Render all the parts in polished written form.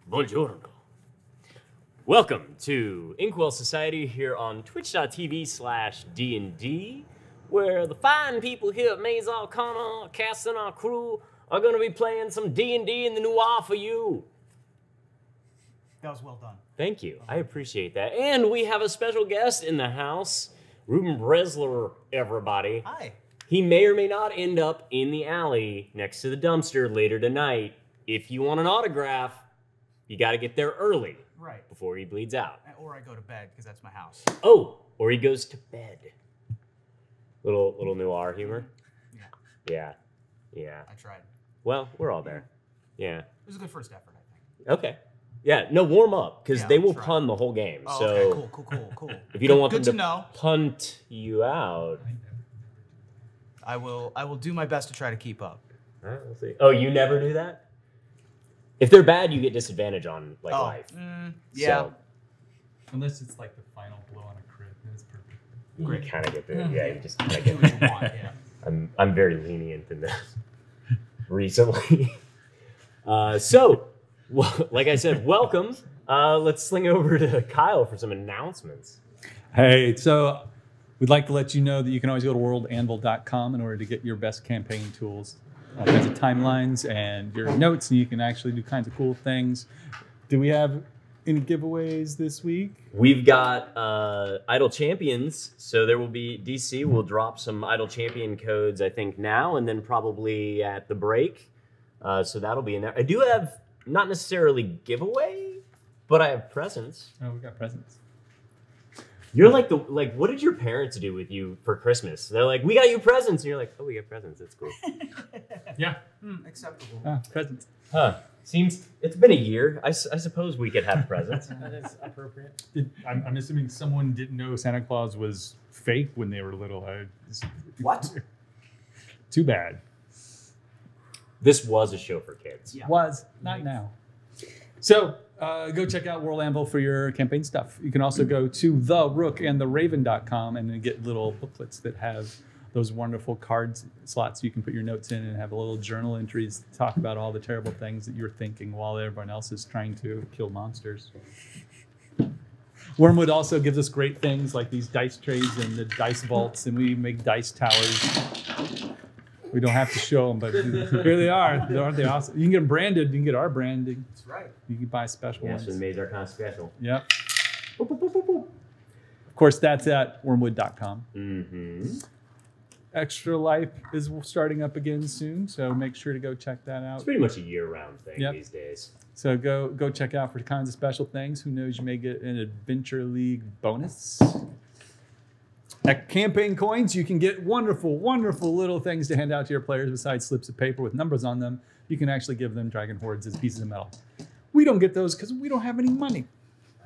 Buongiorno. Welcome to Inkwell Society here on twitch.tv/D&D, where the fine people here at Maze Arcana, cast and our crew, are going to be playing some D&D in the noir for you. That was well done. Thank you. I appreciate that. And we have a special guest in the house, Ruben Bresler, everybody. Hi. He may or may not end up in the alley next to the dumpster later tonight. If you want an autograph, you got to get there early. Right. Before he bleeds out. Or I go to bed, because that's my house. Oh, or he goes to bed. Little noir humor. Yeah. I tried. Well, we're all there. Yeah. It was a good first effort, I think. Okay. Yeah, no, warm up, because they will try. pun the whole game. Oh, so okay, cool. if you don't want good them to know. punt you out. I will do my best to try to keep up. All right, we'll see. Oh, you never do that? If they're bad, you get disadvantage on life. Yeah. So, Unless it's like the final blow on a crit, then it's perfect. you kind of get the you just kind of Do get. what you want, yeah. I'm very lenient in this recently. So, like I said, welcome. Let's sling over to Kyle for some announcements. Hey, so we'd like to let you know that you can always go to worldanvil.com in order to get your best campaign tools, all kinds of timelines and your notes, and you can actually do kinds of cool things. Do we have any giveaways this week? We've got Idle Champions, so there will be DC will drop some Idle Champion codes, I think, now and then probably at the break. So that'll be in there. I do have not necessarily giveaway, but I have presents. Oh, we got presents. You're like what did your parents do with you for Christmas? They're like, we got you presents, and you're like, oh, we got presents. That's cool. Yeah. Acceptable. Presents. Huh. Seems it's been a year. I suppose we could have presents. That is appropriate. I'm assuming someone didn't know Santa Claus was fake when they were little. What? Too bad. This was a show for kids. Yeah. Was, not now. So go check out World Anvil for your campaign stuff. You can also go to therookandtheraven.com and then get little booklets that have those wonderful card slots you can put your notes in and have a little journal entries to talk about all the terrible things that you're thinking while everyone else is trying to kill monsters. Wormwood also gives us great things like these dice trays and the dice vaults, and we make dice towers. We don't have to show them, but here they are. Aren't they awesome? You can get them branded. You can get our branding. That's right. You can buy special Yeah, ones. so the Maze Arcana special. Yep. Boop, boop, boop, boop, boop. Of course, that's at wormwood.com. Mm-hmm. Extra Life is starting up again soon, so make sure to go check that out. It's pretty much a year-round thing Yep. these days. So go check out for kinds of special things. Who knows, you may get an Adventure League bonus. At Campaign Coins, you can get wonderful, wonderful little things to hand out to your players besides slips of paper with numbers on them. You can actually give them Dragon Hordes as pieces of metal. We don't get those because we don't have any money.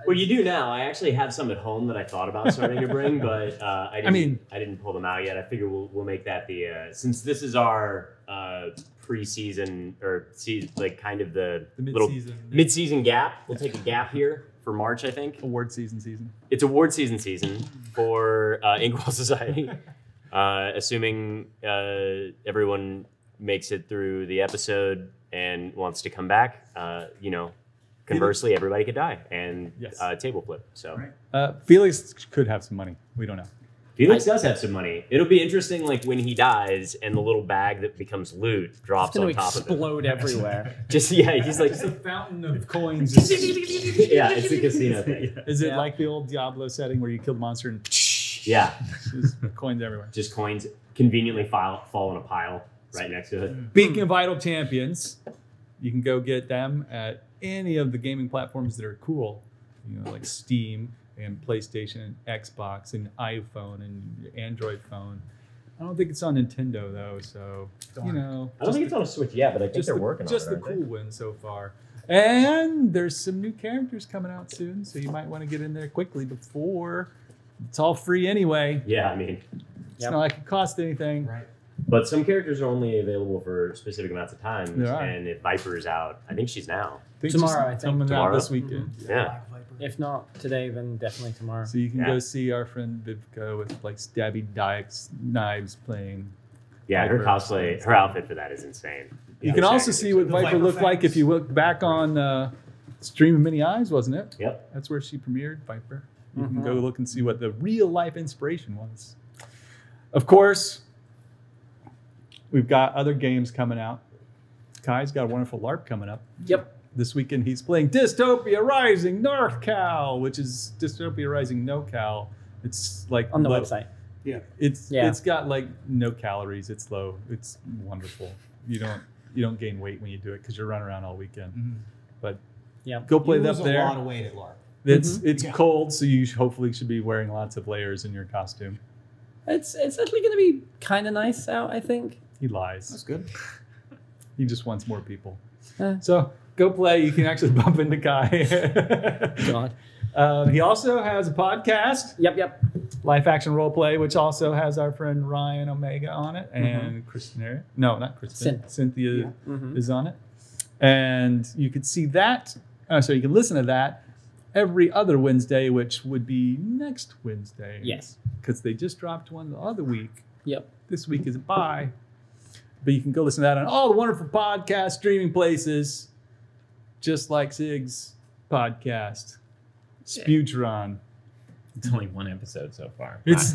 Well, you do now. I actually have some at home that I thought about starting to bring, but I didn't pull them out yet. I figure we'll make that the since this is our preseason or kind of the little mid-season gap. We'll take a gap here for March, I think. Award season. It's award season for Inkwell Society, assuming everyone makes it through the episode and wants to come back. Conversely, everybody could die and Yes. Table flip. So Felix could have some money. We don't know. Felix does have some money. It'll be interesting, like when he dies and the little bag that becomes loot drops on top of it. Explode everywhere. He's like, It's a fountain of coins. yeah, it's a casino thing. Is it like the old Diablo setting where you kill the monster and Yeah, just coins everywhere? just coins conveniently fall in a pile right next to it. Speaking of Idle Champions, you can go get them at any of the gaming platforms that are cool, like Steam and PlayStation and Xbox and iPhone and Android phone. I don't think it's on Nintendo though, so I don't think it's on a Switch yet, but I think they're working on it. Just the cool one so far. And there's some new characters coming out soon, so you might want to get in there quickly before it's all free anyway. Yeah, I mean, It's not like it costs anything. Right. but some characters are only available for specific amounts of time. They are. And if Viper's out, I think she's now. Tomorrow, I think. Coming Tomorrow? out this weekend. Yeah. Black Viper. If not today, then definitely tomorrow. So you can Yeah. go see our friend Vivka with like stabby dykes knives playing. Yeah, her Viper. cosplay, her outfit for that is insane. You can also Exactly. see what The Viper Viper looked like fangs. if you look back on Stream of Many Eyes, wasn't it? Yep. That's where she premiered, Viper. You can go look and see what the real life inspiration was. Of course, we've got other games coming out. Kai's got a wonderful LARP coming up. Yep. This weekend he's playing Dystopia Rising North Cal, which is Dystopia Rising No Cal. It's like On the website. Yeah. It's got like no calories. It's low. It's wonderful. You don't gain weight when you do it because you're running around all weekend. But go play that there. A lot of weight at LARP. It's cold, so you hopefully should be wearing lots of layers in your costume. It's actually going to be kind of nice out, I think. He lies. That's good. He just wants more people. So go play. You can actually bump into Kai. God. He also has a podcast. Yep. Life Action Role Play, which also has our friend Ryan Omega on it, and Kristen. No, not Kristen. Cynthia is on it, and you could see that. So you can listen to that every other Wednesday, which would be next Wednesday. Yes, because they just dropped one the other week. Yep. This week is a bye, but you can go listen to that on all the wonderful podcast streaming places, just like Sig's podcast, Sputron. It's only one episode so far. I promise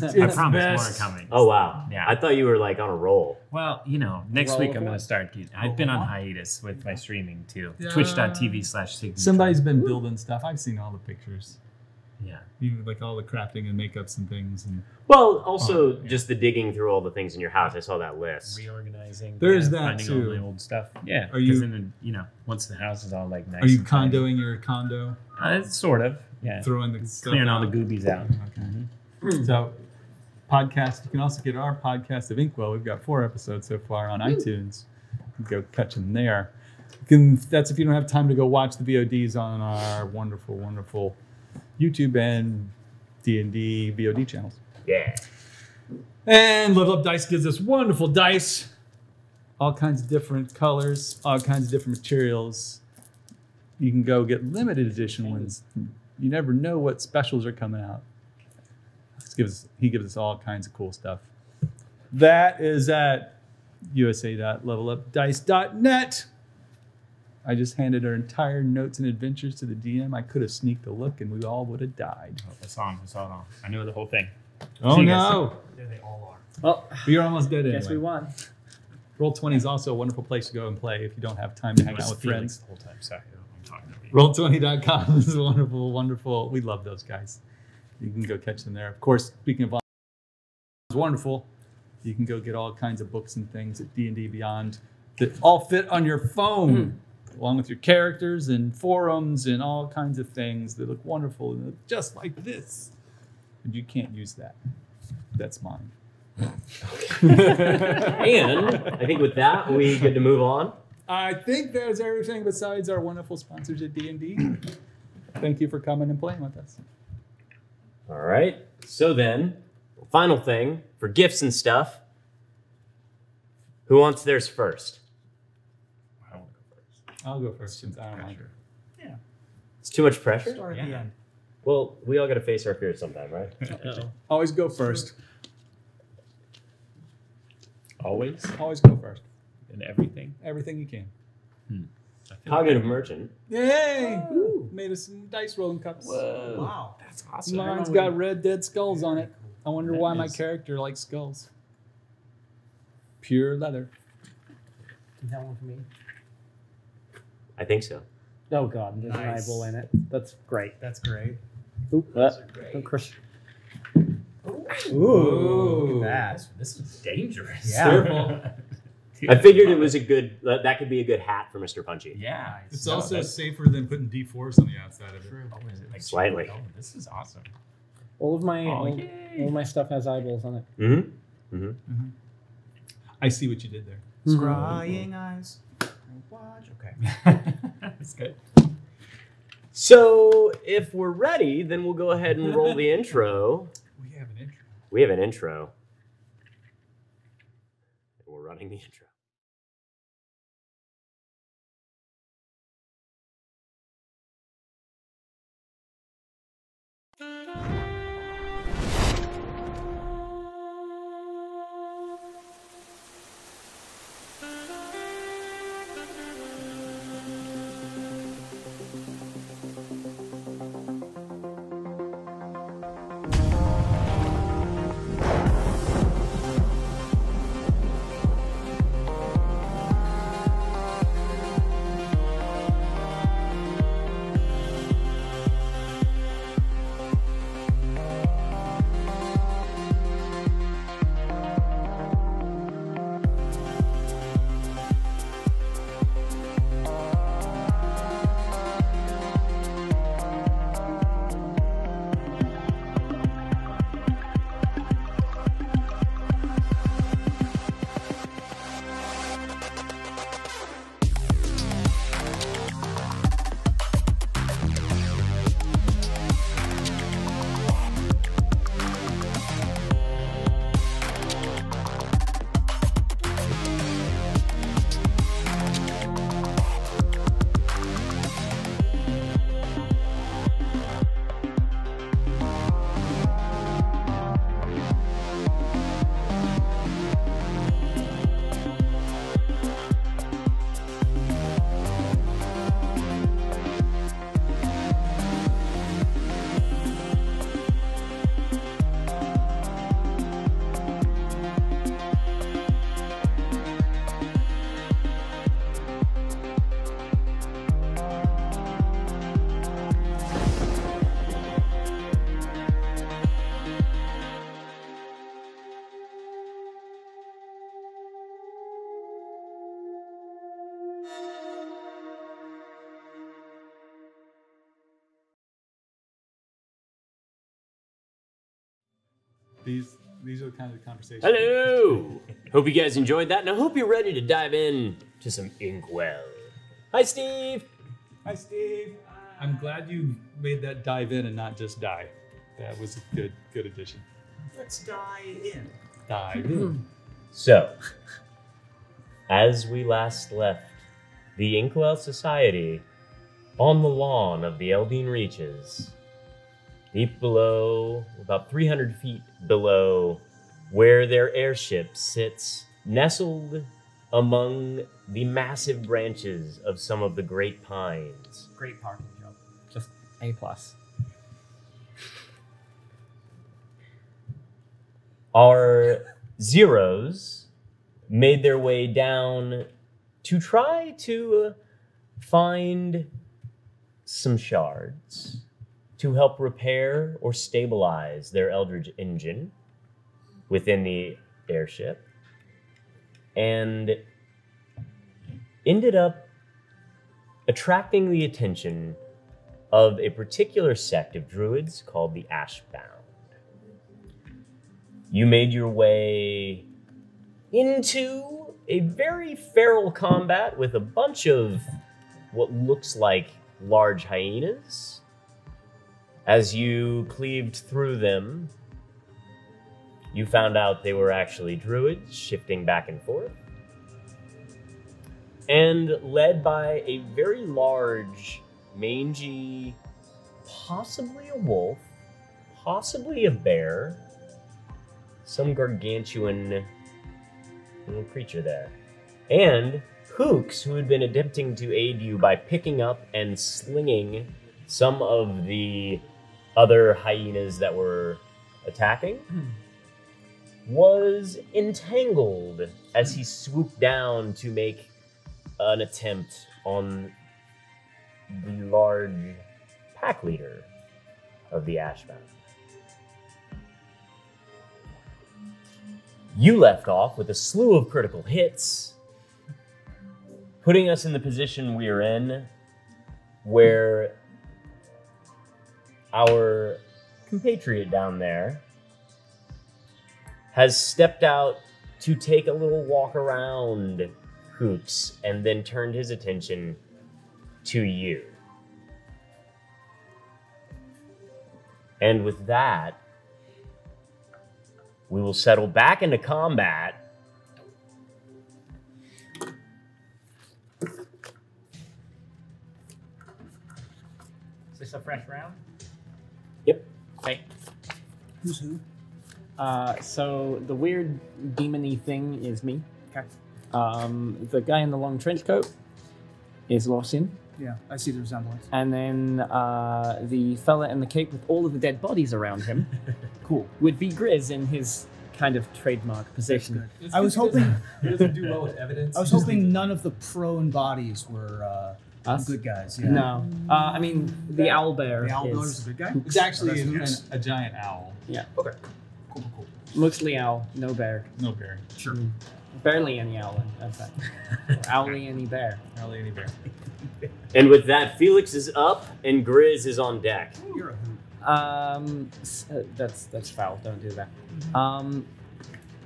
best. more coming. Oh, wow. Yeah. I thought you were like on a roll. Well, next week I'm going to start. I've been on hiatus with my streaming too. Twitch.tv/Sig. Somebody's been building stuff. I've seen all the pictures. Yeah. Even like all the crafting and makeups and things. And Well, also just the digging through all the things in your house. I saw that list. Reorganizing. There's that finding too. all my old stuff. Yeah. Are you- Then, once the house is all like nice. Are you and tidy. condoing your condo? Sort of. Yeah. Throwing the stuff Clearing all out? the goobies out. Okay. So, podcast. You can also get our podcast of Inkwell. We've got 4 episodes so far on iTunes. You can go catch them there. That's if you don't have time to go watch the VODs on our wonderful, wonderful YouTube and D&D VOD channels. Yeah. And Level Up Dice gives us wonderful dice. All kinds of different colors, all kinds of different materials. You can go get limited edition ones. You never know what specials are coming out. He gives us all kinds of cool stuff. That is at usa.levelupdice.net. I just handed our entire notes and adventures to the DM. I could have sneaked a look and we all would have died. I saw it all. I knew the whole thing. Oh See you no! There they all are. Well, But you're almost dead anyway. guess we won. Roll20 is also a wonderful place to go and play if you don't have time to hang out with Felix friends. the whole time. Sorry, I'm talking to you. Roll20.com is wonderful, wonderful. We love those guys. You can go catch them there. Of course, speaking of wonderful, you can go get all kinds of books and things at D&D Beyond that all fit on your phone, along with your characters and forums and all kinds of things that look wonderful and look just like this. But you can't use that. That's mine. And I think with that, we good to move on. I think there's everything besides our wonderful sponsors at D&D. Thank you for coming and playing with us. All right. So then, final thing for gifts and stuff. Who wants theirs first? I want to go first. I'll go first since I don't mind. Yeah. It's too much pressure? Start at the end. Well, we all got to face our fears sometime, right? Uh-oh. Always go first. Always Always go first. and everything. Everything you can. I feel Cognitive merchant. Yay! Made us some dice rolling cups. Whoa. Wow. That's awesome. Mine's got red dead skulls on it. I wonder why my character likes skulls. Pure leather. Do you have one for me? I think so. Oh God, there's Nice. an eyeball in it. That's great. That's great. Oop, don't crush. Ooh. Look at that. This is dangerous. Yeah. Careful. I figured it was a good, that could be a good hat for Mr. Punchy. Yeah. It's No, also that's safer than putting D4s on the outside of it. true. Oh, is it like Slightly. Oh, this is awesome. All of my Oh, all yay. of my stuff has eyeballs on it. Mm-hmm. Mm-hmm. I see what you did there. Scrying eyes. Watch. Okay. That's good. So if we're ready, then we'll go ahead and roll the intro. We have an intro. We have an intro. And we're running the intro. These are the kind of conversations. Hello! Hope you guys enjoyed that, and I hope you're ready to dive in to some Inkwell. Hi, Steve! Hi, Steve. I'm glad you made that dive in and not just die. That was a good addition. Let's dive in. Dive in. So, as we last left the Inkwell Society on the lawn of the Eldine Reaches, deep below, about 300 feet below where their airship sits, nestled among the massive branches of some of the great pines. Great parking job. Just A+. Our Zeros made their way down to try to find some shards to help repair or stabilize their Eldridge engine within the airship, and ended up attracting the attention of a particular sect of druids called the Ashbound. You made your way into a very feral combat with a bunch of what looks like large hyenas. As you cleaved through them, you found out they were actually druids shifting back and forth, and led by a very large, mangy, possibly a wolf, possibly a bear, some gargantuan little creature there. And Hooks, who had been attempting to aid you by picking up and slinging some of the other hyenas that were attacking, was entangled as he swooped down to make an attempt on the large pack leader of the Ashbound. You left off with a slew of critical hits, putting us in the position we are in, where our compatriot down there has stepped out to take a little walk around Hoops and then turned his attention to you. And with that, we will settle back into combat. Is this a fresh round? Yep. Okay. Who's who? So the weird demon-y thing is me. Okay. The guy in the long trench coat is Lawson. Yeah, I see the resemblance. And then the fella in the cape with all of the dead bodies around him Cool. would be Grizz in his kind of trademark position. Good. I was hoping. He doesn't do well with evidence. I was hoping none of the prone bodies were Us? good guys. Yeah. No. I mean, the owlbear The owlbear is is a good guy. It's actually That's a giant owl. yeah, Okay. Cool. mostly owl, no bear. No bear. Sure. Barely any owl, in fact. Owly any bear. Hardly any bear. And with that, Felix is up and Grizz is on deck. You're a hoot. That's foul. Don't do that.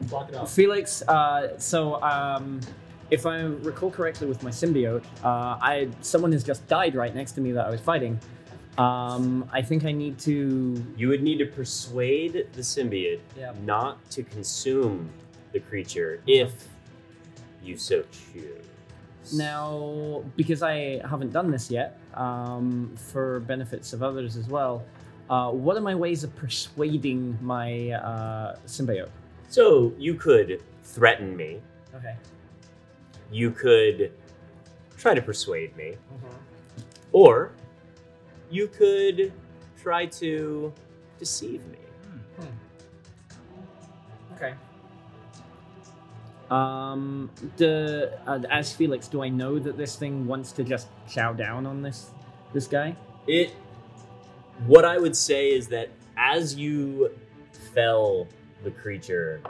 Block it off. Felix. If I recall correctly, with my symbiote, someone has just died right next to me that I was fighting. I think I need to. You would need to persuade the symbiote Yep. not to consume the creature if you so choose. Now, because I haven't done this yet, for benefits of others as well, what are my ways of persuading my symbiote? So you could threaten me. Okay. You could try to persuade me. Or you could try to deceive me. Okay. As Felix, do I know that this thing wants to just chow down on this guy? What I would say is that as you fell the creature,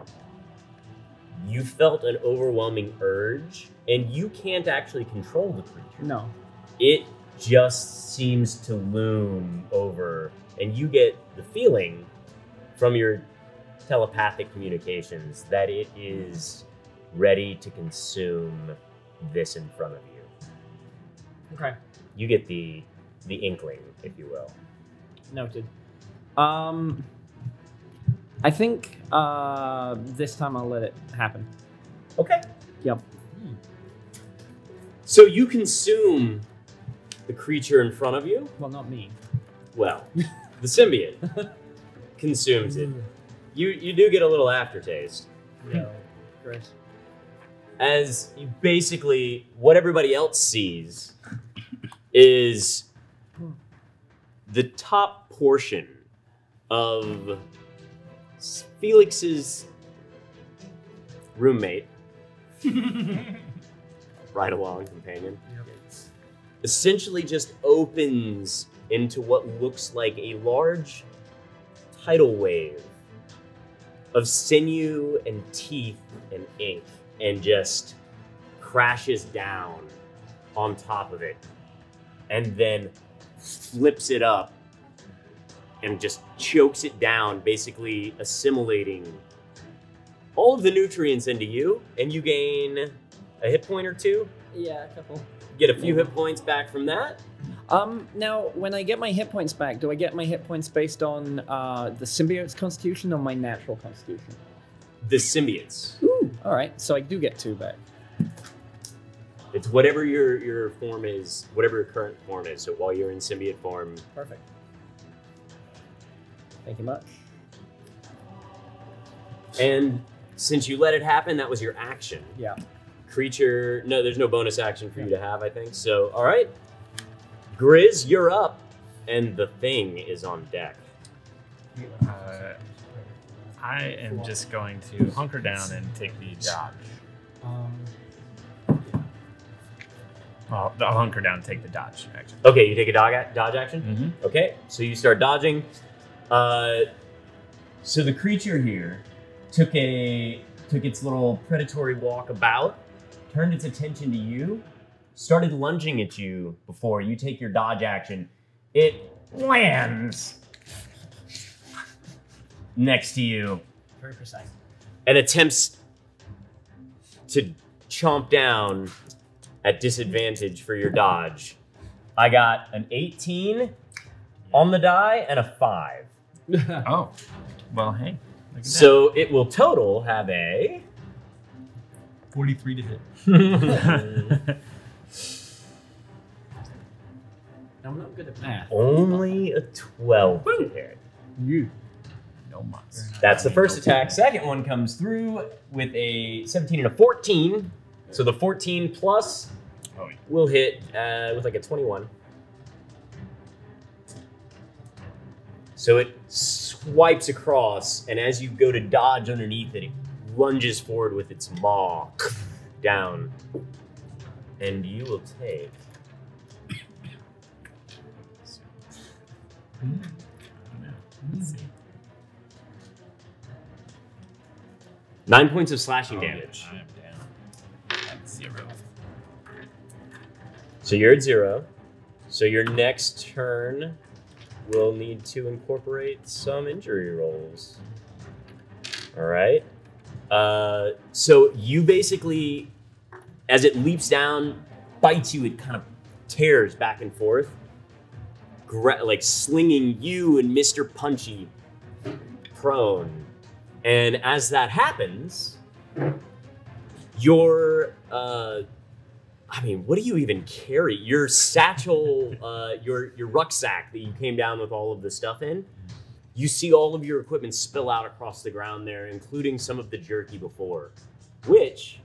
you felt an overwhelming urge, and you can't actually control the creature. No. It just seems to loom over, and you get the feeling from your telepathic communications that it is ready to consume this in front of you. Okay. You get the inkling, if you will. Noted. I think this time I'll let it happen. Okay. Yep. So you consume the creature in front of you? Well, not me. Well, the symbiote consumes it. You do get a little aftertaste. No. Chris. As you basically, what everybody else sees is the top portion of Felix's roommate, ride-along companion, essentially just opens into what looks like a large tidal wave of sinew and teeth and ink, and just crashes down on top of it, and then flips it up and just chokes it down, basically assimilating all of the nutrients into you, and you gain a hit point or two. Yeah, a couple. Get a few hit points back from that. Now, when I get my hit points back, do I get my hit points based on the symbiote's constitution or my natural constitution? The symbiotes. Ooh, all right. So I do get 2 back. It's whatever your form is, whatever your current form is. So while you're in symbiote form. Perfect. Thank you much. And since you let it happen, that was your action. Yeah. Creature, no, there's no bonus action for you to have, I think. So, all right. Grizz, you're up, and the thing is on deck. I am just going to hunker down and take the dodge. Well, I'll hunker down and take the dodge action. Okay, you take a dodge action? Mm-hmm. Okay, so you start dodging. So the creature here took its little predatory walk about, turned its attention to you, started lunging at you before you take your dodge action. It lands next to you Very precise. and attempts to chomp down at disadvantage for your dodge. I got an 18 on the die and a 5. Oh, well, hey. Look at So it will total have a 43 to hit. that. I'm not good at math. only a 12 to hit. No months. That's the first attack. Second one comes through with a 17 and a 14. So the 14 plus Oh, yeah. will hit with like a 21. So it swipes across, and as you go to dodge underneath it, it lunges forward with its maw down. And you will take... Let's see. 9 points of slashing damage. I am down at 0. So you're at 0. So your next turn will need to incorporate some injury rolls. All right. So you basically, as it leaps down, bites you, it kind of tears back and forth, like slinging you and Mr. Punchy prone. And as that happens, your, what do you even carry? Your satchel, your rucksack that you came down with all of the stuff in, you see all of your equipment spill out across the ground there, including some of the jerky before, which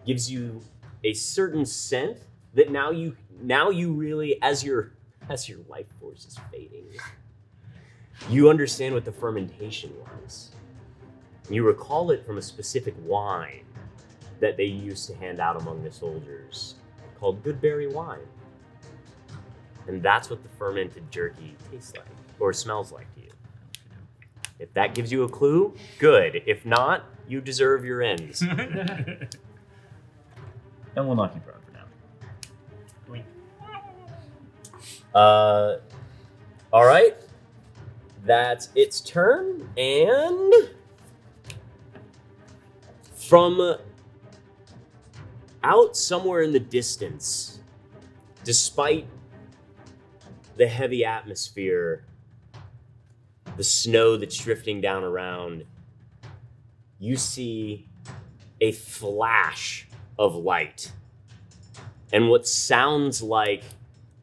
gives you a certain scent that now you really, as your life force is fading, you understand what the fermentation was. You recall it from a specific wine that they used to hand out among the soldiers called Goodberry wine. And that's what the fermented jerky tastes like or smells like to you. If that gives you a clue, good. If not, you deserve your ends. And we'll knock you prone for now. All right. That's its turn, and From out somewhere in the distance, despite the heavy atmosphere, the snow that's drifting down around, you see a flash of light and what sounds like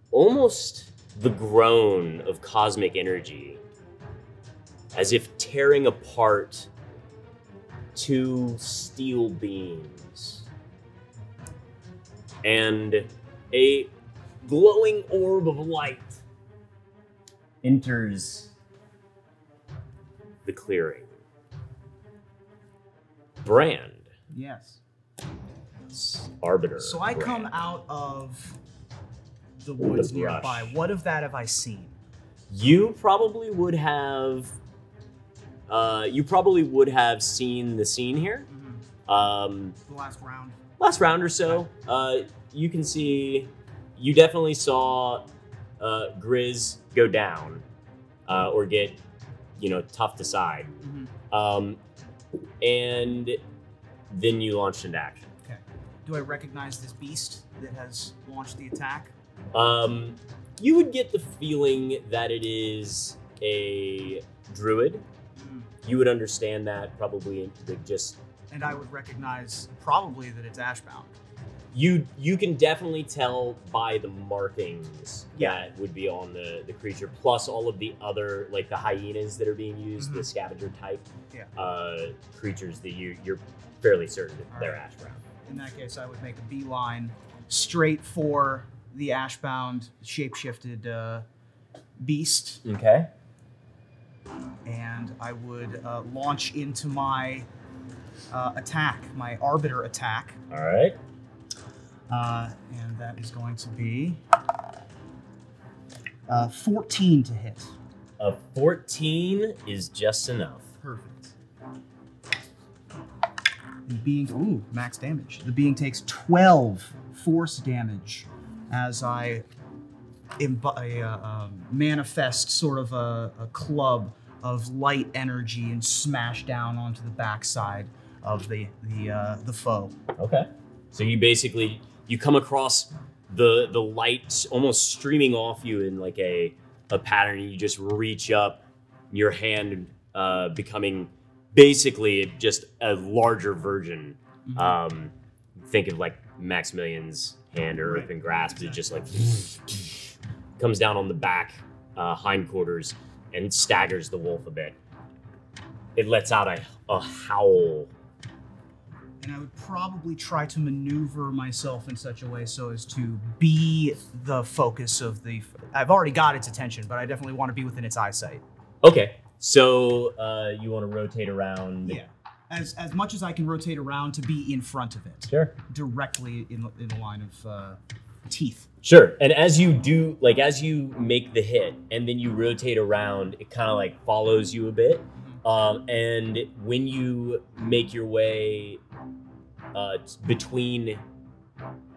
almost the groan of cosmic energy, as if tearing apart two steel beams. And a glowing orb of light enters the clearing. Brand. Yes. Arbiter. So I Brand. come out of the woods The brush. nearby. What of that have I seen? You probably would have. You probably would have seen the scene here. The last round. Last round or so. You can see. You definitely saw Grizz go down, or get, toughed aside, and then you launched into action. Okay. Do I recognize this beast that has launched the attack? You would get the feeling that it is a druid. You would understand that probably just. And I would recognize probably that it's Ashbound. You can definitely tell by the markings that would be on the creature, plus all of the other, like the hyenas that are being used, the scavenger type creatures that you're fairly certain that they're Ashbound. In that case, I would make a beeline straight for the Ashbound shapeshifted beast. Okay. And I would launch into my attack, my Arbiter attack. All right. And that is going to be 14 to hit. A 14 is just enough. Perfect. The being, max damage. The being takes 12 force damage as I manifest sort of a club of light energy and smash down onto the backside of the foe. Okay. So you come across the light almost streaming off you in like a pattern. You just reach up, your hand becoming basically just a larger version. Think of like Maximilian's hand or Earth and Grasp. It just like comes down on the back hindquarters and staggers the wolf a bit. It lets out a howl. And I would probably try to maneuver myself in such a way so as to be the focus of the... I've already got its attention, but I definitely want to be within its eyesight. Okay, so you want to rotate around? Yeah, as much as I can rotate around to be in front of it. Sure. Directly in the line of teeth. Sure, and as you do, like as you make the hit and then you rotate around, it kind of like follows you a bit. And when you make your way between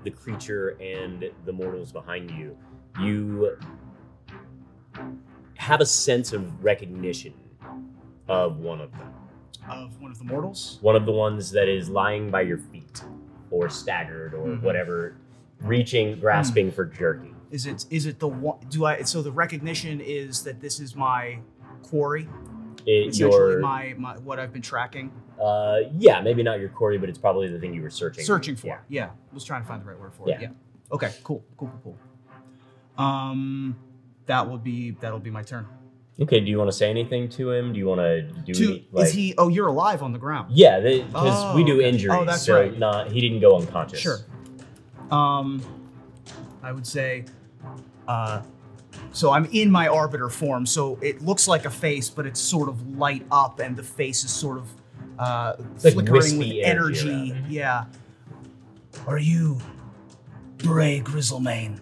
the creature and the mortals behind you, you have a sense of recognition of one of them. Of one of the mortals? One of the ones that is lying by your feet, or staggered, or whatever, reaching, grasping for jerky. Is it the one? So the recognition is that this is my quarry? Essentially my what I've been tracking? Yeah, maybe not your quarry, but it's probably the thing you were searching. Searching for, yeah. Was trying to find the right word for it, yeah. Okay, cool. That'll be my turn. Okay, do you want to say anything to him? Do you want to do is he, you're alive on the ground? Yeah, because we do injuries, oh, that's so right. He didn't go unconscious. Sure. I would say, so I'm in my Arbiter form, so it looks like a face, but it's sort of light up, and the face is sort of flickering with energy. Yeah. Are you Bray Grizzlemane?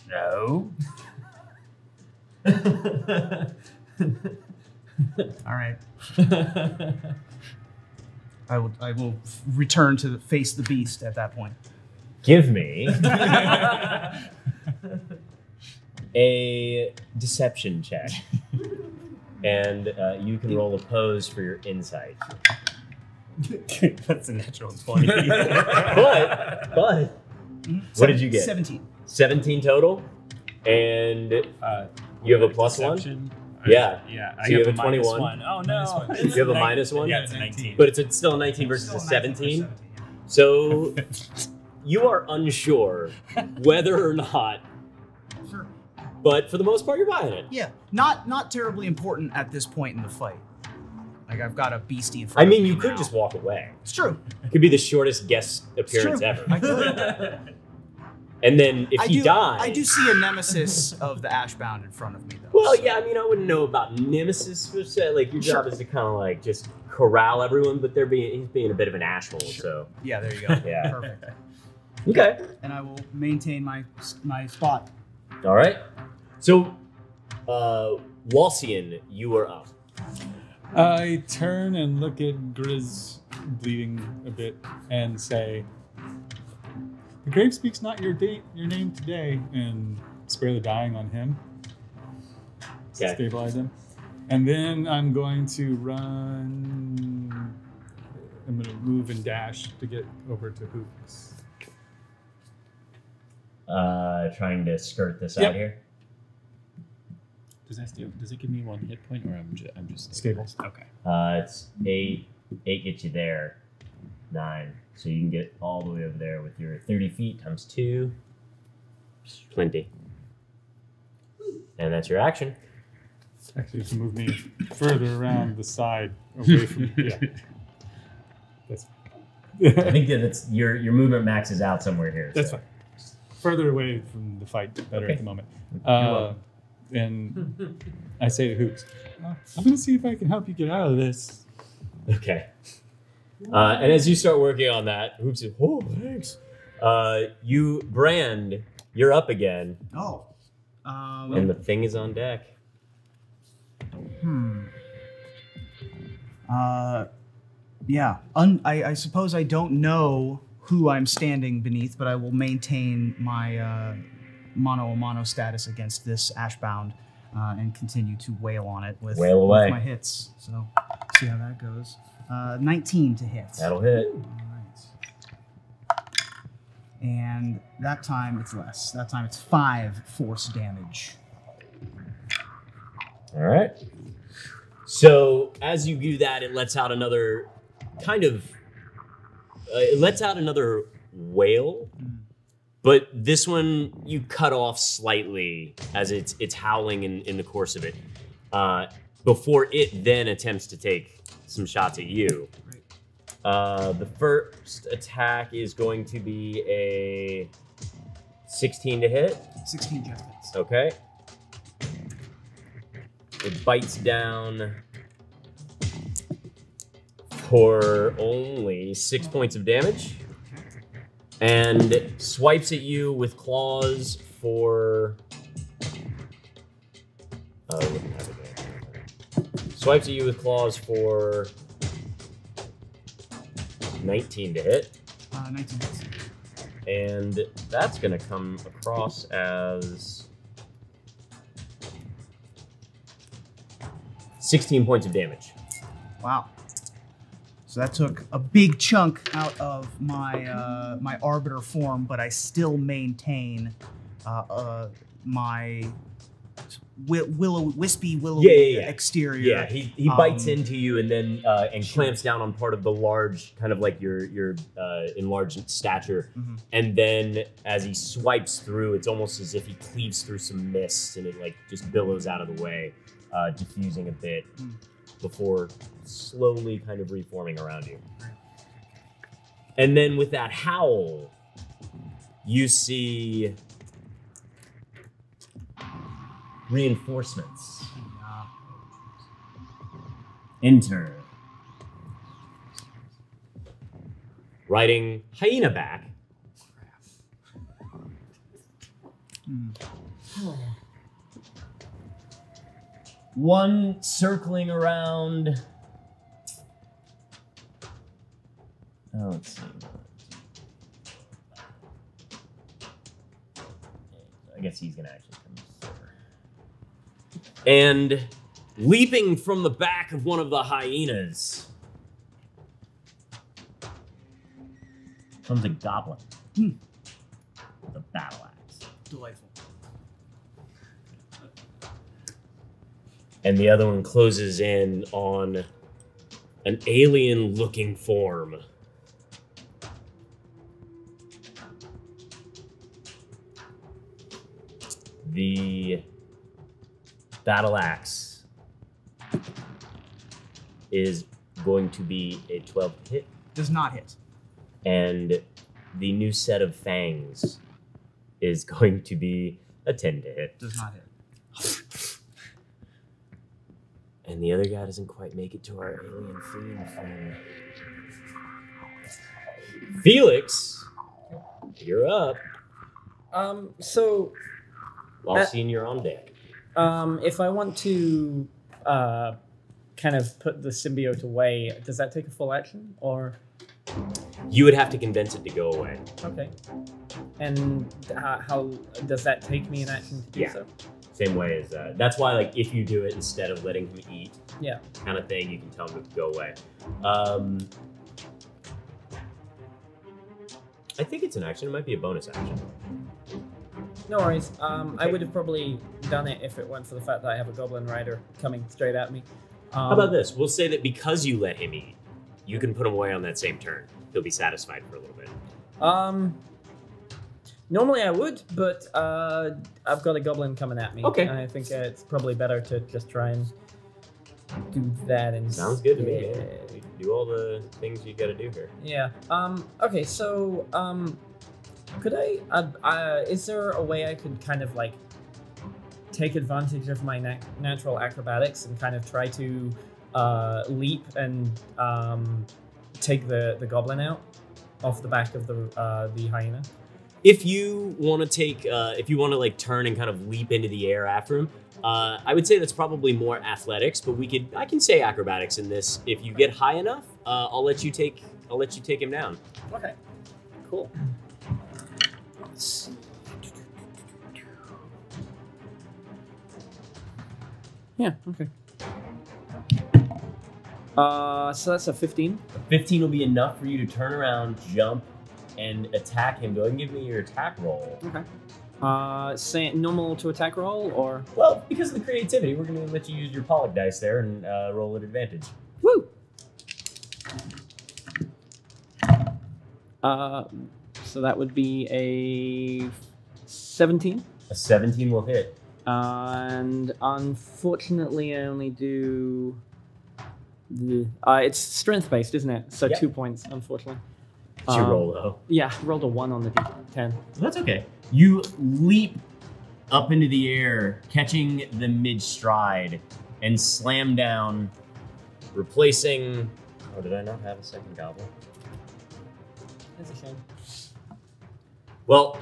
No. All right. I will return to face the beast at that point. Give me a deception check. and you can roll opposed for your insight. That's a natural 20. but what did you get? 17. 17 total, and you have a plus Deception. one. Yeah. Yeah. So you have a minus 21. one. Oh no. You have a minus one. Yeah, it's a 19. But it's still a 19 versus a 17. Yeah. So you are unsure whether or not, Sure. but for the most part, you're buying it. Yeah, not terribly important at this point in the fight. Like I've got a beastie in front I of me mean, you could now. just walk away. It's true. It could be the shortest guest It's appearance true. ever. I could. And then if he dies, I do see a nemesis of the Ashbound in front of me, though. well, so- yeah, I mean, I wouldn't know about nemesis per se. Like your Sure. job is to kind of like just corral everyone, but he's being a bit of an asshole. So Yeah, there you go. Yeah. Perfect. okay, And I will maintain my spot. all right. So, Walsian, you are up. I turn and look at Grizz bleeding a bit and say, "The grave speaks not your name today," and spare the dying on him. Okay. Stabilize him. And then I'm going to run. I'm going to move and dash to get over to Hoops. Trying to skirt this Yep. out here. Does it give me 1 hit point, or I'm just Stable. Okay. It's 8. 8 gets you there. 9. So you can get all the way over there with your 30 feet times 2. 20. And that's your action. Actually, to move me further around the side, away from. Yeah. That's. I think that it's your movement maxes out somewhere here. That's so. fine. Further away from the fight, better Okay. at the moment. welcome. And I say to Hoops, "I'm going to see if I can help you get out of this." Okay. And as you start working on that, Hoops says, "Oh, thanks." Brand, you're up again, Oh. and the thing is on deck. Yeah. I suppose I don't know who I'm standing beneath, but I will maintain my mono status against this Ashbound and continue to wail on it with, Wail away. with my hits. So, see how that goes. 19 to hit. That'll hit. All right. And that time it's less. That time it's 5 force damage. All right. So as you do that, it lets out another kind of. It lets out another wail, but this one you cut off slightly as it's howling in the course of it, before it then attempts to take some shots at you. The first attack is going to be a 16 to hit. 16 just hits. Okay. It bites down for only 6 points of damage and swipes at you with claws for. Oh, we can have it there. Swipes at you with claws for 19 to hit. 19 hits. And that's going to come across as 16 points of damage. Wow. So that took a big chunk out of my my arbiter form, but I still maintain my wispy willowy exterior. Yeah, he bites into you and then clamps down on part of the large, kind of like your enlarged stature. Mhm. And then as he swipes through, it's almost as if he cleaves through some mist and it like just billows out of the way, diffusing a bit before slowly kind of reforming around you. And then with that howl, you see reinforcements. Enter. Riding hyena back. One circling around. Oh, let's see. I guess he's gonna actually come over. And leaping from the back of one of the hyenas comes a goblin with a battle axe. Delightful. And the other one closes in on an alien-looking form. The battle axe is going to be a 12 to hit. Does not hit. And the new set of fangs is going to be a 10 to hit. Does not hit. And the other guy doesn't quite make it to our alien fiend thing. Felix, you're up. So While seeing you're on deck. if I want to kind of put the symbiote away, does that take a full action or? You would have to convince it to go away. Okay. And how does that take me an action to do so? Same way as that's why, like, if you do it instead of letting him eat, Yeah. kind of thing, you can tell him to go away. I think it's an action. It might be a bonus action. No worries. I would have probably done it if it weren't for the fact that I have a goblin rider coming straight at me. How about this? We'll say that because you let him eat, you can put him away on that same turn. He'll be satisfied for a little bit. Normally I would, but I've got a goblin coming at me. Okay. And I think it's probably better to just try and do that instead. Sounds good to me. Yeah. You can do all the things you got to do here. Yeah. Okay. So, could I? Is there a way I could kind of like take advantage of my natural acrobatics and kind of try to leap and take the goblin out off the back of the hyena? If you want to take, if you want to like turn and kind of leap into the air after him, I would say that's probably more athletics. But I can say acrobatics in this. If you get high enough, I'll let you take him down. Okay. Cool. Let's see. Yeah. Okay. So that's a 15. 15 will be enough for you to turn around, jump, and attack him. Go ahead and give me your attack roll. Okay. Say normal to attack roll or? Well, because of the creativity, we're going to let you use your Pollock dice there and roll at advantage. Woo! So that would be a 17. A 17 will hit. And unfortunately, I only do the. It's strength based, isn't it? So Yep. 2 points, unfortunately. It's your roll, though. Yeah, rolled a 1 on the D10. That's okay. You leap up into the air, catching the mid-stride, and slam down, replacing... Oh, did I not have a second goblin? That's a shame. Well,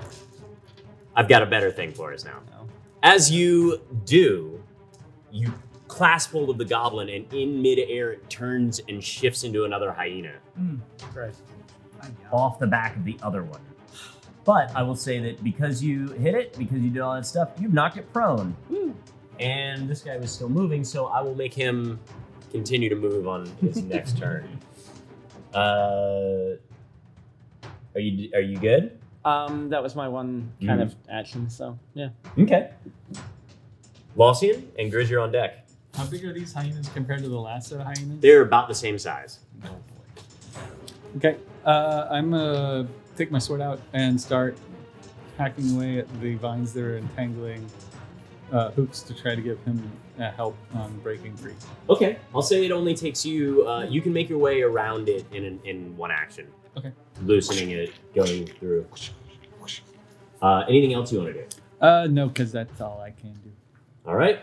I've got a better thing for us now. No. As you do, you clasp hold of the goblin, and in mid-air it turns and shifts into another hyena. Great. Off the back of the other one. But I will say that because you hit it, because you did all that stuff, you've knocked it prone. Woo. And this guy was still moving, so I will make him continue to move on his next turn. Are you good? That was my one kind of action, so yeah. Okay. Lossian and Grizz, you're on deck. How big are these hyenas compared to the last set of hyenas? They're about the same size. Oh, boy. Okay, I'm gonna take my sword out and start hacking away at the vines that are entangling Hoots to try to give him help on breaking free. Okay, I'll say it only takes you. You can make your way around it in one action. Okay. Loosening it, going through. Anything else you want to do? No, because that's all I can do. All right.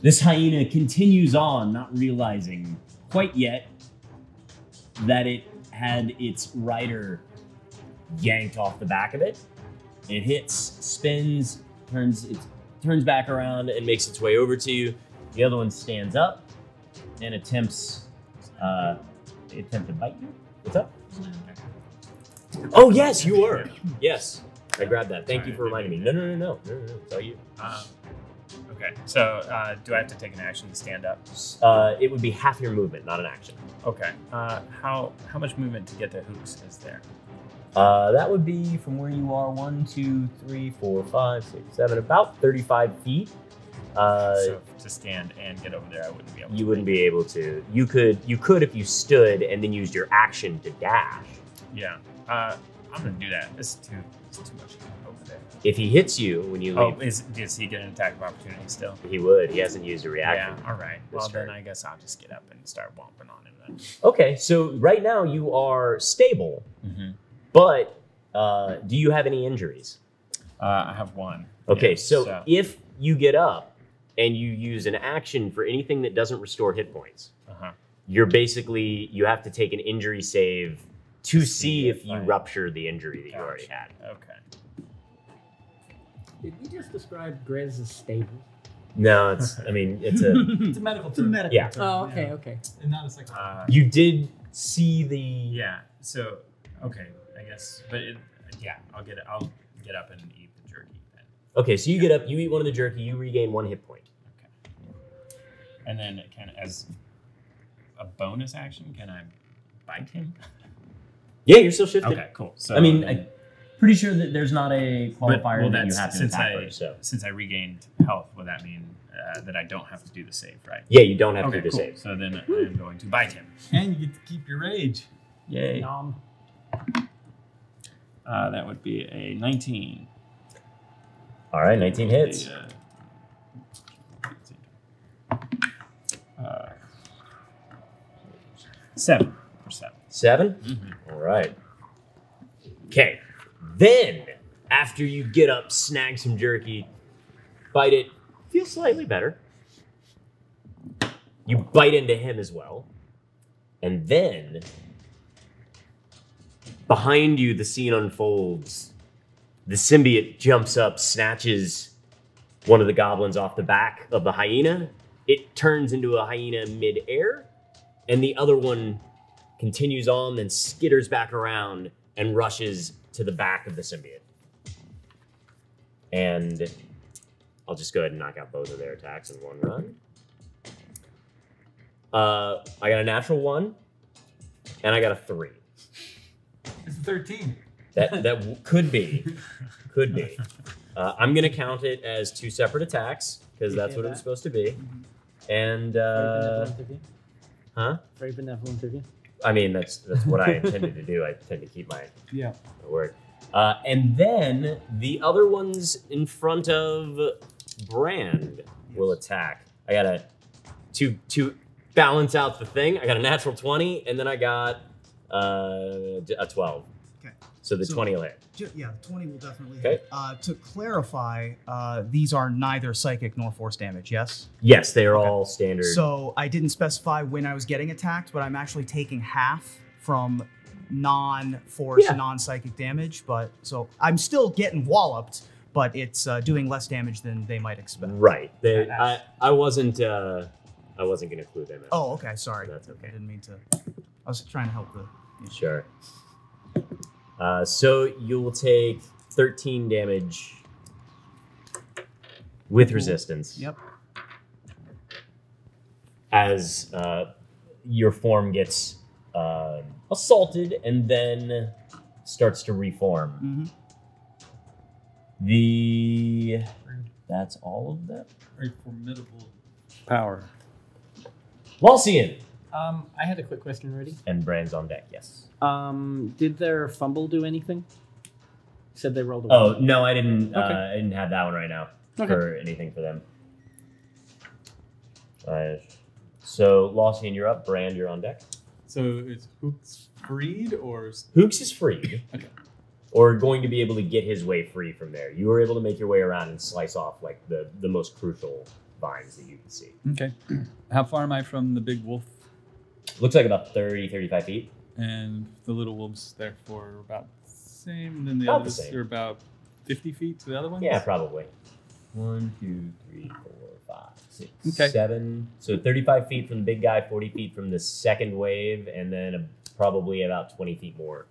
This hyena continues on, not realizing quite yet that it had its rider yanked off the back of it. It hits, spins, turns back around and makes its way over to you. The other one stands up and attempts to bite you. What's up? Oh yes, you were. Yes, I grabbed that. Thank you for reminding me. No. It's all you. Okay. So do I have to take an action to stand up? It would be half your movement, not an action. Okay. How much movement to get to Hooks is there? That would be from where you are 1, 2, 3, 4, 5, 6, 7, about 35 feet. So to stand and get over there, I wouldn't be able to. You wouldn't be able to. You could if you stood and then used your action to dash. Yeah. I'm gonna do that. It's too much over there. If he hits you when you leave, Does he get an attack of opportunity still? he would. He hasn't used a reaction. Yeah. All right. this Well, turn. then I guess I'll just get up and start whomping on him then. Okay, so right now you are stable, Mm-hmm. but do you have any injuries? I have one. Okay, Yeah, so if you get up and you use an action for anything that doesn't restore hit points, you have to take an injury save to see if you rupture the injury that you already had. Okay. Did we just describe Grizz as stable? No, it's a It's a medical term. Yeah. Oh, okay, okay. And not a psycho. You did see the Yeah. So okay, I guess, but I'll get up and eat the jerky then. Okay, so you get up, you eat one of the jerky, you regain 1 hit point. Okay. And then as a bonus action, can I bite him? Yeah, you're still shifted. Okay, cool. So I mean, I'm pretty sure that there's not a qualifier well, that you that's- have to since attack I first. So since I regained health, would that mean that I don't have to do the save, right? yeah, you don't have Okay, to do the cool. save. So then I'm going to bite him. And you get to keep your rage. Yay. Nom. That would be a 19. All right, 19 hits. 7 for 7. 7? Mm-hmm. All right. Okay. Then, after you get up, snag some jerky, bite it, feels slightly better. You bite into him as well. And then, behind you, the scene unfolds. The symbiote jumps up, snatches one of the goblins off the back of the hyena. It turns into a hyena mid-air, and the other one continues on, then skitters back around and rushes to the back of the symbiote. And I'll just go ahead and knock out both of their attacks in one run. I got a natural 1, and I got a 3. It's 13. That could be. Could be. I'm going to count it as 2 separate attacks, because that's what it was supposed to be. And, Very benevolent of you. huh? Very benevolent of you. I mean, that's what I intended to do. I tend to keep my Yeah. word. And then the other ones in front of Brand will attack. I got a to balance out the thing. I got a natural 20, and then I got a 12. Okay. So the 20 will hit. Yeah, 20 will definitely Okay. hit. To clarify, these are neither psychic nor force damage, yes? Yes, they are all standard. So I didn't specify when I was getting attacked, but I'm actually taking half from non-force, non-psychic damage. But so I'm still getting walloped, but it's doing less damage than they might expect. Right. I wasn't going to clue them in. Oh, okay. Sorry. That's okay. I didn't mean to. I was trying to help the. Sure. So you will take 13 damage with resistance. Yep. As your form gets assaulted and then starts to reform. That's all of that. Very formidable power. Walsian I had a quick question already. and Brand's on deck. Yes. Did their fumble do anything? You said they rolled a Oh no, I didn't. Okay. I didn't have that one right now for anything for them. So Walsian, you're up. Brand, you're on deck. So it's Hooks freed or Hooks is free. Okay. Or going to be able to get his way free from there. You were able to make your way around and slice off like the most crucial vines that you can see. Okay. How far am I from the big wolf? Looks like about 30, 35 feet. And the little wolves therefore about the same, and then the About the others same. are about 50 feet to the other ones? Yeah, probably. 1, 2, 3, 4, 5, 6, Okay. 7. So 35 feet from the big guy, 40 feet from the second wave, and then probably about 20 feet more.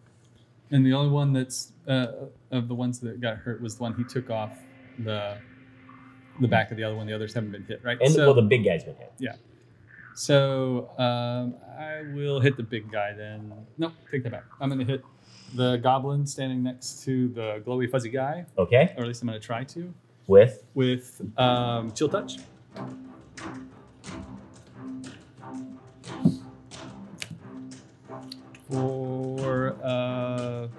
And the only one that's of the ones that got hurt was the one he took off the the back of the other one. The others haven't been hit, right? And So- well, the big guy's been hit. Yeah. So I will hit the big guy then. Nope, take that back. I'm going to hit the goblin standing next to the glowy fuzzy guy, Okay. or at least I'm going to try to, With chill touch. For a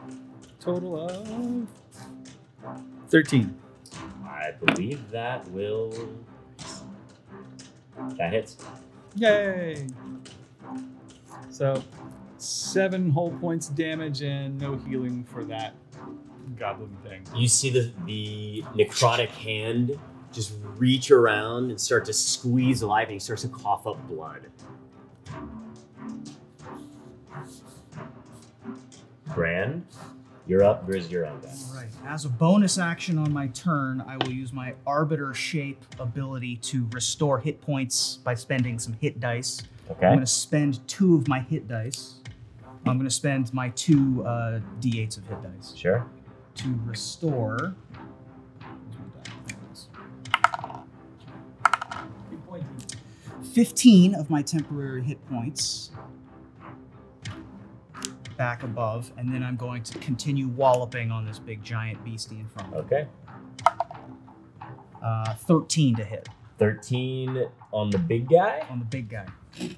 total of 13. I believe that hits. Yay! So 7 whole points damage and no healing for that goblin thing. You see the necrotic hand just reach around and start to squeeze alive, and he starts to cough up blood. Bran, you're up. Grizz, you're on deck. All right. As a bonus action on my turn, I will use my Arbiter Shape ability to restore hit points by spending some hit dice. Okay. I'm going to spend 2 of my hit dice. I'm going to spend my 2 d8s of hit dice Sure. to restore. 15 of my temporary hit points back above, and then I'm going to continue walloping on this big giant beastie in front of me. Okay. 13 to hit 13 on the big guy. on the big guy. You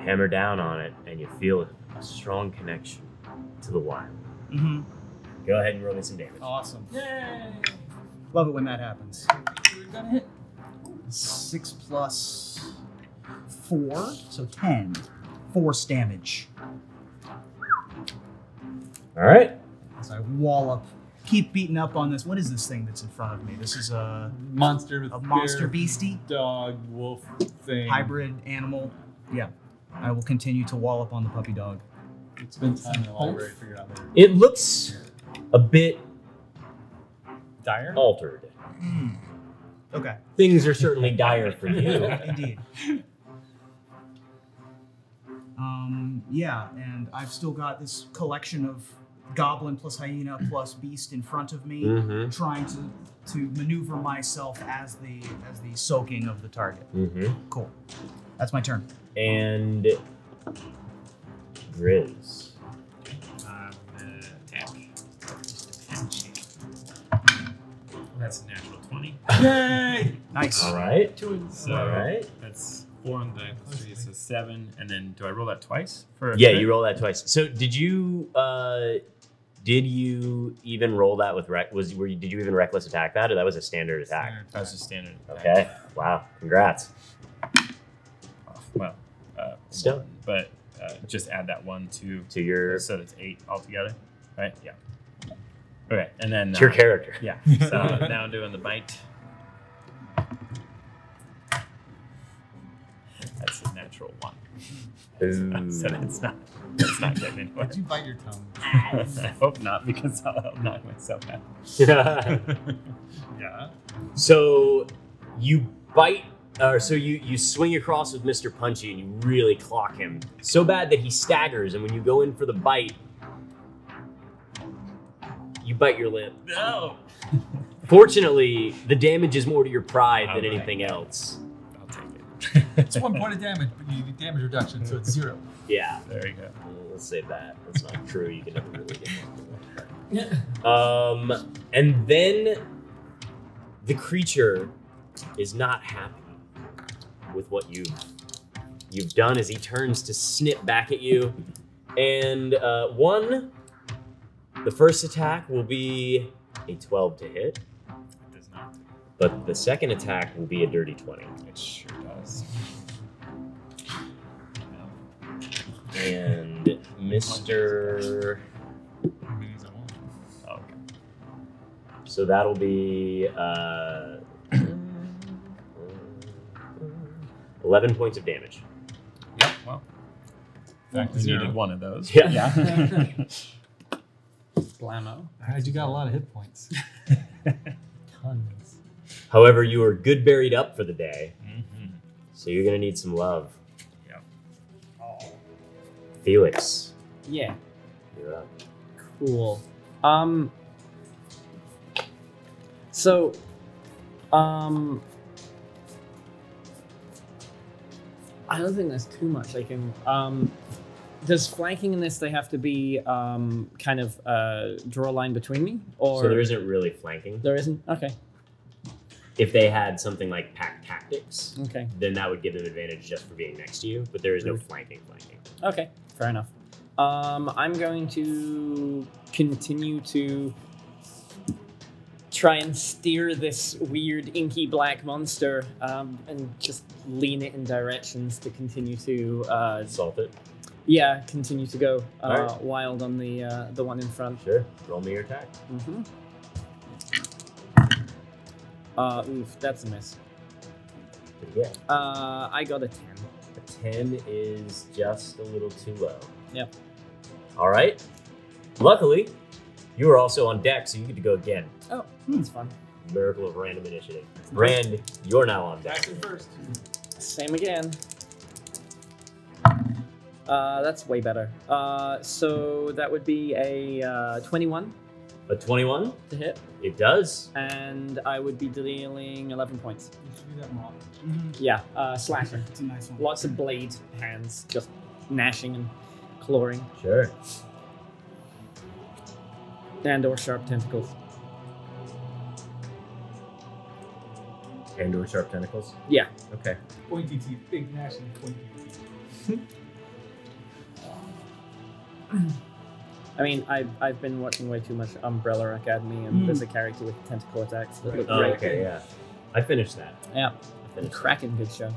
hammer down on it, and you feel a strong connection to the wild. Mm-hmm. Go ahead and roll me some damage. Awesome. Yay! Love it when that happens. We're gonna hit. 6 plus 4, so 10. Force damage. All right. As I wallop, keep beating up on this. What is this thing that's in front of me? This is a Monster with monster bear, beastie, dog, wolf thing. hybrid animal. Yeah. I will continue to wallop on the puppy dog. It's been time in the library to figure it out later. It looks a bit Dire? altered. Okay. Things are certainly dire for you. Indeed. Yeah, and I've still got this collection of goblin plus hyena plus beast in front of me, Mm-hmm. trying to maneuver myself as the soaking of the target. Mm-hmm. Cool. That's my turn. And Grizz. I'm gonna attack. That's a natural 20. Yay! Nice. All right. So All right. that's 4 on the 3, so 7. And then do I roll that twice? For a Yeah, crit? you roll that twice. So did you even roll that with did you even reckless attack that, or that was a standard attack? That was a standard attack. Okay. Wow. Congrats. Well, Still. 1, but just add that 1 to your so that's 8 altogether, right? Yeah. Okay, and then your character. Yeah. So now I'm doing the bite. That's a natural 1. Ooh. So it's not getting anywhere. Did you bite your tongue? I hope not, because I'll knock myself out. Yeah. So you bite, or so you swing across with Mr. Punchy, and you really clock him so bad that he staggers. And when you go in for the bite, you bite your lip. No. Fortunately, the damage is more to your pride than Okay. anything else. I'll take it. It's 1 point of damage, but you need damage reduction, so it's 0. Yeah. There you go. Let's save that. That's not true. You can never really get that. And then the creature is not happy with what you've done as he turns to snip back at you. And the first attack will be a 12 to hit, It does not. but the second attack will be a dirty 20. It sure does. And Mr. Oh, okay. So that'll be 11 points of damage. Yep. Well, Back to we 0. needed 1 of those. Yeah. Blammo. Alright, you got a lot of hit points. Tons. However, you are good buried up for the day, Mm-hmm. so you're gonna need some love. Yep. Felix, Yeah. you're up. Cool. So, I don't think there's too much I can. Does flanking in this they have to be kind of draw a line between me, or So there isn't really flanking. there isn't? Okay. If they had something like pack tactics, Okay. then that would give them advantage just for being next to you. But there is no flanking. Okay. Fair enough. I'm going to continue to try and steer this weird inky black monster and just lean it in directions to continue to Assault it. yeah, continue to go Alright. wild on the one in front. Sure. Roll me your attack. Mm-hmm. Oof, that's a miss. What do you get? I got a 10. A 10 is just a little too low. Yep. All right. Luckily, you are also on deck, so you get to go again. Oh, that's fun. Miracle of random initiative. Rand, you're now on deck. Jackson first. Same again. That's way better. So that would be a 21 A 21? to hit, It does. and I would be dealing 11 points. You should do that more often. Yeah, slashing. It's a nice one. Lots of blade hands, just gnashing and clawing, Sure. and/or sharp tentacles. And or sharp tentacles? Yeah. Okay. Pointy teeth, big gnashing pointy teeth. I mean, I've been watching way too much Umbrella Academy, and there's a character with tentacle attacks that look Oh, great. okay, yeah. I finished that. Yeah, I finished that. cracking good show.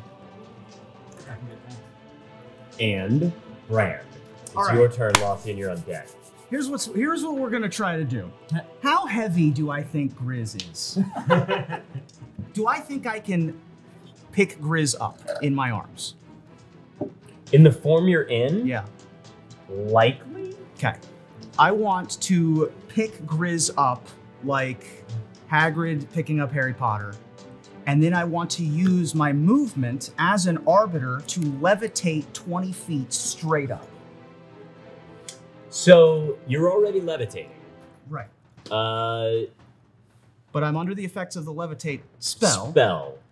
And Brand. It's All right. your turn, Lothian. You're on deck. Here's what we're gonna try to do. How heavy do I think Grizz is? Do I think I can pick Grizz up in my arms? In the form you're in, Yeah. likely? Okay. I want to pick Grizz up like Hagrid picking up Harry Potter. And then I want to use my movement as an arbiter to levitate 20 feet straight up. So you're already levitating. Right. Uh, But I'm under the effects of the levitate spell.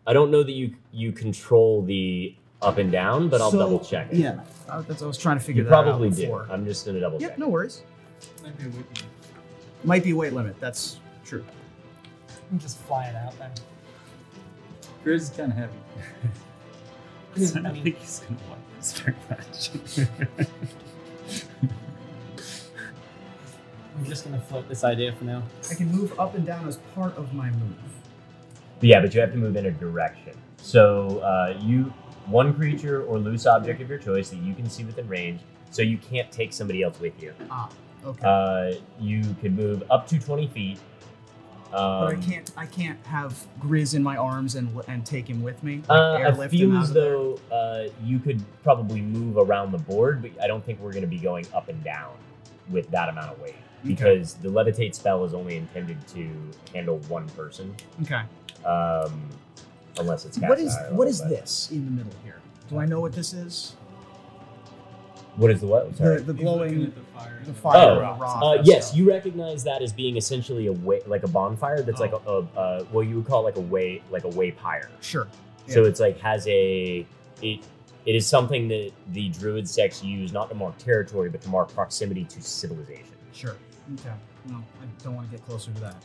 I don't know that you control the up and down, but I'll So, double check it. Yeah. I was trying to figure You that out probably before. do. I'm just gonna double Yep, check. no worries. Might be a wiki. Might be a weight limit. That's true. I'm just flying out there. Grizz is kind of heavy. I don't think he's gonna like this very much. I'm just gonna float this idea for now. I can move up and down as part of my move. Yeah, but you have to move in a direction. So one creature or loose object of your choice that you can see within range. So you can't take somebody else with you. Ah, okay. You could move up to 20 feet. But I can't have Grizz in my arms and take him with me. I airlift him feel out as of there. though you could probably move around the board, but I don't think we're going to be going up and down with that amount of weight. Because the levitate spell is only intended to handle one person, Okay. unless it's cast What is higher level, what is but- this in the middle here? Do I know what this is? What is the what? Sorry. The He's looking glowing, at the fire. the fire, Oh, the rock. yes, you recognize that as being essentially like a bonfire. That's like well, you would call it like a way pyre. Sure. So Yeah. it's like it is something that the druid sects use not to mark territory, but to mark proximity to civilization. Sure. Okay. Well, I don't want to get closer to that.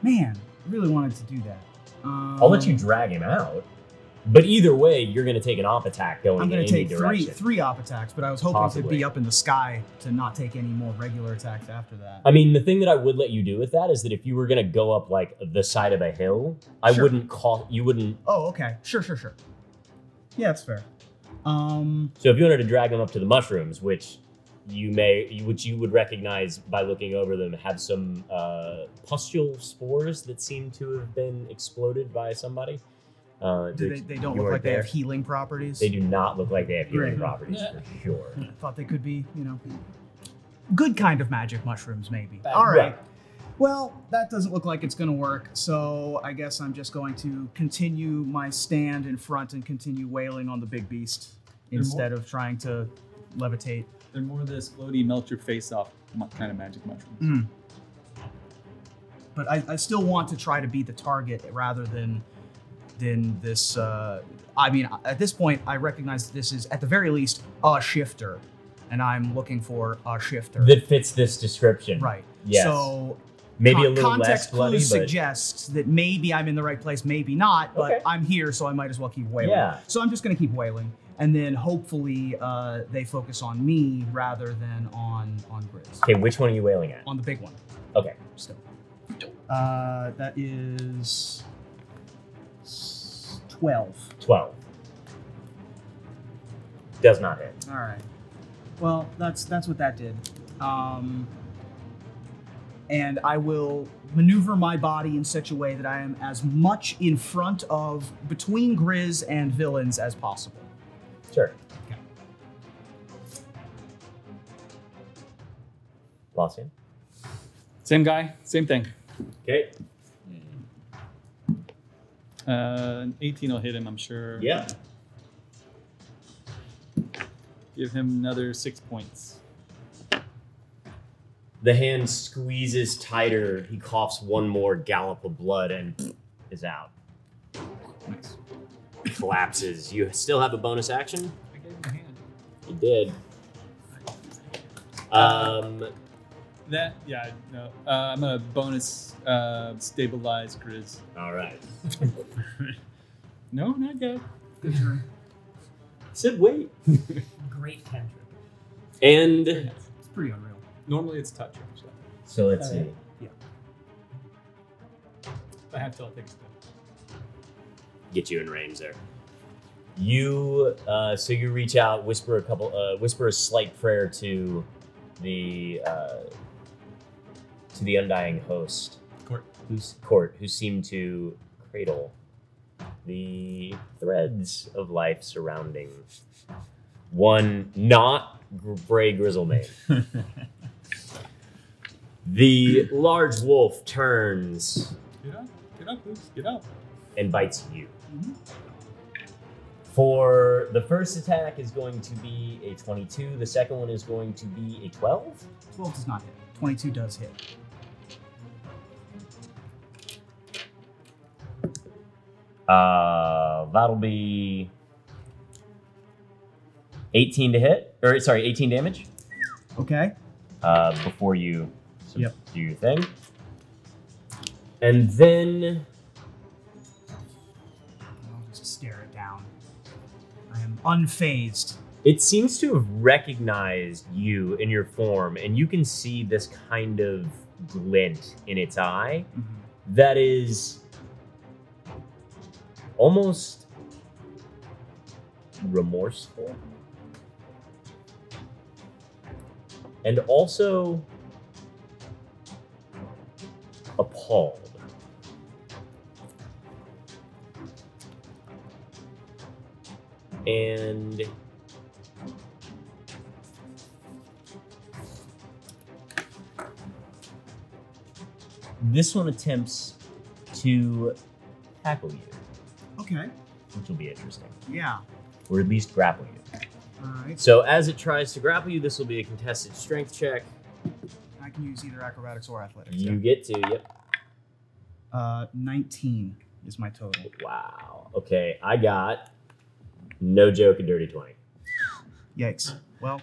Man, I really wanted to do that. I'll let you drag him out, but either way, you're going to take an op attack going I'm in going to any take direction. three op attacks, but I was hoping to Possibly. be up in the sky to not take any more regular attacks after that. I mean, the thing that I would let you do with that is that if you were going to go up like the side of a hill, I Sure. wouldn't you wouldn't. Oh, okay. Sure. Yeah, that's fair. So if you wanted to drag them up to the mushrooms, which you would recognize by looking over them, have some pustule spores that seem to have been exploded by somebody. They don't you look weren't like they have there. healing properties. They do not look like they have healing Great. properties for sure. I thought they could be, good kind of magic mushrooms, maybe. Bad. All right. Right. Well, that doesn't look like it's going to work, so I guess I'm just going to continue my stand in front and continue wailing on the big beast instead of trying to levitate. They're more of this floaty, melt your face off kind of magic mushrooms. Mm. But I still want to try to be the target rather than this. I mean, at this point, I recognize that this is at the very least a shifter, and I'm looking for a shifter that fits this description. Right. Yes. So maybe a little context less bloody, clues but suggests that maybe I'm in the right place, maybe not. But Okay. I'm here, so I might as well keep wailing. Yeah. So I'm just going to keep wailing, and then hopefully they focus on me rather than on Grizz. okay. Which one are you wailing at? On the big one. Okay. Still. That is 12. 12. Does not hit. All right. Well, that's what that did. And I will maneuver my body in such a way that I am as much in front of between Grizz and villains as possible. Sure. Okay. Lossian. Same guy, same thing. Okay. An 18 will hit him, I'm sure. Yeah. Give him another 6 points. The hand squeezes tighter. He coughs one more gallop of blood and is out. Nice. Collapses. You still have a bonus action? I gave him a hand. You did. I'm gonna bonus stabilize Grizz. All right. No, not yet. Good turn. Said wait. Great cantrip. And It's pretty unreal. Normally it's touch. so let's see. Yeah. If I have to, I'll take a step. Get you in range there. You so you reach out, whisper a slight prayer to the undying host, Court. who seemed to cradle the threads of life surrounding one not Bray Grizzlemane. The large wolf turns Get up, Luke. Get up. and bites you. For the first attack is going to be a 22. The second one is going to be a 12. 12 does not hit. 22 does hit. That'll be 18 to hit, or sorry, 18 damage. Okay. Before you Yep. do your thing. And then I'll just stare it down. I am unfazed. it seems to have recognized you in your form, and you can see this kind of glint in its eye that is almost remorseful. And also appalled. And this one attempts to tackle you, Okay. which will be interesting. Yeah. Or at least grapple you. All right. So as it tries to grapple you, this will be a contested strength check. I can use either acrobatics or athletics. You get to, yep. 19 is my total. Wow. Okay, I got, no joke, a dirty 20. Yikes. Well,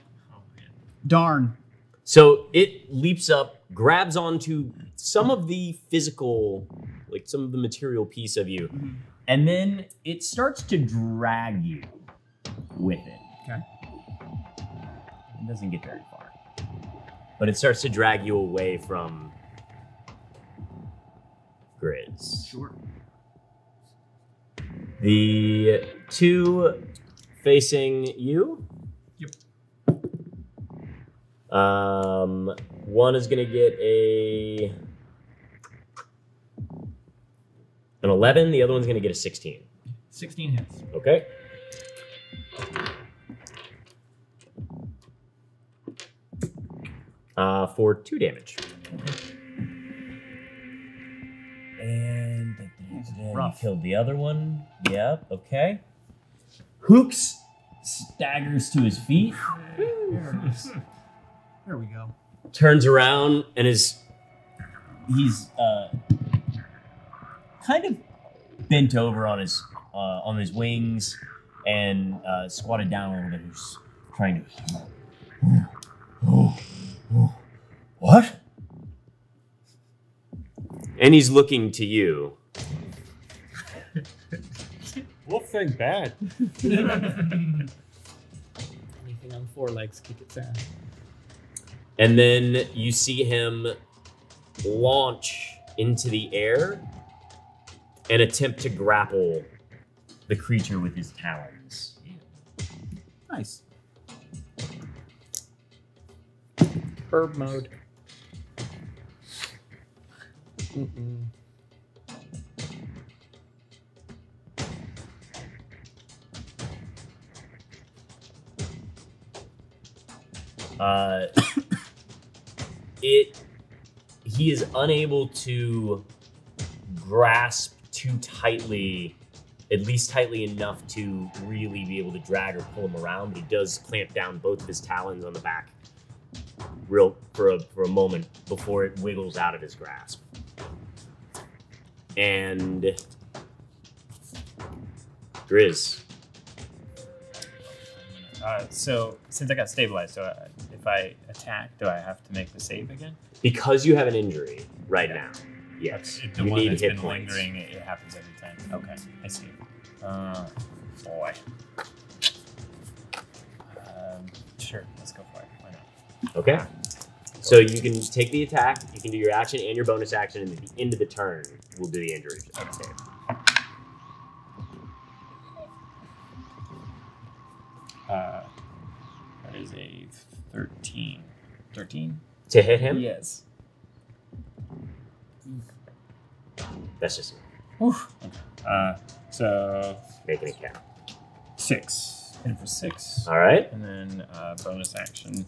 darn. So it leaps up, grabs onto some of the physical, like some of the material piece of you, and then it starts to drag you with it. Okay. It doesn't get very far. But it starts to drag you away from Grizz. Sure. The two facing you. Yep. One is gonna get an 11. The other one's gonna get a 16. 16 hits. Okay. For 2 damage. And you killed the other one. Yep, okay. Hooks staggers to his feet. There it is. There we go. Turns around and he's kind of bent over on his wings and squatted down a little bit. He's trying to. What? And he's looking to you. Wolf thing bad. Anything on 4 legs, kick its ass. And then you see him launch into the air and attempt to grapple the creature with his talons. Nice. Herb mode. He is unable to grasp too tightly, at least tightly enough to really be able to drag or pull him around, but he does clamp down both of his talons on the back for a moment before it wiggles out of his grasp. And Grizz. So since I got stabilized, so if I attack, do I have to make the save again? Because you have an injury right now, yes. The you one need that's hit been points. lingering, it happens every time. Okay, I see. Boy. Sure, let's go for it. Why not? Okay. So you can take the attack, you can do your action and your bonus action, and at the end of the turn, we'll do the injury save. That is a 13. 13? To hit him? Yes. That's just So making it count. 6. And for 6. All right. And then bonus action.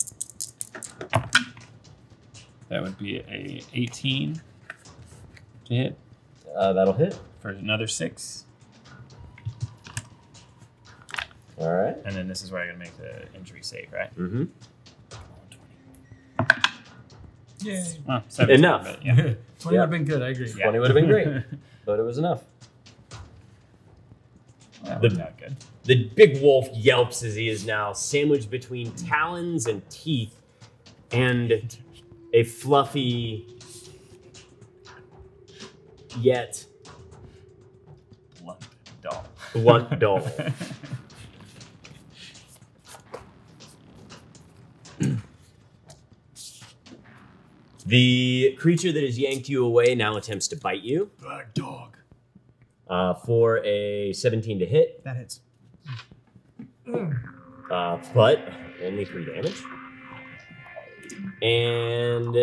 That would be a 18 to hit. That'll hit. For another 6. All right. And then this is where I gotta make the injury save, right? Mm-hmm. 20. Yay. Well, 17, Enough. but yeah. 20 would have been good, I agree. 20 would have been great, but it was enough. That worked out good. The big wolf yelps as he is now sandwiched between talons and teeth and a fluffy yet blunt doll. The creature that has yanked you away now attempts to bite you. Bad dog. For a 17 to hit, That hits. but only 3 damage. And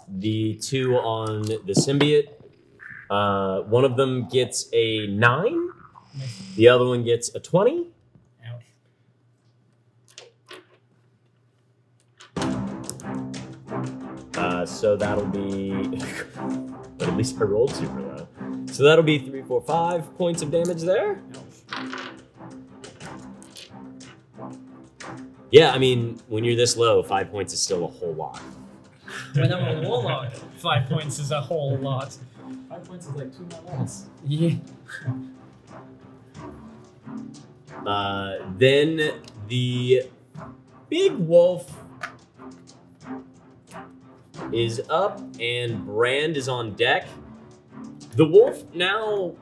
the 2 on the symbiote, one of them gets a 9, the other one gets a 20. So that'll be, but at least I rolled super low. So that'll be 3, 4, 5 points of damage there. Yeah, I mean, when you're this low, 5 points is still a whole lot. When I'm a warlock, 5 points is a whole lot. 5 points is like 2 more levels. Yeah. Then the big wolf is up and Brand is on deck. The wolf now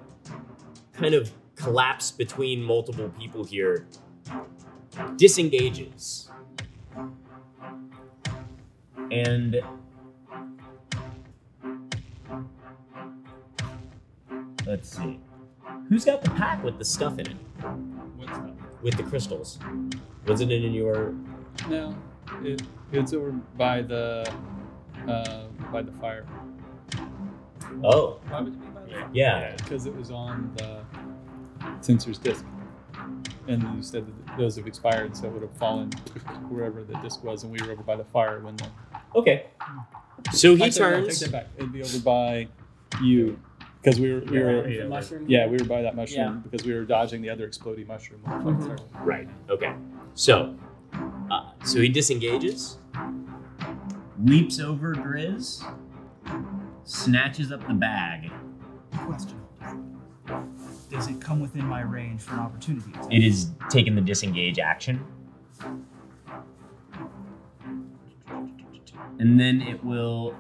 kind of collapsed between multiple people here, disengages. And let's see. Who's got the pack with the stuff in it? What's that? With the crystals. Wasn't it in your... No, it's over by the fire. Oh, Why would it be by the fire? yeah. Because it was on the sensor's disc. And you said that those have expired, so it would have fallen wherever the disc was, and we were over by the fire when the... Okay. So he Actually, no, turns... take that back. It'd be over by you. Because we were The mushroom. yeah, we were by that mushroom Yeah. because we were dodging the other exploding mushroom. Right. Okay. So, so he disengages, leaps over Grizz, snatches up the bag. Question. Does it come within my range for an opportunity attack? It is taking the disengage action. And then it will.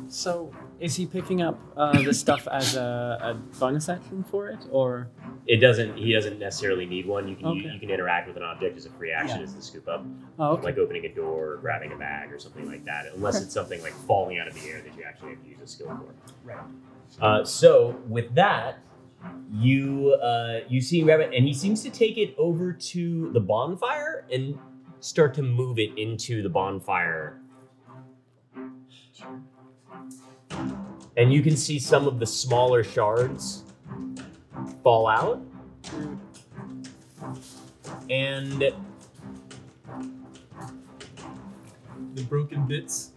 So, is he picking up the stuff as a bonus action for it, or? It doesn't. He doesn't necessarily need one. You can Okay. you can interact with an object as a free action, Yeah. as the scoop up, Oh, okay. like opening a door, or grabbing a bag, or something like that. Unless it's something like falling out of the air that you actually have to use a skill for. Right. So with that, you see Rabbit, and he seems to take it over to the bonfire and start to move it into the bonfire. And you can see some of the smaller shards fall out. And The broken bits.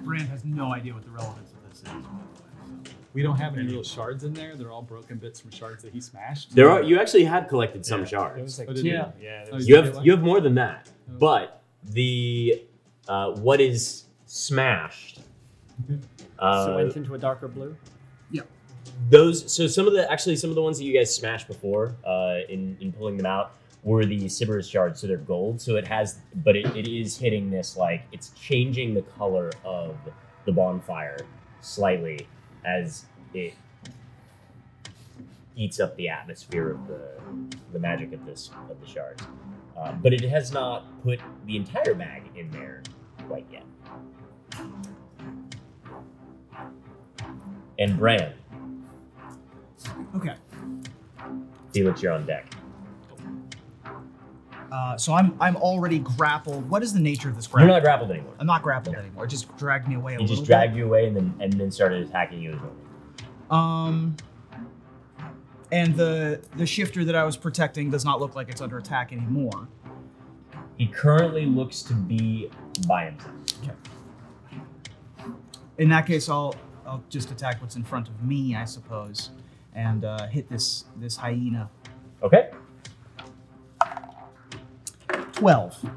Brand has no idea what the relevance of this is. by the way, so. We don't have any real shards in there. They're all broken bits from shards that he smashed. there are you actually have collected some shards. There was like Oh, did two. you? Yeah. Oh, There was you You have more than that, Oh. but the what is smashed. So it went into a darker blue. Some of the ones that you guys smashed before in pulling them out were the Sybaris shards, so they're gold. So it is hitting this, like, it's changing the color of the bonfire slightly as it eats up the atmosphere of the magic of the shards. But it has not put the entire bag in there quite yet. And Bran, Okay. Felix, you're on deck. So I'm already grappled. What is the nature of this You're grapple? not grappled anymore. I'm not grappled anymore. It just dragged me away a He little just bit. dragged you away and then started attacking you as well. And the shifter that I was protecting does not look like it's under attack anymore. He currently looks to be by himself. In that case, I'll just attack what's in front of me, I suppose, and hit this hyena. Okay. 12.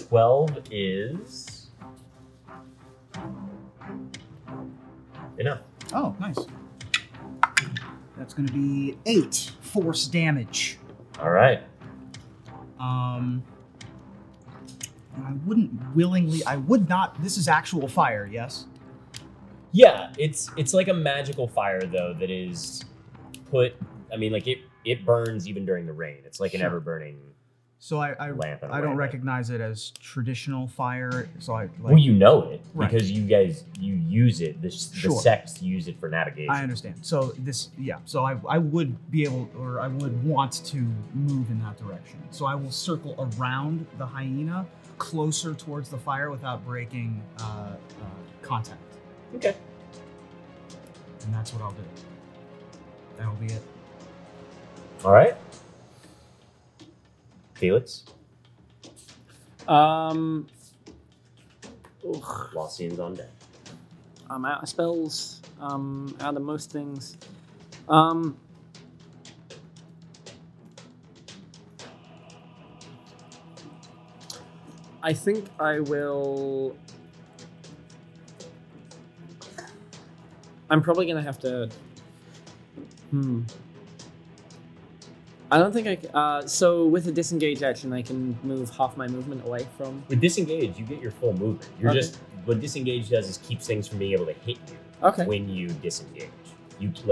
12 is enough. Oh, nice. That's going to be 8 force damage. All right. And I would not. This is actual fire, yes? Yeah, it's like a magical fire though that is put. I mean, like it burns even during the rain. It's like an ever burning. So I Lamp in a I don't way, but- recognize it as traditional fire. So I like. Well, you know it Right. because you use it. The Sure. sects use it for navigation. I understand. So So I would be able, or I would want to move in that direction. So I will circle around the hyena, closer towards the fire without breaking contact. Okay. And that's what I'll do. That'll be it. All right. Felix, Lossian's on deck. I'm out of spells. Out of most things. I think I will. I'm probably gonna have to. I don't think I can. So with a disengage action, I can move half my movement away from. With disengage, you get your full movement. You're Okay. just what disengage does is keeps things from being able to hit you Okay. when you disengage.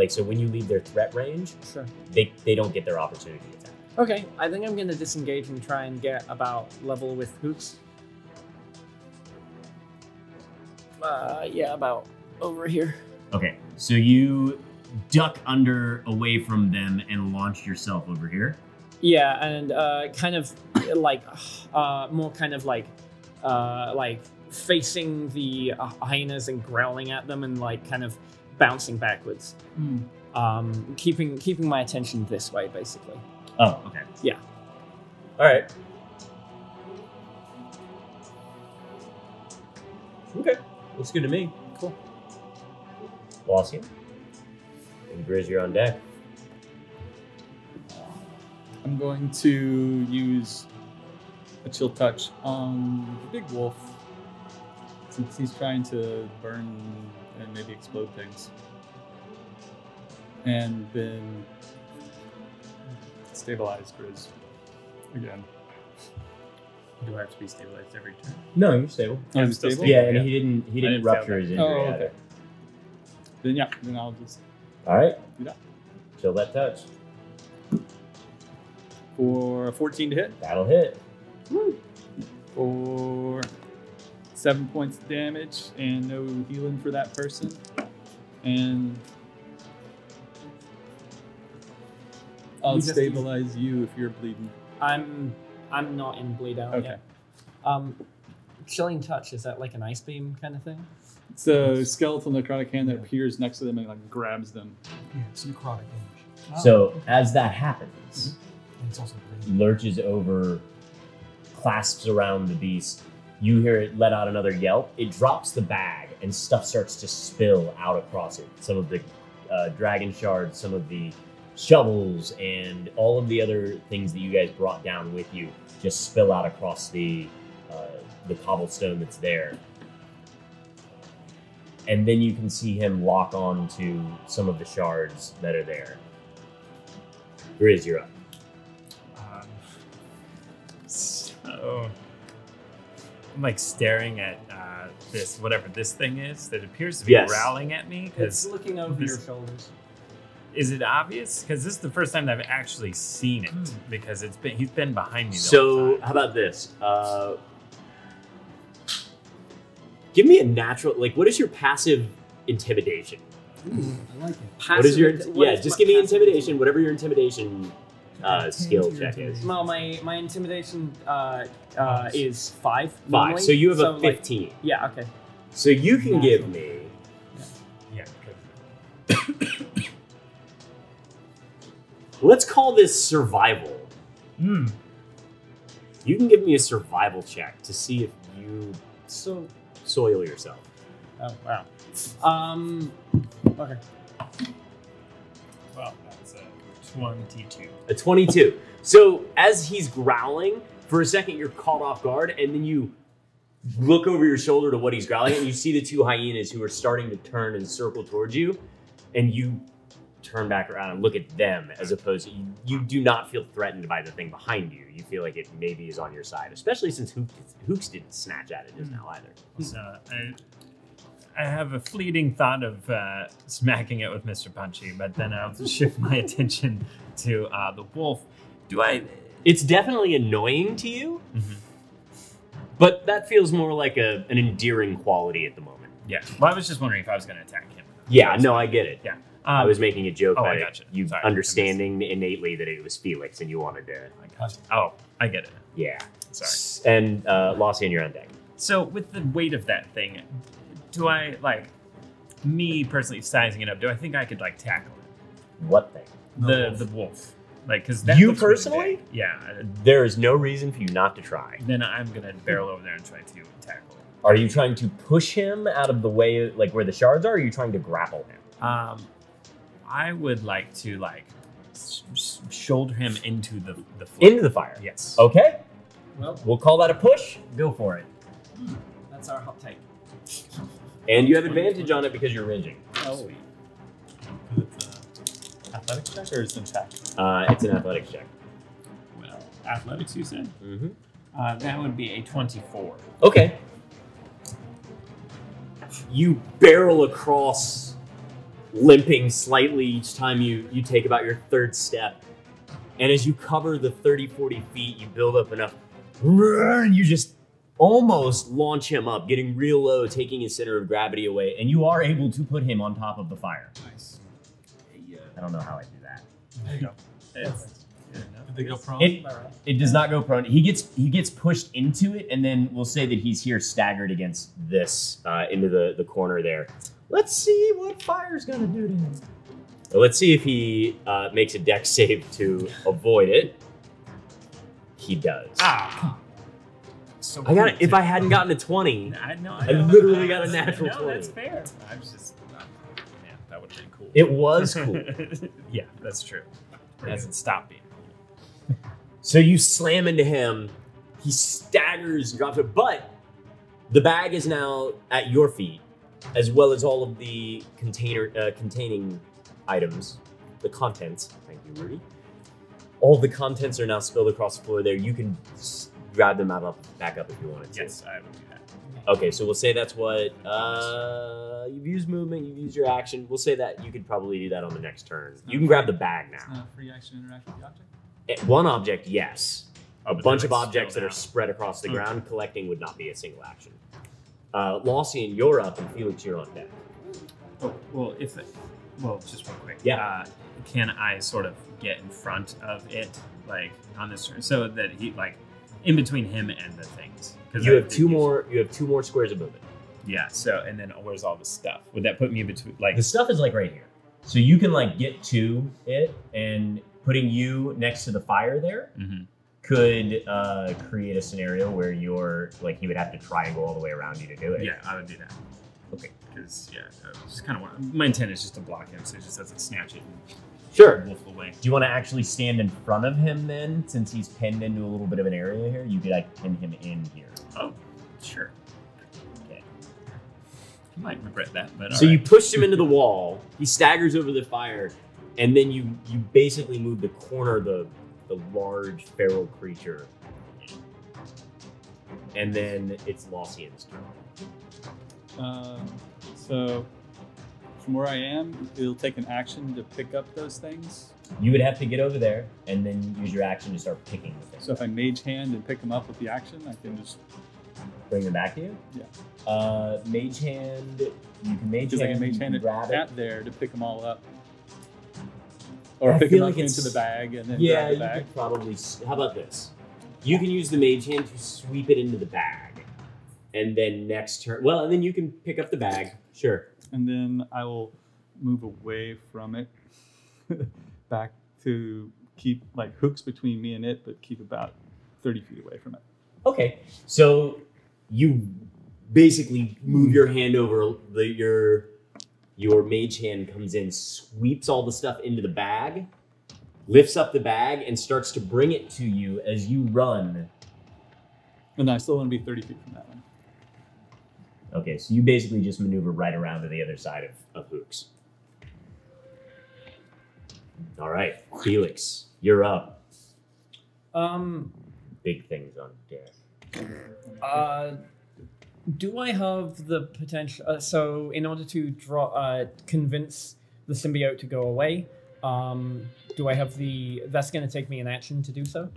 So when you leave their threat range, Sure. they don't get their opportunity attack. Okay. I think I'm gonna disengage and try and get about level with Hoots. Yeah, about over here. Okay, so you duck away from them and launch yourself over here. Yeah, and kind of like more kind of like facing the hyenas and growling at them and like kind of bouncing backwards. Keeping my attention this way, basically. Oh, okay. Yeah. All right. Okay. Looks good to me. Cool. Awesome. And Grizz, you're on deck. I'm going to use a chill touch on the big wolf, since he's trying to burn and maybe explode things. And then stabilize Grizz again. Do I have to be stabilized every turn? No, you're stable. Oh, I'm stable? Yeah, and he didn't rupture his injury Oh, either. okay. Then I'll just All right. do that. Chill that touch. For 14 to hit. That'll hit. For 7 points of damage and no healing for that person. And I'll stabilize you if you're bleeding. I'm not in bleed out Okay. yet. Chilling touch, is that like an ice beam kind of thing? It's a skeletal necrotic hand that appears next to them and like grabs them. Yeah, it's necrotic damage. Oh. So as that happens, And it's also bleeding. lurches over, clasps around the beast. You hear it let out another yelp. It drops the bag, and stuff starts to spill out across it. Some of the dragon shards, some of the shovels, and all of the other things that you guys brought down with you just spill out across the cobblestone that's there. And then you can see him lock on to some of the shards that are there. Grizz, you're up. So I'm like staring at this, whatever this thing is that appears to be growling at me. It's looking over your shoulders. Is it obvious? Because this is the first time that I've actually seen it. Because he's been behind me the whole So time. how about this? Give me a natural. Like, what is your passive intimidation? I like it. What is your? Just give me intimidation. Whatever your intimidation skill check is. Well, my intimidation is 5. 5. normally, So you have a like, 15. yeah. Okay. So you can give me. Yeah. Let's call this survival. You can give me a survival check to see if you soil yourself. Oh wow. Okay. Well, that's a 22. A 22. So as he's growling, for a second you're caught off guard, and then you look over your shoulder to what he's growling at, and you see the 2 hyenas who are starting to turn and circle towards you, and you turn back around and look at them, as opposed to you do not feel threatened by the thing behind you. You feel like it maybe is on your side, especially since Hooks didn't snatch at it just now either. So I have a fleeting thought of smacking it with Mr. Punchy, but then I'll shift my attention to the wolf. It's definitely annoying to you, but that feels more like an endearing quality at the moment. Yeah. Well, I was just wondering if I was going to attack him. Yeah, no, I get it. Yeah. I was making a joke I by gotcha. you Sorry, understanding innately that it was Felix and you wanted to. I gotcha. Oh, I get it. Yeah. Sorry. And Lawson, you're on deck. So with the weight of that thing, do I, like, me personally sizing it up, do I think I could, like, tackle it? What thing? The wolf. Like, because that You looks really personally? big. Yeah. There is no reason for you not to try. Then I'm going to barrel over there and try to tackle it. Are you trying to push him out of the way, like where the shards are, or are you trying to grapple him? I would like to, like, shoulder him into the flame. Into the fire? Yes. Okay. Well, We'll call that a push. Go for it. that's our hot take. And you have advantage on it because you're ranging. Oh. It's an athletics check or is it an attack? It's an athletics check. Well, athletics, you said? Mm-hmm. That would be a 24. Okay. You barrel across, limping slightly each time you take about your 3rd step. And as you cover the 30, 40 feet, you build up enough, and you just almost launch him up, getting real low, taking his center of gravity away, and you are able to put him on top of the fire. Nice. I don't know how I do that. There you go. Did they go prone? It does not go prone. He gets pushed into it, and then we'll say that he's here staggered against this, into the corner there. Let's see what fire's gonna do to him. So let's see if he makes a dex save to avoid it. He does. so I got cool. it. If I hadn't gotten a 20, I literally got a natural 20. That's fair. I'm just, yeah, that would have been cool. It was cool. Yeah, that's true. It hasn't stopped being cool. So you slam into him. He staggers, drops it, but the bag is now at your feet, as well as all of the containing items, the contents. Thank you, Rudy. All the contents are now spilled across the floor there. You can grab them back up if you wanted to. Yes, I would do that. Okay, so we'll say that's what, you've used movement, you've used your action. We'll say that you could probably do that on the next turn. You can grab the bag It's now. not a free action interact with the object? One object, yes. A but bunch then of it's objects still that are down. spread across the Okay. ground, collecting would not be a single action. Lawsian, you're up, and Felix, you're on deck. Oh, well, just real quick. Yeah. Can I sort of get in front of it, like on this turn, so that he, like, in between him and the things? You have two more squares of movement. Yeah. So, and then where's all the stuff? Would that put me between, like? The stuff is like right here. So you can like get to it, and putting you next to the fire there Mhm. could create a scenario where you're like he would have to try and go all the way around you to do it. Yeah, I would do that. Okay. Because I just kind of want. My intent is just to block him, so he just doesn't snatch it and Sure. wolf away. Do you want to actually stand in front of him then, since he's pinned into a little bit of an area here? You could like pin him in here. Oh, sure. Okay. You might regret that, but So you push him into the wall. He staggers over the fire, and then you basically move the corner of the large feral creature, and then it's Lawsian's turn. So from where I am, it'll take an action to pick up those things. You would have to get over there and then use your action to start picking the things. So if I mage hand and pick them up with the action, I can just Bring them back to you? Yeah. Mage hand. You can mage because I hand. can mage you hand can it grab it. at there to pick them all up, or I pick feel them like up into it's- the bag and then Yeah, grab the you bag. could probably. How about this? You can use the mage hand to sweep it into the bag, and then next turn. Well, and then you can pick up the bag. Sure. And then I will move away from it back to keep like hooks between me and it, but keep about 30 feet away from it. Okay. So you basically move your hand over. Your mage hand comes in, sweeps all the stuff into the bag, lifts up the bag, and starts to bring it to you as you run. And I still want to be 30 feet from that one. Okay, so you basically just maneuver right around to the other side of Hooks. All right, Felix, you're up. Big things on deck. Do I have the potential? So, in order to convince the symbiote to go away, do I have the? That's going to take me an action to do so.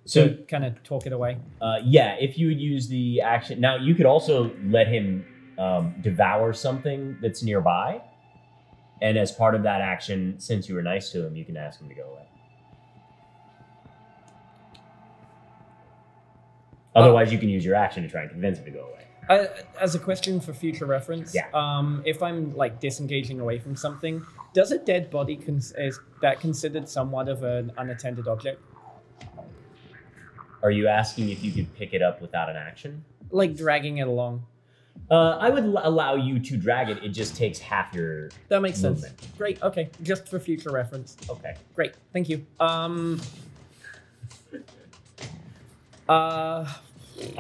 So, To kind of talk it away. yeah, if you would use the action. Now, you could also let him devour something that's nearby. And as part of that action, since you were nice to him, you can ask him to go away. Otherwise, you can use your action to try and convince him to go away. As a question for future reference, Yeah. If I'm like disengaging away from something, does a dead body is that considered somewhat of an unattended object? Are you asking if you could pick it up without an action? Like dragging it along. I would allow you to drag it. It just takes half your That makes movement. sense. Great. Okay. Just for future reference. Okay. Great. Thank you. I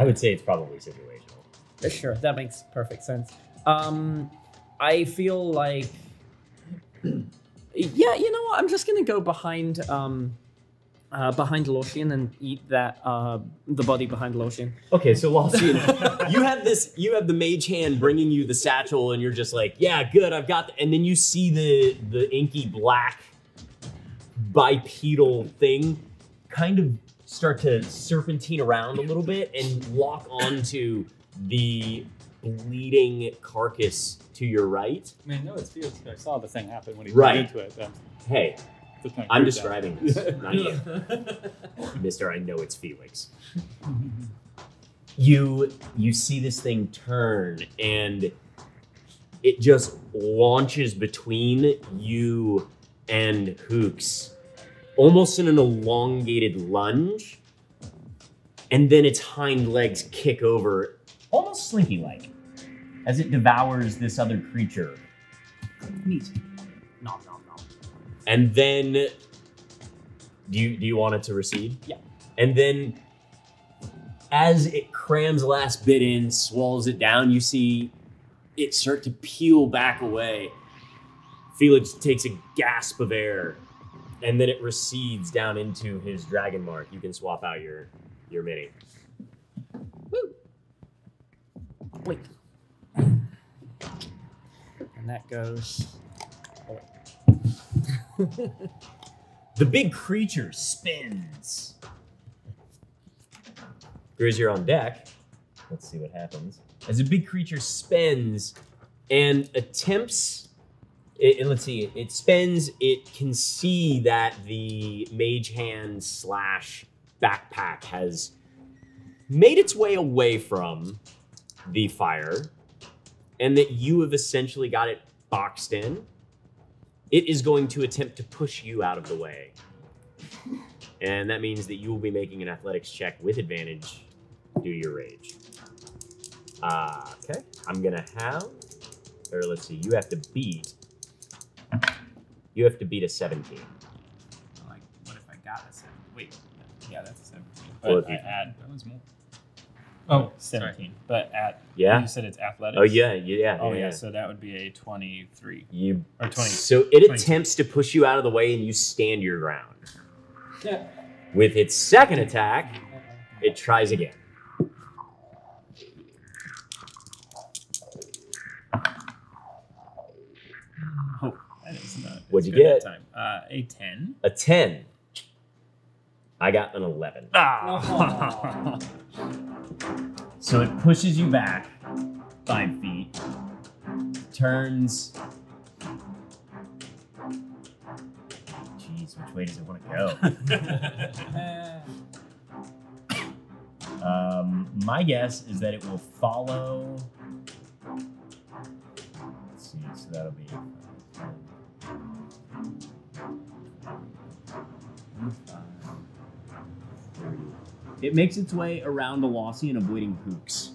would say it's probably situational. Sure. That makes perfect sense. I feel like, yeah, you know what? I'm just gonna go behind Loshian and eat that the body behind Loshian. Okay, so Lawsian, you have the mage hand bringing you the satchel, and you're just like, yeah, good, I've got. And then you see the inky black bipedal thing kind of start to serpentine around a little bit and lock onto the bleeding carcass to your right. I mean, no, it's Felix. I saw the thing happen when he Right. went into it. Hey, Just kinda I'm creeped out. describing this, not you. Mister, I know it's Felix. You see this thing turn, and it just launches between you and Hooks, almost in an elongated lunge. and then its hind legs kick over, almost slinky-like, as it devours this other creature. Neat. Nom nom nom. And then, do you want it to recede? Yeah. And then, as it crams the last bit in, swallows it down, you see it start to peel back away. Felix takes a gasp of air, and then it recedes down into his dragon mark. You can swap out your mini. Woo! Wait. And that goes. Oh, wait. The big creature spins. Grizz, you're on deck. Let's see what happens. As a big creature spins and attempts, let's see, it spins, it can see that the mage hand / backpack has made its way away from the fire, and that you have essentially got it boxed in. It is going to attempt to push you out of the way. And that means that you will be making an athletics check with advantage due to your rage. Okay, I'm gonna have, or let's see, you have to beat a 17. Like, what if I got a 7? Wait, yeah, that's a 17. Well, But I add, That one's more. oh, 17. But at, Yeah? you said it's athletics? Oh yeah. Oh, yeah, so that would be a 23. You, Or 20. so it 22. attempts to push you out of the way and you stand your ground. Yeah. With its second attack, it tries again. Oh, that is not. What'd you good get? that time. A 10. A 10. I got an 11. Ah! So it pushes you back 5 feet, turns. Jeez, which way does it want to go? My guess is that it will follow. Let's see, so that'll be. It makes its way around Alossian, avoiding hooks.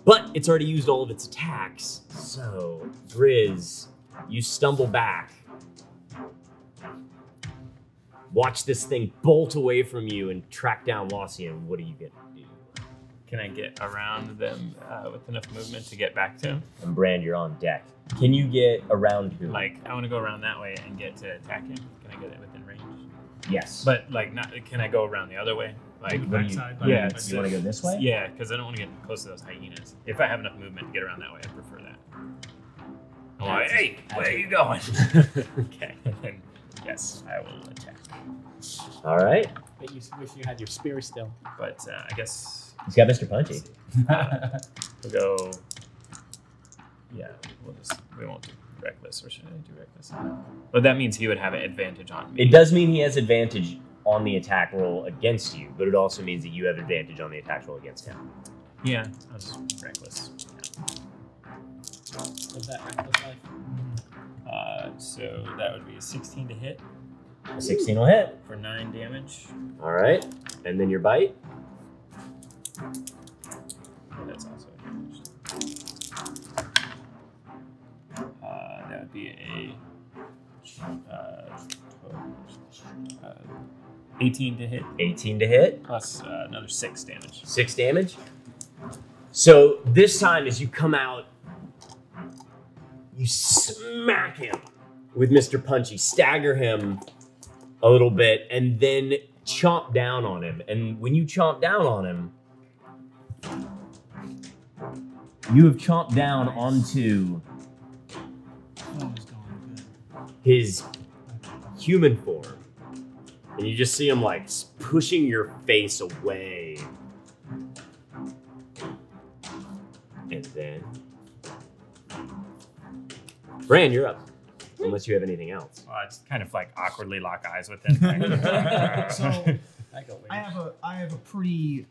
But it's already used all of its attacks, so Grizz, you stumble back. Watch this thing bolt away from you and track down Lossian. What are you gonna do? Can I get around them with enough movement to get back to him? And Brand, you're on deck. Can you get around who? Like, I want to go around that way and get to attack him. Can I get it within range? Yes. But, like, not. Can I go around the other way? Like, What do you- backside? yeah, Like, you want to go this way? Yeah, because I don't want to get close to those hyenas. If I have enough movement to get around that way, I prefer that. I'm like, hey, where are you going? Okay. And then, yes, I will attack. All right. But you wish you had your spear still. But I guess He's got Mr. Punchy. we'll go. Yeah, we won't do reckless, or should I do reckless? But that means he would have an advantage on me. It does mean he has advantage on the attack roll against you, but it also means that you have advantage on the attack roll against him. Yeah, I'll just reckless. What's that reckless life? So that would be a 16 to hit A 16 will hit. for 9 damage. All right. And then your bite. Oh, that's also advantage. That would be a 18 to hit 18 to hit. plus another 6 damage. 6 damage. So this time as you come out, you smack him with Mr. Punchy, stagger him a little bit, and then chomp down on him. And when you chomp down on him, you have chomped down onto his human form. And you just see him like pushing your face away. And then Bran, you're up. Unless you have anything else. I just kind of like awkwardly lock eyes with him. So I go I have a pretty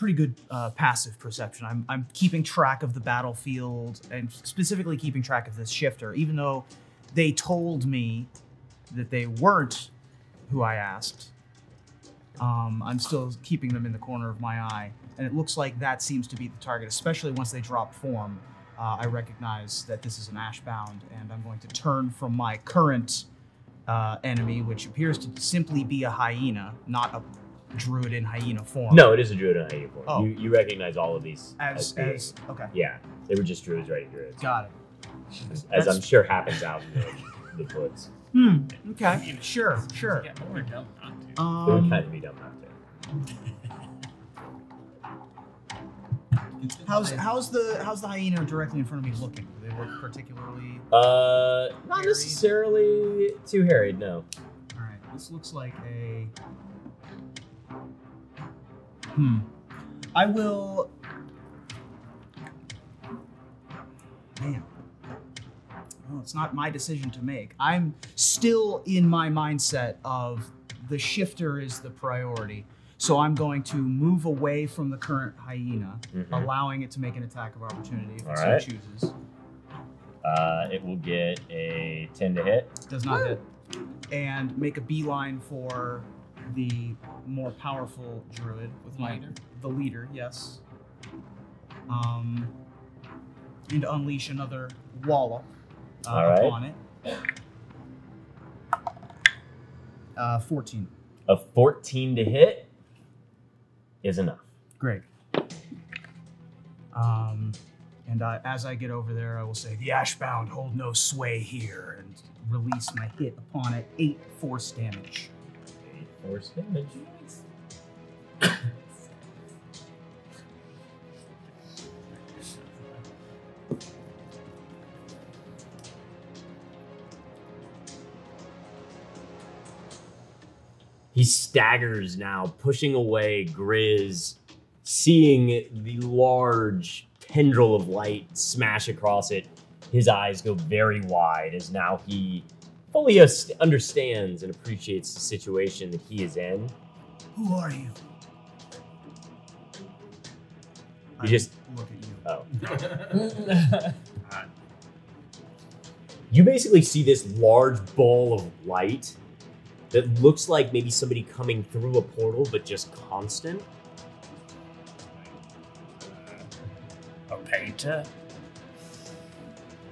good passive perception. I'm keeping track of the battlefield and specifically keeping track of this shifter, even though they told me that they weren't who I asked. I'm still keeping them in the corner of my eye, and it looks like that seems to be the target, especially once they drop form. I recognize that this is an Ashbound, and I'm going to turn from my current enemy, which appears to simply be a hyena, not a druid in hyena form. No, it is a druid in hyena form. Oh. You recognize all of these As okay. Yeah, they were just druids writing druids. Got it. As I'm sure happens out in the woods. Okay. Sure. Yeah, but we're dumb not to. It would kind of be dumb not to. How's the hyena directly in front of me looking? Do they look particularly? Not harried? necessarily too harried, no. All right. This looks like a. I will. Man. Well, it's not my decision to make. I'm still in my mindset of the shifter is the priority. So I'm going to move away from the current hyena, allowing it to make an attack of opportunity if it so chooses. It will get a 10 to hit. Does not hit. And make a beeline for the more powerful druid with the leader, yes. And unleash another wallop upon it. 14. A 14 to hit is enough. Great. And as I get over there, I will say, the Ashbound hold no sway here, and release my hit upon it. 8 force damage. 8 force damage. He staggers now, pushing away Grizz, seeing the large tendril of light smash across it. His eyes go very wide as now he fully understands and appreciates the situation that he is in. Who are you? You just look at you. Oh. You basically see this large ball of light that looks like maybe somebody coming through a portal, but just constant. A painter?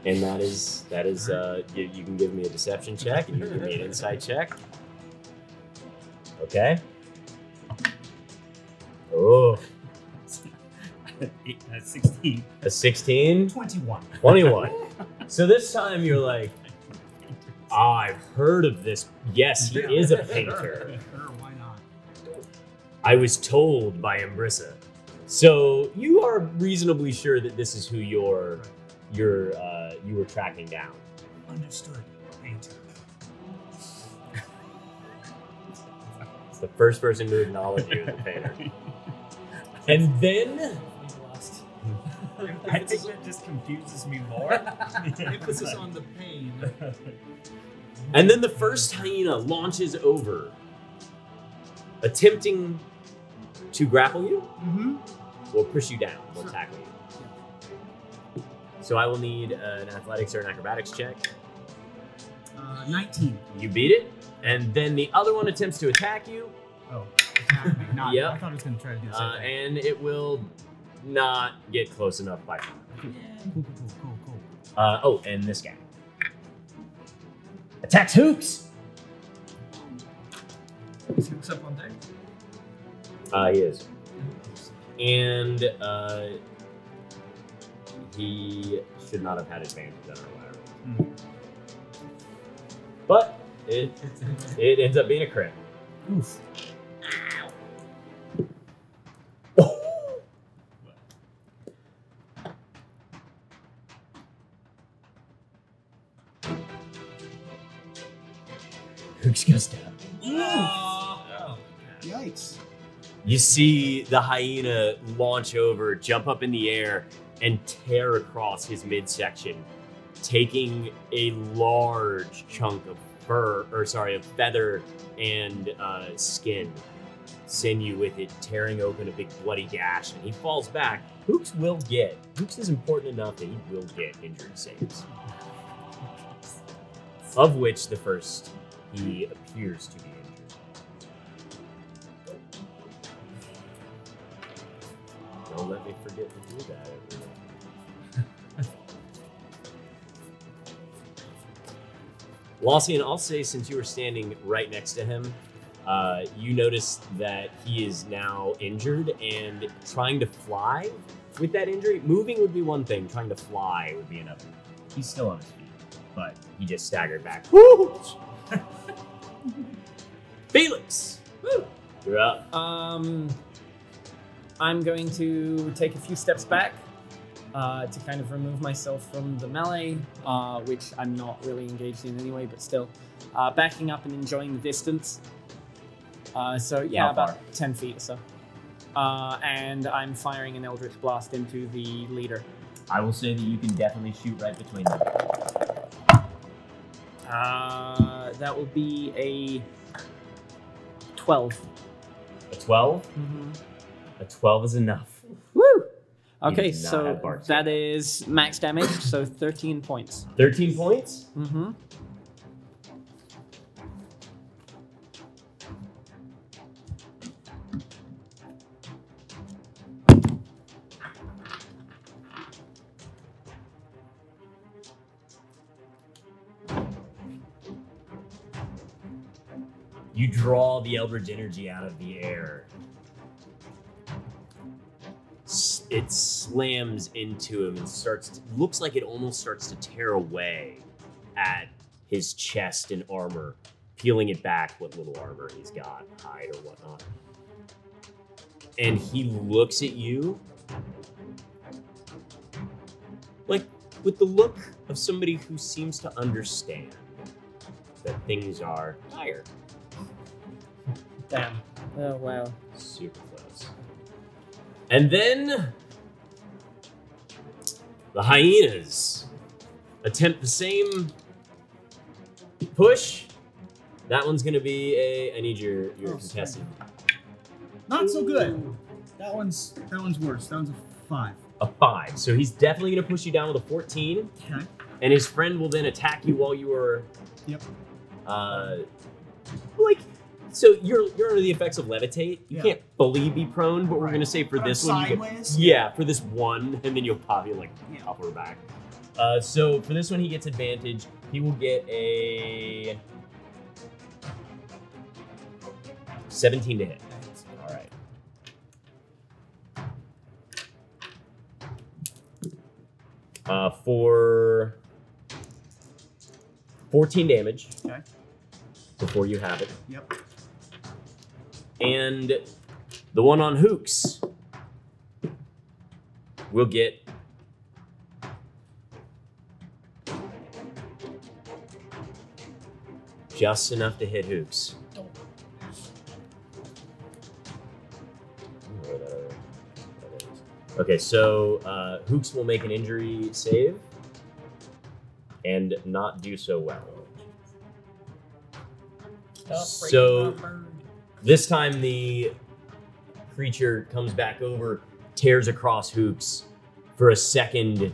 And that is you can give me a deception check, and you can give me an insight check. Okay. Oh. A 16. A 16? 21. 21. So this time you're like, I've heard of this. Yes, he is a painter. Sure, why not? I was told by Embrissa. So you are reasonably sure that this is who you were tracking down. Understood. Painter. It's the first person to acknowledge you as a painter. And then I think that just confuses me more. Emphasis on the pain. And then the first hyena launches over, attempting to grapple you. Will push you down. Will tackle you. So I will need an athletics or an acrobatics check. 19. You beat it, and then the other one attempts to attack you. Oh, attack me. Not, Yep. I thought it was going to try to do the same thing. And it will not get close enough by far. Cool. Oh, and this guy attacks Hooks. Is Hooks up on deck? He is. And he should not have had advantage on our ladder. But it ends up being a crit. Oof. Hooks goes down. Yikes. You see the hyena launch over, jump up in the air, and tear across his midsection, taking a large chunk of of feather and skin, sinew with it, tearing open a big bloody gash, and he falls back. Hooks is important enough that he will get injury saves. Of which the first, he appears to be injured. let me forget to do that. Lossian, I'll say since you were standing right next to him, you notice that he is now injured and trying to fly with that injury. Moving would be one thing, trying to fly would be another. He's still on his feet, but he just staggered back. Woo! Felix! Woo! You're up. I'm going to take a few steps back to kind of remove myself from the melee, which I'm not really engaged in anyway, but still. Backing up and enjoying the distance. So yeah, How about far? 10 feet or so. And I'm firing an Eldritch Blast into the leader. I will say that you can definitely shoot right between them. That will be a 12. A 12? Mm-hmm. A 12 is enough. Woo! Okay, does not so have Bart's that is max damage, so 13 points. 13 points? Mm-hmm. You draw the Eldritch energy out of the air. It slams into him and looks like it almost starts to tear away at his chest and armor, peeling it back, what little armor he's got, hide or whatnot. And he looks at you like with the look of somebody who seems to understand that things are dire. Damn. Oh, wow. Super close. And then the hyenas attempt the same push. That one's gonna be I need your contested. Not so good. That one's worse. That one's a 5. A 5. So he's definitely gonna push you down with a 14. Okay. And his friend will then attack you while you are Yep. So you're under the effects of levitate. You Yeah. can't fully be prone, but we're Right. gonna say for But this I'm one, sideways? for this one, and then you'll pop you like Yeah. up or back. So for this one, he gets advantage. He will get a 17 to hit. All right. For 14 damage. Okay. Before you have it. Yep. And the one on Hooks will get just enough to hit Hooks. Okay, so Hooks will make an injury save and not do so well. So this time the creature comes back over, tears across Hooks for a second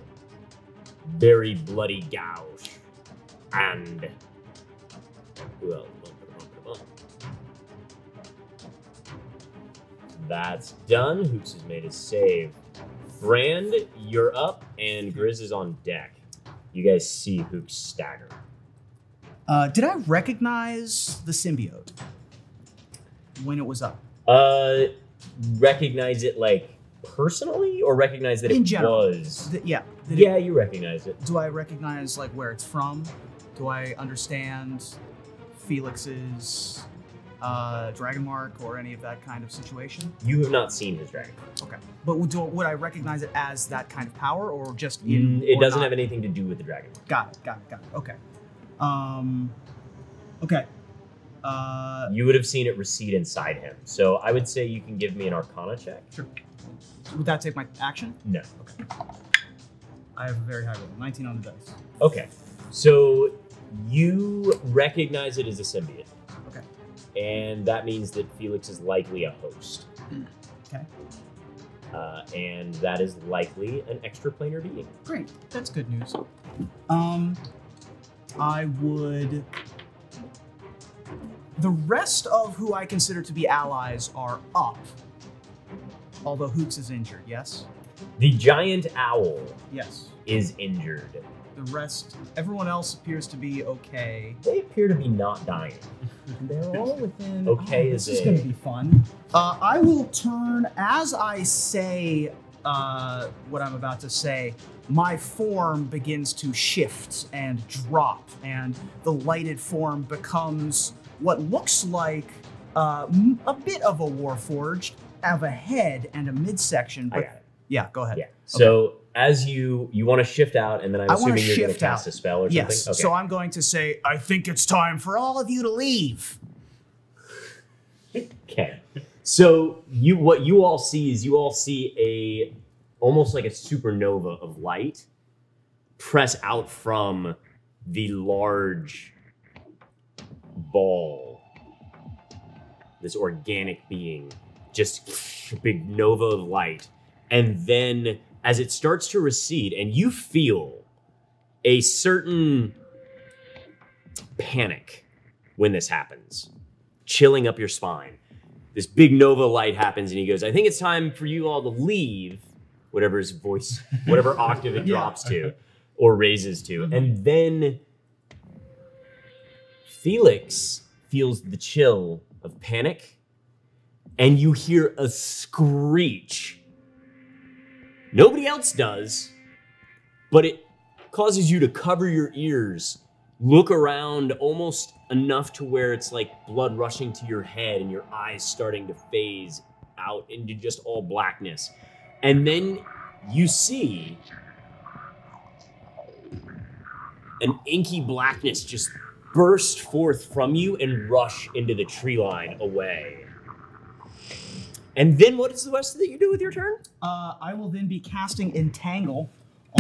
very bloody gouge. And well, that's done. Hooks has made his save. Brand, you're up, and Grizz is on deck. You guys see Hooks stagger. Did I recognize the symbiote when it was up? Recognize it like personally, or recognize that In it general. was? Yeah. Yeah, you recognize it. Do I recognize like where it's from? Do I understand Felix's dragon mark or any of that kind of situation? You have not seen his dragon. Okay, but would I recognize it as that kind of power, or just in? It or doesn't not? have anything to do with the dragon. Got it. Okay. Okay. You would have seen it recede inside him. So I would say you can give me an Arcana check. Sure. Would that take my action? No. Okay. I have a very high roll, 19 on the dice. Okay. So you recognize it as a symbiote. Okay. And that means that Felix is likely a host. Okay. And that is likely an extraplanar being. Great. That's good news. I would. The rest of who I consider to be allies are up. Although Hooks is injured, yes? The giant owl Yes. is injured. The rest, everyone else appears to be okay. They appear to be not dying. They're all within. Okay, this is going to be fun. I will turn as I say what I'm about to say. My form begins to shift and drop, and the lighted form becomes what looks like a bit of a warforged, of a head and a midsection. But I got it. Yeah, go ahead. Yeah. So as you want to shift out, and then I'm assuming you're going to cast out. a spell or something. Yes. Okay. So I'm going to say, I think it's time for all of you to leave. Okay. So what you all see is almost like a supernova of light press out from the large ball. This organic being, just a big nova of light. And then as it starts to recede, and you feel a certain panic when this happens, chilling up your spine. This big nova light happens, and he goes, I think it's time for you all to leave, whatever his voice, whatever octave it drops to or raises to. And then Felix feels the chill of panic, and you hear a screech. Nobody else does, but it causes you to cover your ears, look around almost enough to where it's like blood rushing to your head and your eyes starting to phase out into just all blackness. And then you see an inky blackness just burst forth from you and rush into the tree line away. And then what is the rest that you do with your turn? I will then be casting Entangle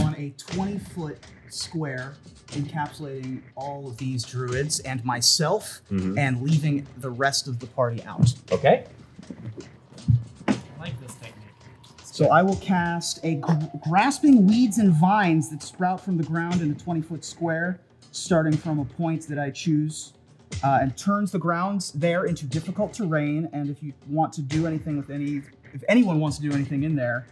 on a 20-foot square, encapsulating all of these druids and myself, and leaving the rest of the party out. Okay. I like this technique. So I will cast a grasping weeds and vines that sprout from the ground in a 20-foot square, starting from a point that I choose, and turns the grounds there into difficult terrain. And if you want to do anything with if anyone wants to do anything in there,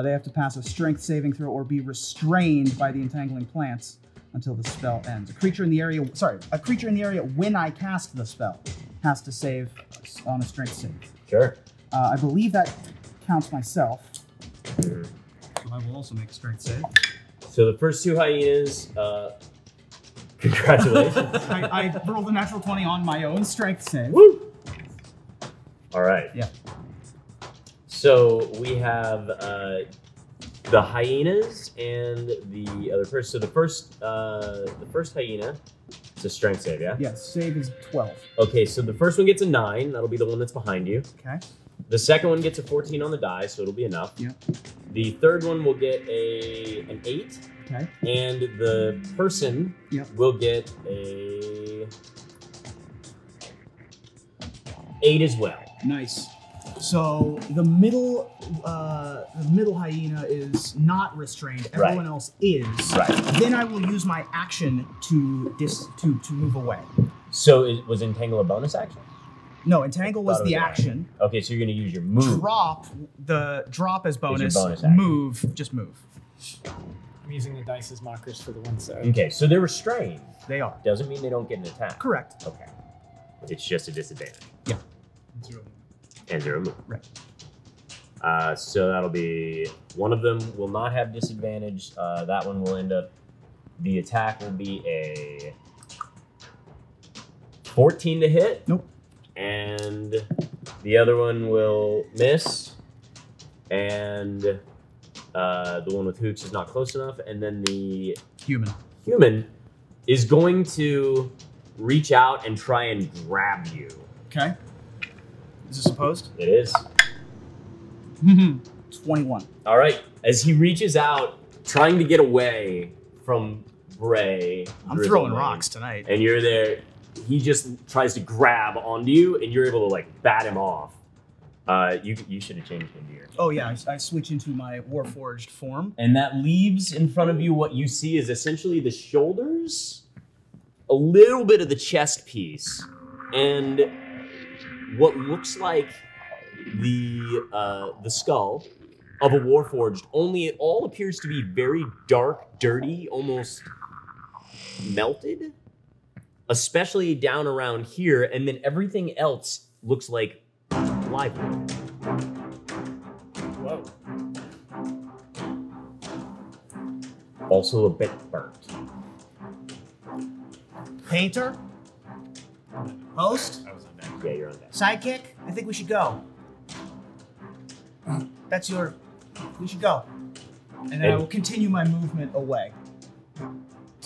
they have to pass a strength saving throw or be restrained by the entangling plants until the spell ends. A creature in the area when I cast the spell has to save on a strength save. Sure. I believe that counts myself. So I will also make a strength save. So the first two hyenas, congratulations. I rolled a natural 20 on my own strength save. Woo! All right. Yeah. So we have the hyenas and the other person. So the first hyena, it's a strength save, yeah? Yes, save is 12. Okay, so the first one gets a 9. That'll be the one that's behind you. Okay. The second one gets a 14 on the die, so it'll be enough. Yeah. The third one will get an 8. Okay. And the person will get a 8 as well. Nice. So the middle hyena is not restrained. Everyone else is. Right. Then I will use my action to move away. So was Entangle a bonus action? No, Entangle was the action. Okay, so you're going to use your move. Drop as bonus. Bonus action. Move, just move. I'm using the dice as markers for the one side. Okay, so they're restrained. They are. Doesn't mean they don't get an attack. Correct. Okay. It's just a disadvantage. Yeah. And 0 move. Right. So that'll be, one of them will not have disadvantage. That one will end up, the attack will be a 14 to hit. Nope. And the other one will miss. And the one with hooks is not close enough. And then the human is going to reach out and try and grab you. Okay. Is this opposed? It is. 21. All right. As he reaches out, trying to get away from Bray. I'm throwing rocks tonight. And you're there. He just tries to grab onto you, and you're able to like bat him off. You should have changed into your. Oh yeah, I switch into my Warforged form. And that leaves in front of you what you see is essentially the shoulders, a little bit of the chest piece, and what looks like the skull, of a Warforged, only it all appears to be very dark, dirty, almost melted, especially down around here, and then everything else looks like live wood. Whoa. Also a bit burnt. Painter? Host? I was on deck. Yeah, you're on deck. Sidekick? I think we should go. That's your... We should go. And then I will continue my movement away.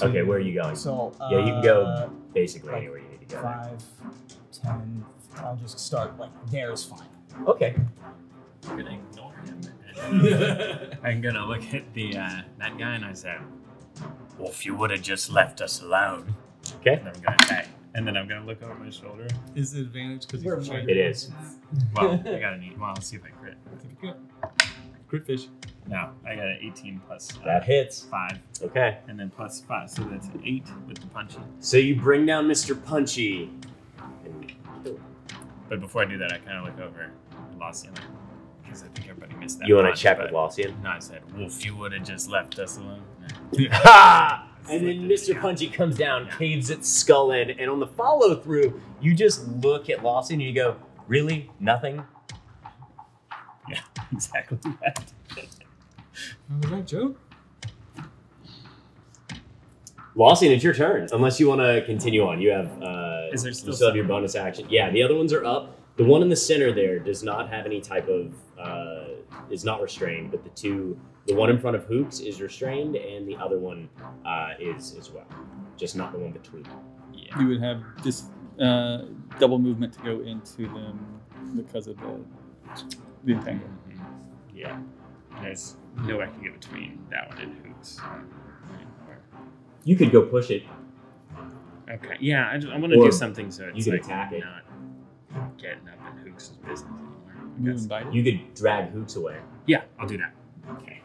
Okay, where are you going? So, yeah, you can go basically like anywhere you need to go. 5, 10... I'll just start, like, there is fine. Okay. I'm gonna ignore him. I'm gonna look at the that guy and I said, "Well, if you would have just left us alone." Okay. And I'm gonna hey, and then I'm gonna look over my shoulder. Is the advantage because We're he's trying It is. Well, I got an 8. Well, let's see if I crit. Crit fish. No, I got an 18 plus That hits. 5, Okay. and then plus 5, so that's an 8 with the punchy. So you bring down Mr. Punchy. And kill him. But before I do that, I kind of look over at Lucian because I think everybody missed that. You want to punch, check but- with Lucian? No, I said, "Well, if you would have just left us alone." Ha! And then Mr. Punchy comes down, caves its skull in, and on the follow through, you just look at Lucian and you go, "Really? Nothing?" Yeah, exactly that. Was that a joke? Lucian, it's your turn. Unless you want to continue on, you have Is there you still still have your bonus action. Yeah, the other ones are up. The one in the center there does not have any type of is not restrained, but the one in front of Hoops is restrained, and the other one is as well, just not the one between. Yeah. You would have this double movement to go into them because of the entangle. Yeah. There's no way I can get between that one and Hoots. You could go push it. Okay. Yeah, I want to Or do something so it's you could like attack it. not getting up in Hoots' business anymore. I Move guess. and bite. You could drag Hoops away. Yeah, I'll do that. Okay.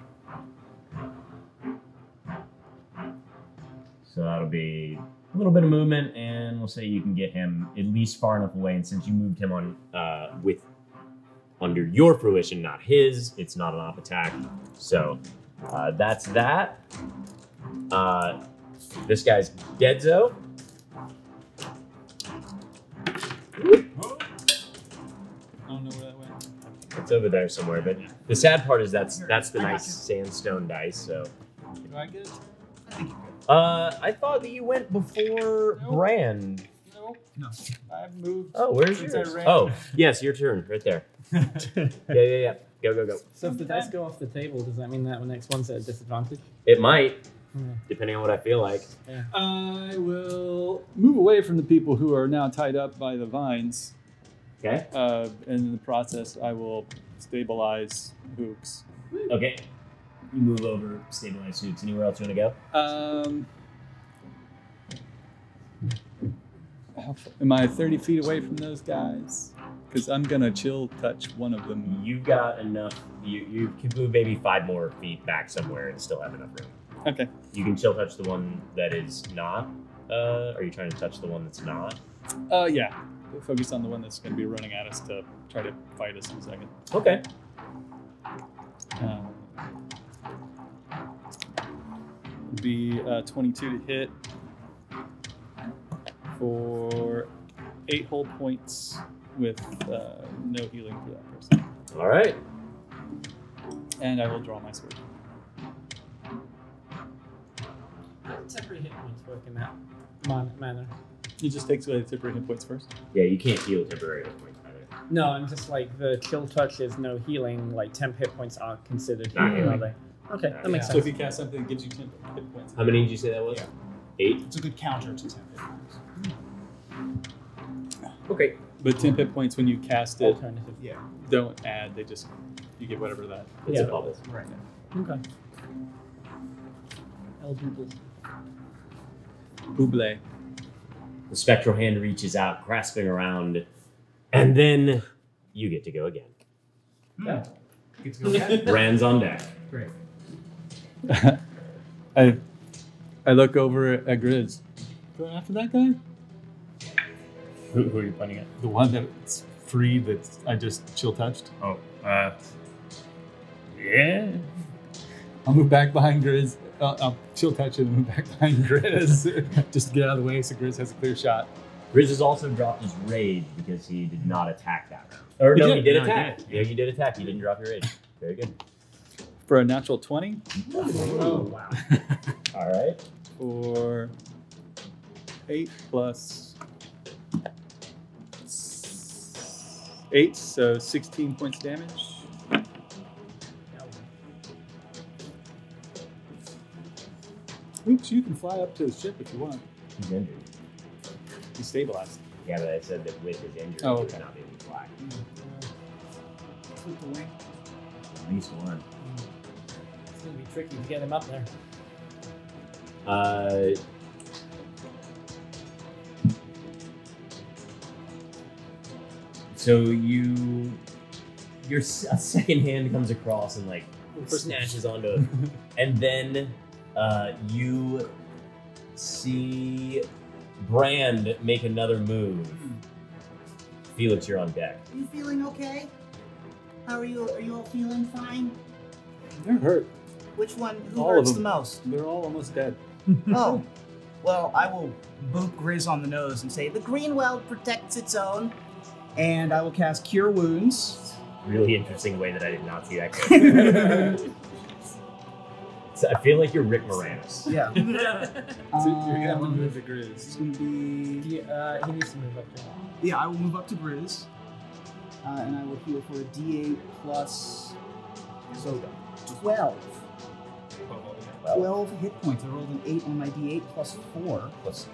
So that'll be a little bit of movement, and we'll say you can get him at least far enough away. And since you moved him on with under your fruition, not his, it's not an off attack. So that's that. This guy's Deadzo. I don't know where that went. It's over there somewhere. But the sad part is that's the nice sandstone dice. So Do I get it? I thought that you went before Nope. Brand. No. I've moved. Oh, where's since yours? I ran. Oh, yes, your turn, right there. Yeah. Go. So if the dice go off the table, does that mean that the next one's at a disadvantage? It might, Hmm. depending on what I feel like. I will move away from the people who are now tied up by the vines. Okay. And in the process, I will stabilize Hoops. Okay. You move over, stabilize suits. Anywhere else you want to go? Am I 30 feet away from those guys? Because I'm gonna chill touch one of them. You've got enough. You can move maybe 5 more feet back somewhere and still have enough room. Okay. You can chill touch the one that is not. Are you trying to touch the one that's not? Yeah. We'll focus on the one that's gonna be running at us to try to fight us in a second. Okay. Be 22 to hit for 8 whole points with no healing for that person. All right. And I will draw my sword. How do temporary hit points work in that manner? He just takes away the temporary hit points first. Yeah, you can't heal temporary hit points either. No, I'm just like the chill touch is no healing. Like temp hit points are considered Not healing, are healing. they? Okay, that makes So sense. if you cast something that gives you 10 hit points. How many did you say that was? Yeah. 8. It's a good counter to 10 hit points. Okay. But 10 hit points when you cast it Alternative. Yeah. don't add. They just you get whatever that. It's Yeah. a bubble. Right. Okay. Eligible. Buble. The spectral hand reaches out, grasping around, and then you get to go again. Yeah. Get to go again. Rand's on deck. Great. I look over at Grizz. Going after that guy? Who are you pointing at? The one that's free that I just chill touched. Oh, Yeah. I'll move back behind Grizz. I'll chill touch and move back behind Grizz just to get out of the way so Grizz has a clear shot. Grizz has also dropped his rage because he did not attack that round. Or no, he did attack. Yeah, you did attack. You didn't drop your rage. Very good. For a natural 20. Oh, wow. All right. For 8 plus 8, so 16 points damage. Oops, you can fly up to the ship if you want. He's injured. He's stabilized. Yeah, but I said that with his injury, Oh, he okay. would not be able to fly. Flip the wing. At least one. It's going to be tricky to get him up there. So your second hand comes across and like snatches onto it, and then you see Brand make another move. Felix, you're on deck. Are you feeling okay? How are you? Are you all feeling fine? They're hurt. Which one? Who All of hurts the them. most? They're all almost dead. Oh, well, I will boop Grizz on the nose and say, the green well protects its own. And I will cast Cure Wounds. Really interesting way that I did not see that coming. So I feel like you're Rick Moranis. Yeah. So you're gonna have to move to Grizz. It's going to be... He needs to move up there. Yeah, I will move up to Grizz. And I will heal for a D8 plus... So, 12. 12 hit points. I rolled an 8 on my D8 plus 4. Plus,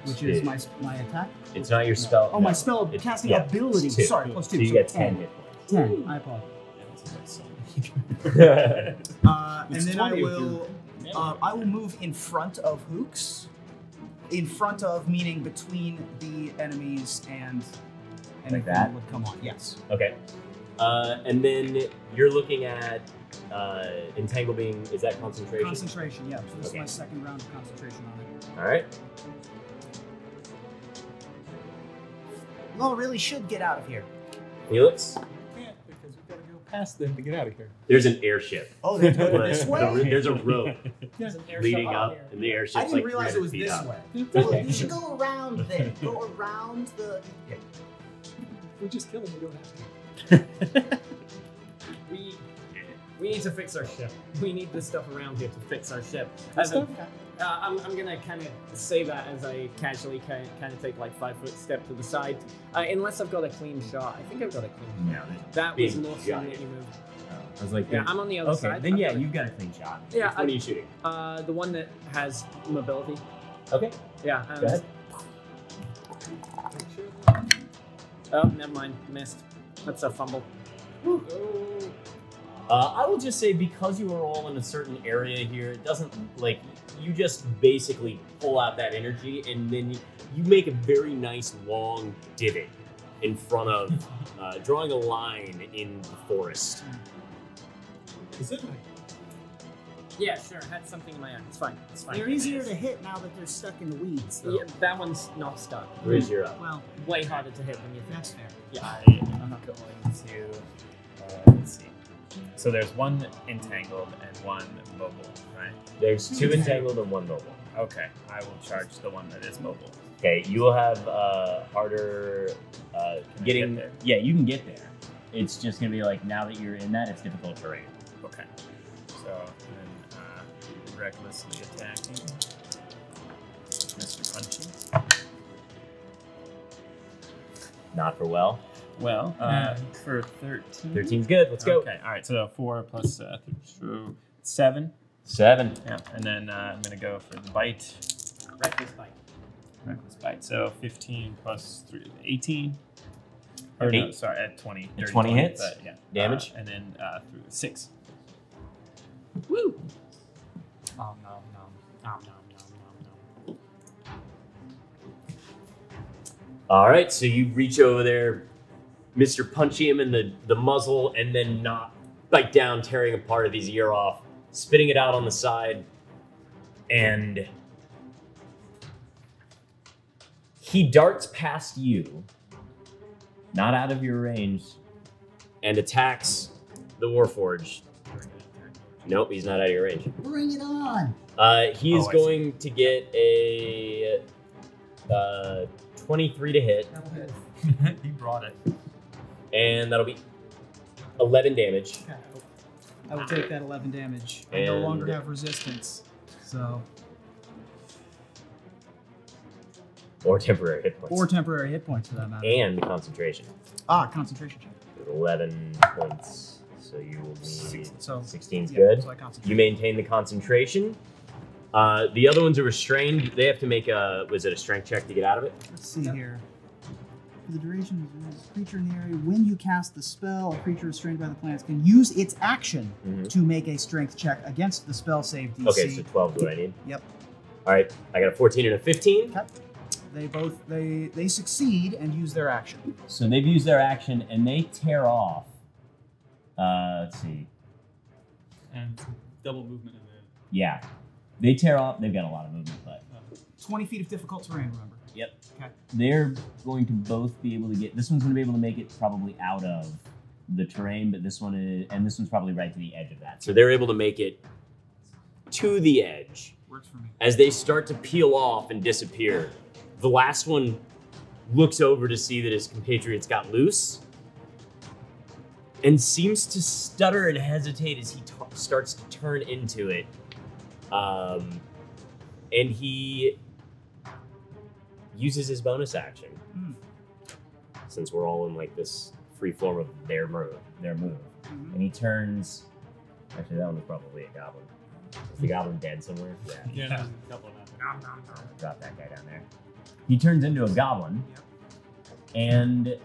Which is my attack. it's not your spell. Oh, my spell casting ability. It's 2. Sorry, plus 2. So you so get 10 hit points. 10. I apologize. And then I will move in front of Hooks. In front of, meaning between the enemies and anything that? would come on. Yes. Okay. And then you're looking at Entangle being, is that concentration? Concentration, yeah. So this Okay. is my second round of concentration on it. All right. You all really should get out of here. Felix, Can't because we've got to go past them to get out of here. there's an airship. Oh, they're going this way? There's a road There's an airship leading out up, here. and the airship's I didn't like realize it was 300 feet this up. way. Okay. Well, you should go around then. Go around the... Yeah. If we just kill them, we don't have to. We need to fix our ship. We need this stuff around here to fix our ship. I'm gonna kind of say that as I casually kind of take like 5-foot step to the side, unless I've got a clean shot. I think I've got a clean shot. No, That was Being not shot. that you moved. I was like, Yeah, I'm on the other okay, side. then I've yeah, got a- you've got a clean shot. Yeah, Which one are you shooting? The one that has mobility. Okay, Yeah. go ahead. Oh, never mind. Missed. That's a fumble. I will just say, because you are all in a certain area here, it doesn't, like, you just basically pull out that energy, and then you make a very nice long divot in front of, drawing a line in the forest. Is it? Yeah, sure. I had something in my eye. It's fine. It's fine. They're easier to hit now that they're stuck in the weeds, though. Yeah, that one's not stuck. Where's your up? Well, Way harder to hit when you think. that's fair. Yeah. I'm going to, let's see. So there's one entangled and one mobile, right? There's 2 entangled and 1 mobile. Okay, I will charge the one that is mobile. Okay, you will have harder getting there? Yeah, you can get there. It's just gonna be like, now that you're in that, it's difficult terrain. Okay. So then recklessly attacking Mr. Punchy. Not for well. Well, for 13. 13's good. Let's go. Okay, all right. So 4 plus 3, 7. 7. Yeah, and then I'm gonna go for the bite. Reckless bite. Reckless bite. So 15 plus 3, 18. Or no, 8. sorry, at 20. At 20 hits? Yeah. Damage? And then through 6. Woo! Nom nom nom. Nom nom nom nom nom. All right, so you reach over there, Mr. Punchy him in the muzzle, and then bite down, tearing a part of his ear off, spitting it out on the side, and he darts past you, not out of your range, and attacks the Warforged. Nope, he's not out of your range. Bring it on. He is going to get a 23 to hit. He brought it. And that'll be 11 damage. Okay. I will take that 11 damage. I no longer have resistance, so. Or temporary hit points. Or temporary hit points for that matter. And concentration. Concentration check. 11 points. So you will need 16's yeah, good. So You maintain the concentration. The other ones are restrained. They have to make a, was it a strength check to get out of it? Let's see here. For the duration of the creature in the area, when you cast the spell, a creature restrained by the plants can use its action to make a strength check against the spell save DC. Okay, so 12 is what I need. Yep. All right, I got a 14 and a 15. Okay. They both they succeed and use their action. So they've used their action and they tear off. Let's see. And double movement in there. Yeah, they tear off. They've got a lot of movement, but 20 feet of difficult terrain, remember. Yep. Okay. They're going to both be able to get. This one's going to be able to make it probably out of the terrain, but this one is, and this one's probably right to the edge of that. So they're able to make it to the edge. Works for me. As they start to peel off and disappear, the last one looks over to see that his compatriots got loose and seems to stutter and hesitate as he starts to turn into it. And he uses his bonus action. Since we're all in like this free form of their move. And he turns, actually that one was probably a goblin. Is the goblin dead somewhere? Yeah, there's a couple of them. Drop that guy down there. He turns into a goblin and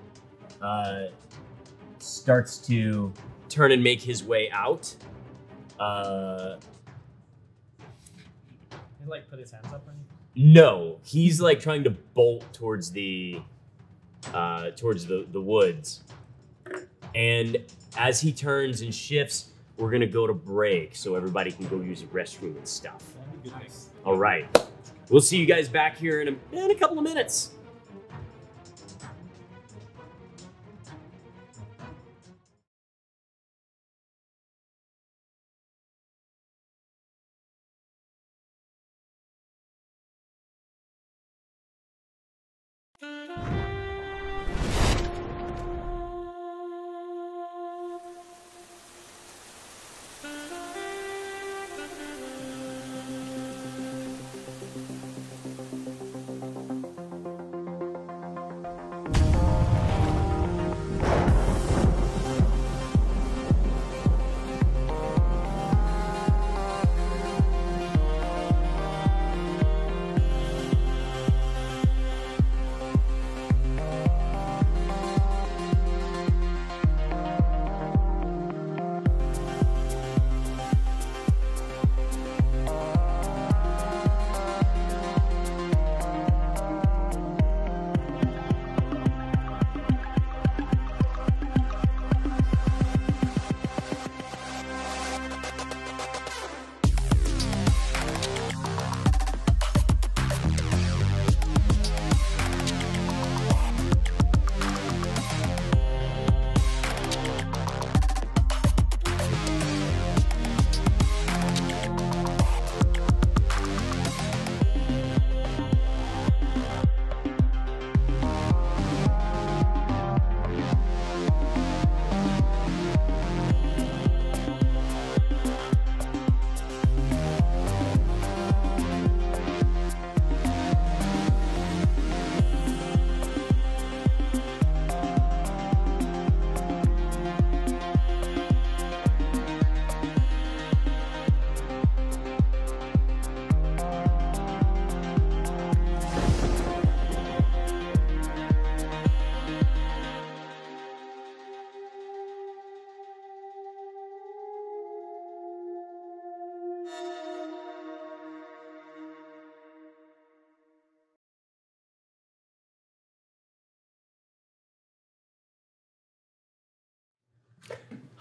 starts to turn and make his way out. He like put his hands up or anything? No, he's like trying to bolt towards the woods. And as he turns and shifts, we're gonna go to break so everybody can go use the restroom and stuff. Nice. All right, we'll see you guys back here in a couple of minutes.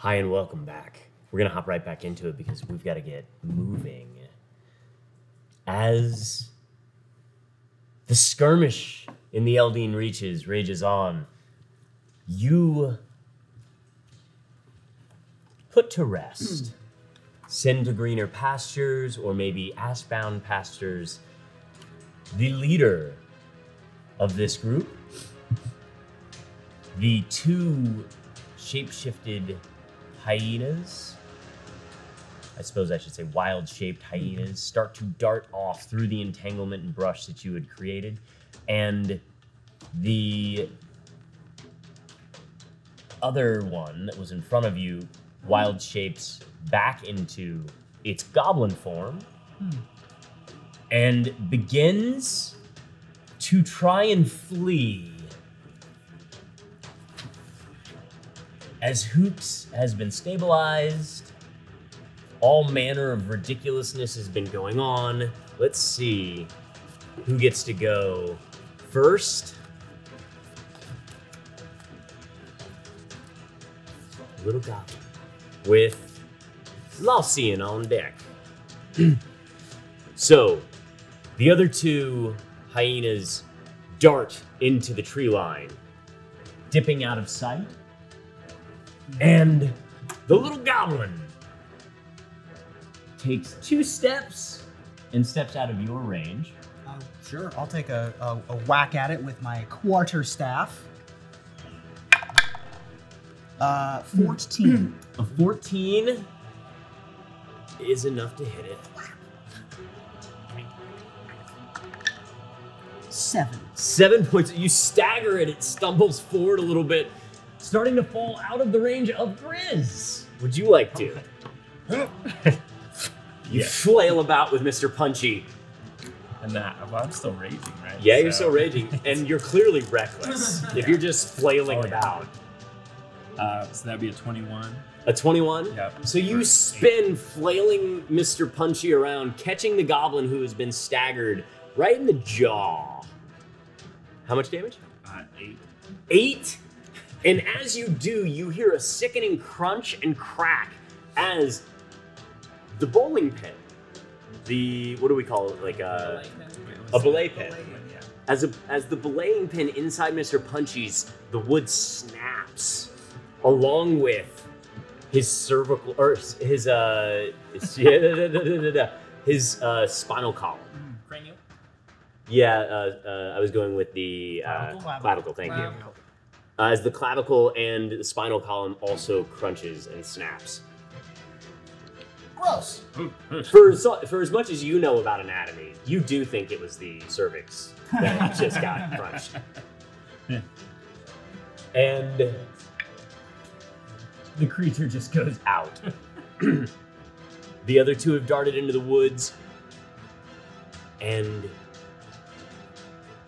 Hi and welcome back. We're gonna hop right back into it because we've got to get moving. As the skirmish in the Eldine Reaches rages on, you put to rest, send to greener pastures, or maybe ashbound pastures, the leader of this group, the two shape-shifted hyenas, I suppose I should say wild-shaped hyenas, start to dart off through the entanglement and brush that you had created, and the other one that was in front of you wild shapes back into its goblin form and begins to try and flee. As Hoops has been stabilized, all manner of ridiculousness has been going on. Let's see who gets to go first. Little goblin with Laucian on deck. So, the other two hyenas dart into the tree line, dipping out of sight. And the little goblin takes 2 steps and steps out of your range. Sure, I'll take a whack at it with my quarterstaff. 14. A 14 is enough to hit it. 7. 7 points. You stagger it. It stumbles forward a little bit, starting to fall out of the range of Grizz. Would you like to? You flail about with Mr. Punchy. And that, well, I'm still raging, right? Yeah, you're still raging, and you're clearly reckless if you're just flailing about. So that'd be a 21. A 21? Yep. So you spin, flailing Mr. Punchy around, catching the goblin who has been staggered right in the jaw. How much damage? 8. 8? And as you do, you hear a sickening crunch and crack as the bowling pin, what do we call it? Like a belay pin. As the belaying pin inside Mr. Punchy's, the wood snaps along with his cervical, or his spinal column. Cranial? Yeah, I was going with the clavicle. Thank you. As the clavicle and the spinal column also crunches and snaps. Gross. For as much as you know about anatomy, you do think it was the cervix that just got crunched. And the creature just goes out. The other two have darted into the woods, and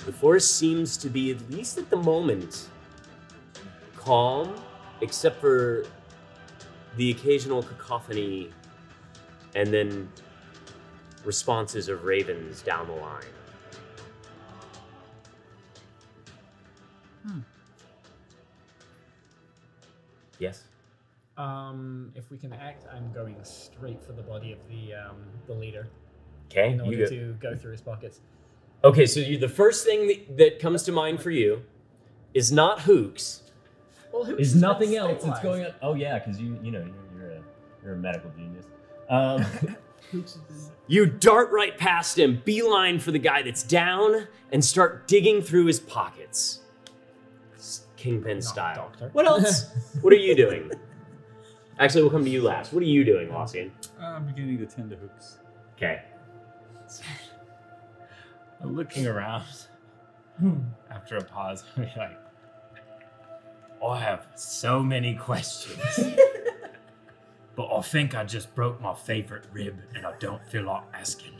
the forest seems to be, at least at the moment, calm, except for the occasional cacophony and then responses of ravens down the line. Yes? If we can act, I'm going straight for the body of the leader. Okay. In order to go through his pockets. Okay, so the first thing that comes to mind for you is not Hooks. Well, Hooks is nothing else that's going on. Oh yeah, because you're a medical genius. You dart right past him, beeline for the guy that's down, and start digging through his pockets. Kingpin style. Doctor. What else? What are you doing? Actually, we'll come to you last. What are you doing, Laucian? I'm beginning to tend to Hooks. Okay. I'm looking around after a pause. I'm like, I have so many questions. But I think I just broke my favorite rib and I don't feel like asking.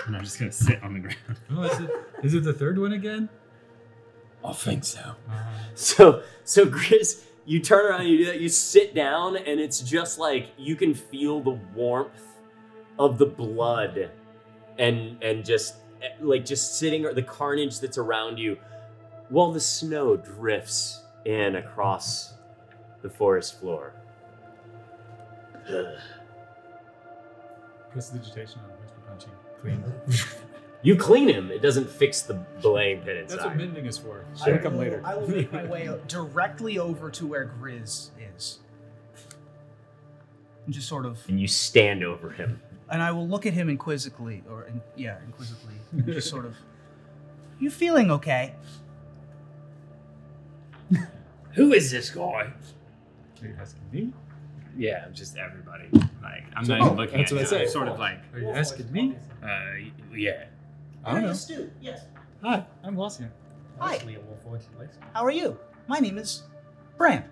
And I'm just going to sit on the ground. Oh, is it the third one again? I think so. So Grizz, you turn around and you do that, you sit down, and it's just like you can feel the warmth of the blood and just sitting, or the carnage that's around you while the snow drifts in across the forest floor. Prestidigitation on Mr. Punchy. Clean. You clean him. It doesn't fix the belaying pin inside. That's what mending is for. Should come later. I will make my way directly over to where Grizz is. And just sort of... And you stand over him. And I will look at him inquisitively, inquisitively. And just sort of... You feeling okay? Who is this guy? Are you asking me? Yeah, just everybody. Like, I'm not even looking that's at what you. I say. I'm sort of like, Are you asking me? yeah. I don't know. Astute, yes. Hi, I'm Glossian. Hi. Actually, a Warforged at least. How are you? My name is Bran.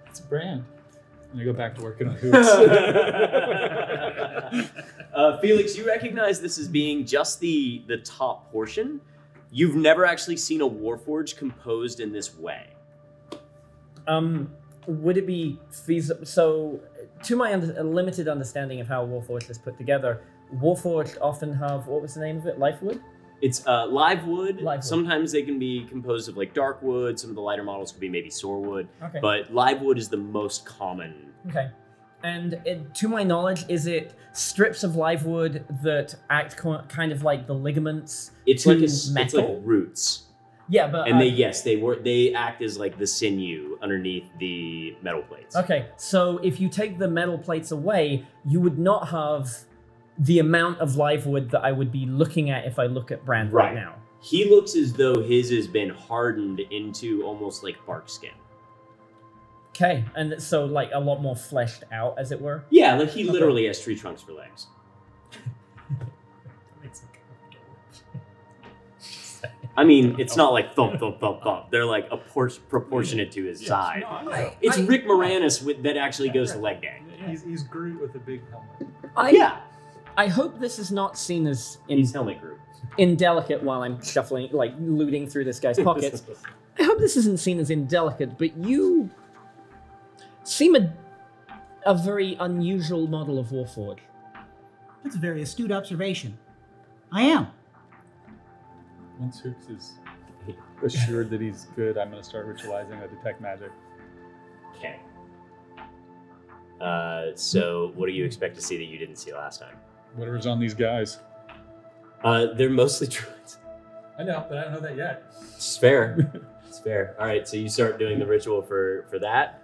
It's a brand. And I go back to working on hoops. Felix, you recognize this as being just the top portion. You've never actually seen a Warforged composed in this way. Would it be feasible? So, to my limited understanding of how Warforged is put together, Warforged often have, what was the name of it? Lifewood? It's live wood. Live wood. Sometimes they can be composed of like dark wood. Some of the lighter models could be maybe sorewood. Okay. But live wood is the most common. Okay. And to my knowledge, is it strips of live wood that act kind of like the ligaments? It's in like it's like roots. Yeah, but And they act as like the sinew underneath the metal plates. okay. So if you take the metal plates away, you would not have the amount of live wood that I would be looking at if I look at Brand right now. He looks as though his has been hardened into almost like bark skin. Okay, and so like a lot more fleshed out, as it were. Yeah, like he literally has tree trunks for legs. I mean, it's not like thump, thump, thump, thump. They're like proportionate to his size. It's Rick Moranis that actually goes to leg day. He's Groot with a big helmet. I hope this is not seen as He's helmet group. indelicate while I'm shuffling, like looting through this guy's pockets. I hope this isn't seen as indelicate, but you seem a very unusual model of Warforged. That's a very astute observation. I am. Once Hoops is assured that he's good, I'm going to start ritualizing a detect magic. Okay. So what do you expect to see that you didn't see last time? Whatever's on these guys. They're mostly druids. I know, but I don't know that yet. It's fair. It's fair. All right, so you start doing the ritual for that.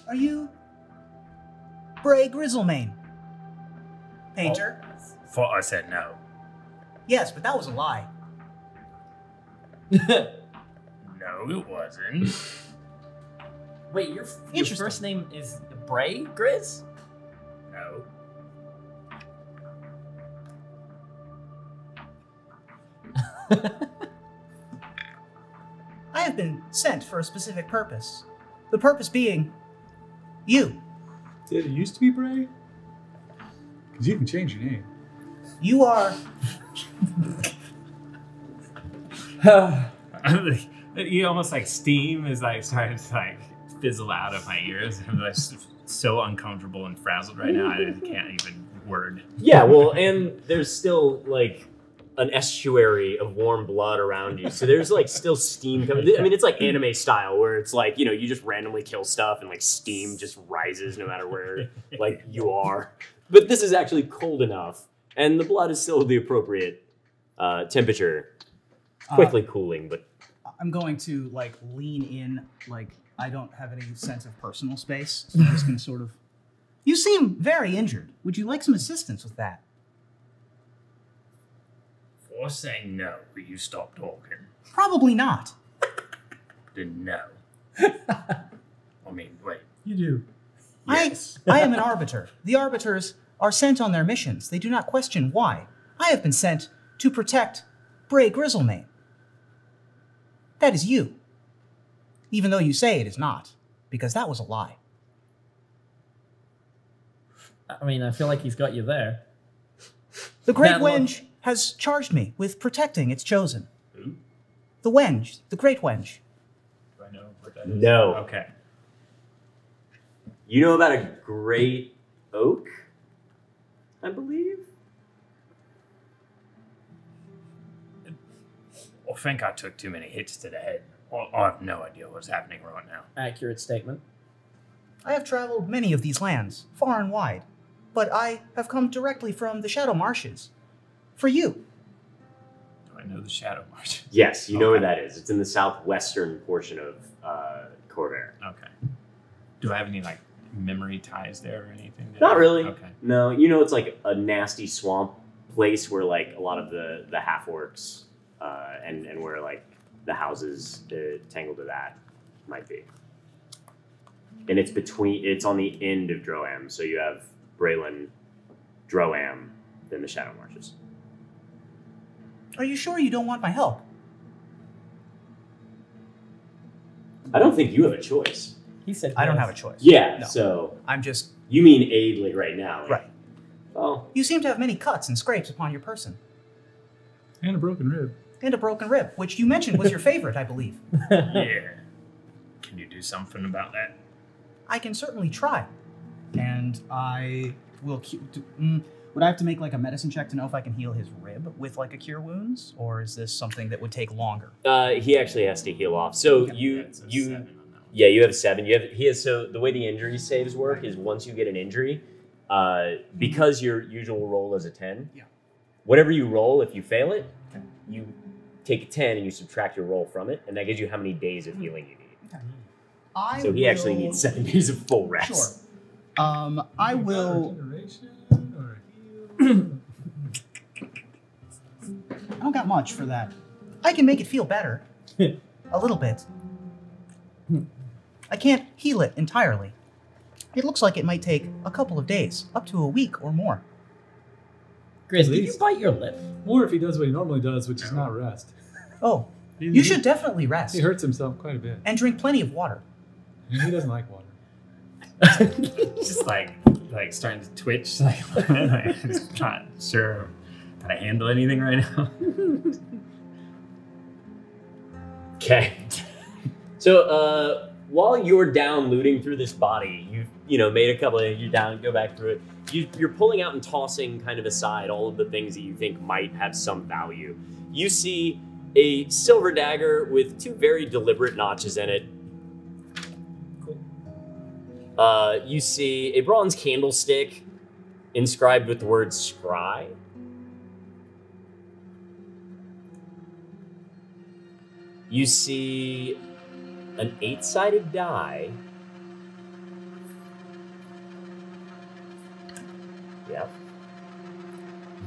Are you Bray Grizzlemane? Painter? Thought I said no. Yes, but that was a lie. No, it wasn't. Wait, your first name is Bray Grizz? No. I have been sent for a specific purpose. The purpose being you. Did it used to be Bray? Because you can change your name. You are... You almost like steam is like starting to like fizzle out of my ears. I'm like so uncomfortable and frazzled right now. I can't even word. Yeah, well, and there's still like an estuary of warm blood around you, so there's like still steam coming. I mean, it's like anime style where it's like, you know, you just randomly kill stuff and like steam just rises no matter where like you are. But this is actually cold enough, and the blood is still the appropriate temperature. Quickly cooling, but I'm going to like lean in, like I don't have any sense of personal space, so I'm just going to sort of... You seem very injured. Would you like some assistance with that? Before saying no, will you stop talking? Probably not. Then no. I mean, wait. You do. Yes. I am an arbiter. The arbiters are sent on their missions. They do not question why. I have been sent to protect Bray Grizzlemane. That is you. Even though you say it is not, because that was a lie. I mean, I feel like he's got you there. The Great Wenge has charged me with protecting its chosen. Who? The Wenge, the Great Wenge. Do I know what that is? no. Okay. You know about a great oak, I believe? I think I took too many hits to the head. I have no idea what's happening right now. Accurate statement. I have traveled many of these lands, far and wide, but I have come directly from the Shadow Marshes. For you. Do I know the Shadow March? Yes, you know where that is. It's in the southwestern portion of Corvair. Okay. Do I have any like memory ties there or anything? Not really. Okay. No, you know, it's like a nasty swamp place where like a lot of the half orcs and where like the houses tangled to that might be. And it's on the end of Droam, so you have Braylon, Droam, then the Shadow Marshes. Are you sure you don't want my help? I don't think you have a choice. He said I don't yes. have a choice. Yeah, No. so I'm just... you mean aid like right now? Like, Right. Well, You seem to have many cuts and scrapes upon your person. And a broken rib. And a broken rib, which you mentioned was your favorite, I believe. Yeah. Can you do something about that? I can certainly try. And I will... would I have to make like a medicine check to know if I can heal his rib with like a cure wounds? Or is this something that would take longer? he actually has to heal off. So Okay. you That's a you 7 on that one. yeah, you have 7. So the way the injury saves work is once you get an injury, because your usual roll is a 10. Yeah. Whatever you roll, if you fail it, Okay. you take a 10 and you subtract your roll from it, and that gives you how many days of healing you need. So he actually needs 7 days of full rest. Sure. I will... Regeneration or heal. I don't got much for that. I can make it feel better. A little bit. I can't heal it entirely. It looks like it might take a couple of days, up to a week or more. Grizz, At did you least. bite your lip? Or if he does what he normally does, which is not rest. Oh, He- you should definitely rest. He hurts himself quite a bit. And drink plenty of water. And he doesn't like water. Just like starting to twitch. Like I'm just not sure how to handle anything right now. Okay. So while you're down looting through this body, you've made a couple of, you're down, go back through it. You're pulling out and tossing kind of aside all of the things that you think might have some value. You see a silver dagger with 2 very deliberate notches in it. Cool. You see a bronze candlestick inscribed with the word scry. You see an 8-sided die. Yep.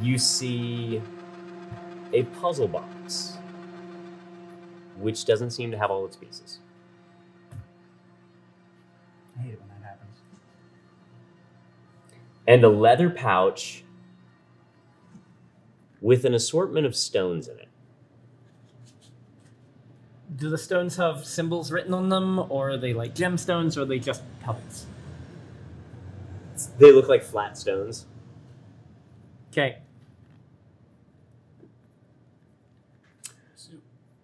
You see a puzzle box, which doesn't seem to have all its pieces. I hate it when that happens. And a leather pouch with an assortment of stones in it. Do the stones have symbols written on them, or are they like gemstones, or are they just pebbles? They look like flat stones. Okay.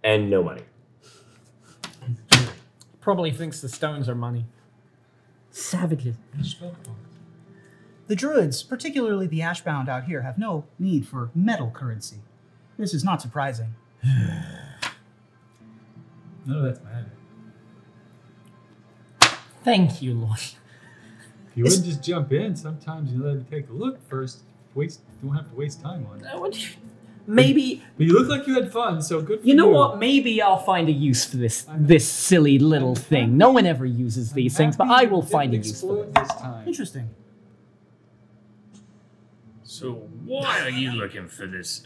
And no money. Probably thinks the stones are money. Savages. The druids, particularly the Ashbound out here, have no need for metal currency. This is not surprising. No, that's magic. Thank you, Lord. If you wouldn't just jump in, sometimes you let him take a look first. Don't have to waste time on it. Maybe, But you look like you had fun, so good for you. you know what? Maybe I'll find a use for this silly little thing. No one ever uses these things, but I will find a use for it. This time. Interesting. So why are you looking for this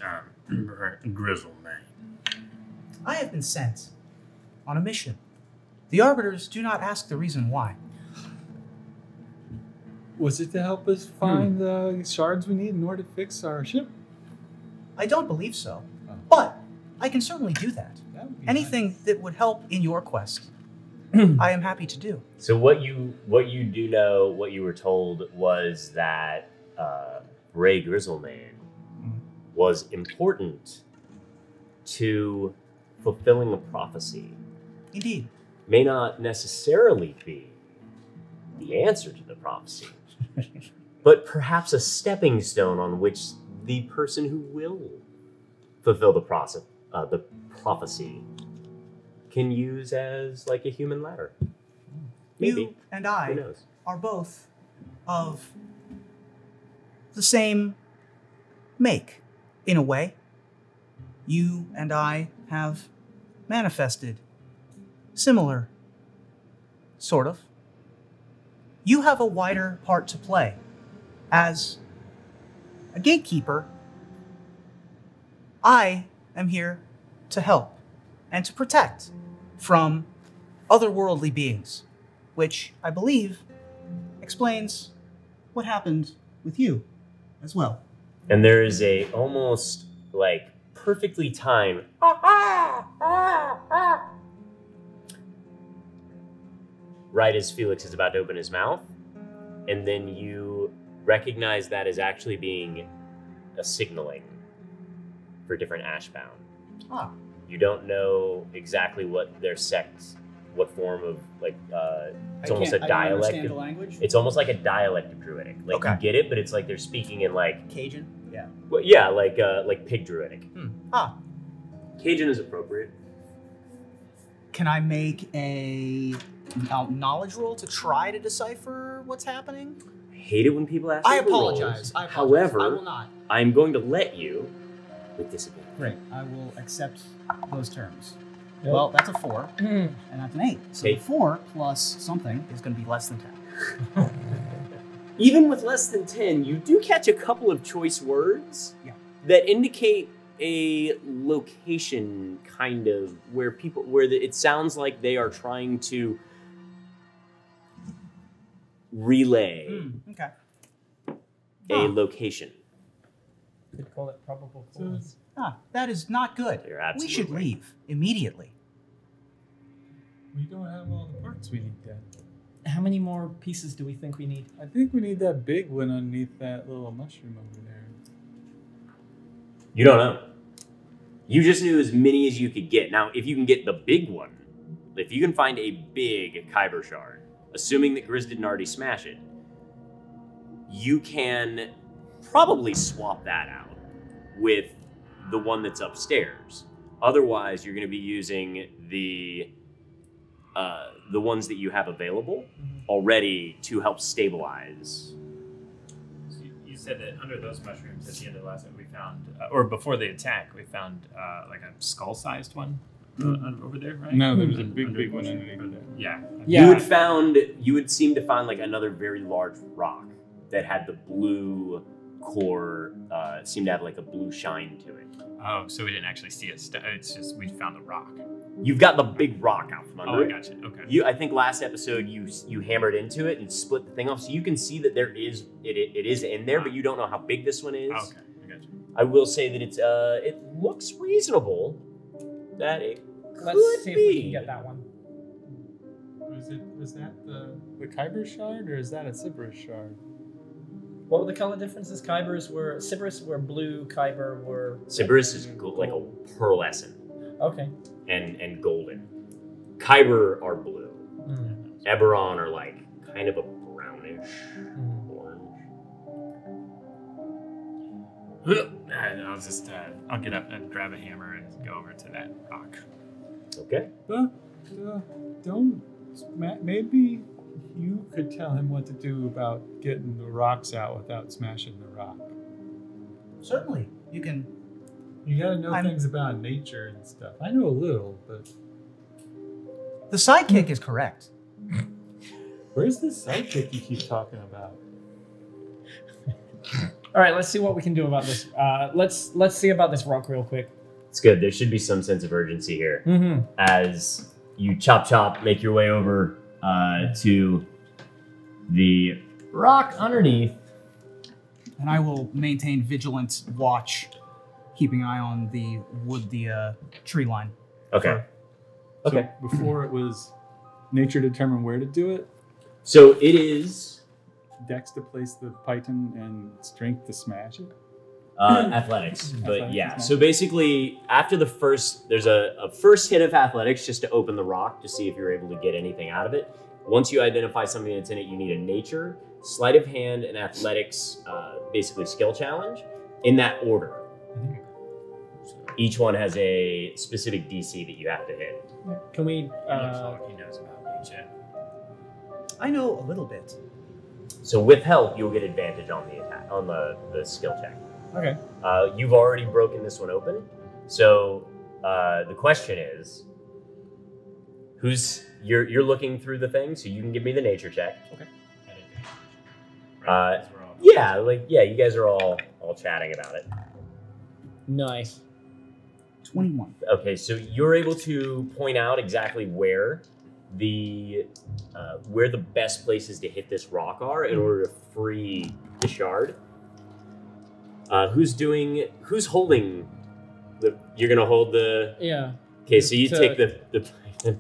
grizzle man? I have been sent on a mission. The Arbiters do not ask the reason why. Was it to help us find the shards we need in order to fix our ship? I don't believe so. Oh. But I can certainly do that. That would be Anything that would help in your quest, I am happy to do. So what you do know, what you were told was that Ray Grizzleman was important to fulfilling a prophecy. Indeed. May not necessarily be the answer to the prophecy, but perhaps a stepping stone on which the person who will fulfill the prophecy can use as like a human ladder. Maybe. You and Who I knows? are both of the same make, in a way. You and I have manifested similar, sort of. you have a wider part to play. As a gatekeeper, I am here to help and to protect from otherworldly beings, which I believe explains what happened with you as well. And there is a almost like perfectly timed right as Felix is about to open his mouth, and then you recognize that as actually being a signaling for different Ashbound. Ah. You don't know exactly what their sect, what form of like it's almost a dialect. I don't understand the language. It's almost like a dialect of Druidic. Like Okay. you get it, but it's like they're speaking in like Cajun? Yeah. well, yeah, like Pig Druidic. Ah. Cajun is appropriate. Can I make a knowledge roll to try to decipher what's happening? I hate it when people ask. I me for rolls. apologize. However, I will not. I'm going to let you with disadvantage. Great. I will accept those terms. Yep. Well, that's a 4, and that's an 8. So Eight. 4 plus something is going to be less than 10. Even with less than 10, you do catch a couple of choice words that indicate a location, kind of, where people, it sounds like they are trying to relay Okay. a location. Could call it probable cause. That is not good. You're We should absolutely- leave immediately. We don't have all the parts we need yet. How many more pieces do we think we need? I think we need that big one underneath that little mushroom over there. You don't know. You just knew as many as you could get. Now, if you can get the big one, if you can find a big Kyber shard, assuming that Grizz didn't already smash it, you can probably swap that out with the one that's upstairs. Otherwise, you're going to be using the ones that you have available already to help stabilize. So you said that under those mushrooms at the end of the last one we found, or before the attack, we found like a skull-sized one over there, right? No, there was a big one underneath. underneath there. Yeah. You would seem to find like another very large rock that had the blue core, seemed to have like a blue shine to it. Oh, so we didn't actually see it. It's just we found the rock. You've got the big rock out from under Oh, I it. gotcha. Okay. I think last episode you hammered into it and split the thing off, so you can see that it is in there, but you don't know how big this one is. Oh, okay, I gotcha. I will say that it looks reasonable that it Let's could see if be. we can get that one. Was that the Kyber shard, or is that a Sybaris shard? What were the color differences? Sybaris were blue, Kyber were... Sybaris is like a pearlescent Okay. and golden. Kyber are blue. Mm. Eberron are like kind of a brownish orange. I'll just I'll get up and grab a hammer and go over to that rock. Okay. Don't. Maybe you could tell him what to do about getting the rocks out without smashing the rock. Certainly. You can... You gotta know things about nature and stuff. I know a little, but... The sidekick is correct. Where's the sidekick you keep talking about? All right, let's see what we can do about this. Let's see about this rock real quick. It's good. There should be some sense of urgency here. Mm-hmm. As you chop, make your way over to the rock underneath. And I will maintain vigilant watch, keeping an eye on the tree line. Okay. Okay. So before it was nature determined where to do it, So it is dex to place the python, and strength to smash it. athletics, but Athletics, yeah. okay. So basically, after the first, there's a first hit of athletics just to open the rock to see if you're able to get anything out of it. Once you identify something that's in it, you need a nature, sleight of hand, and athletics, basically skill challenge, in that order. Each one has a specific DC that you have to hit. Can we? He looks like he knows about nature. I know a little bit. So with help, you'll get advantage on the attack, on the skill check. Okay. You've already broken this one open. So the question is, you're looking through the thing, so you can give me the nature check. At Right? 'Cause we're all- Yeah, you guys are all chatting about it. Nice. 21. Okay, so you're able to point out exactly where the best places to hit this rock are in order to free the shard. Who's holding the? You're gonna hold the. Yeah. Okay, so you So- take the.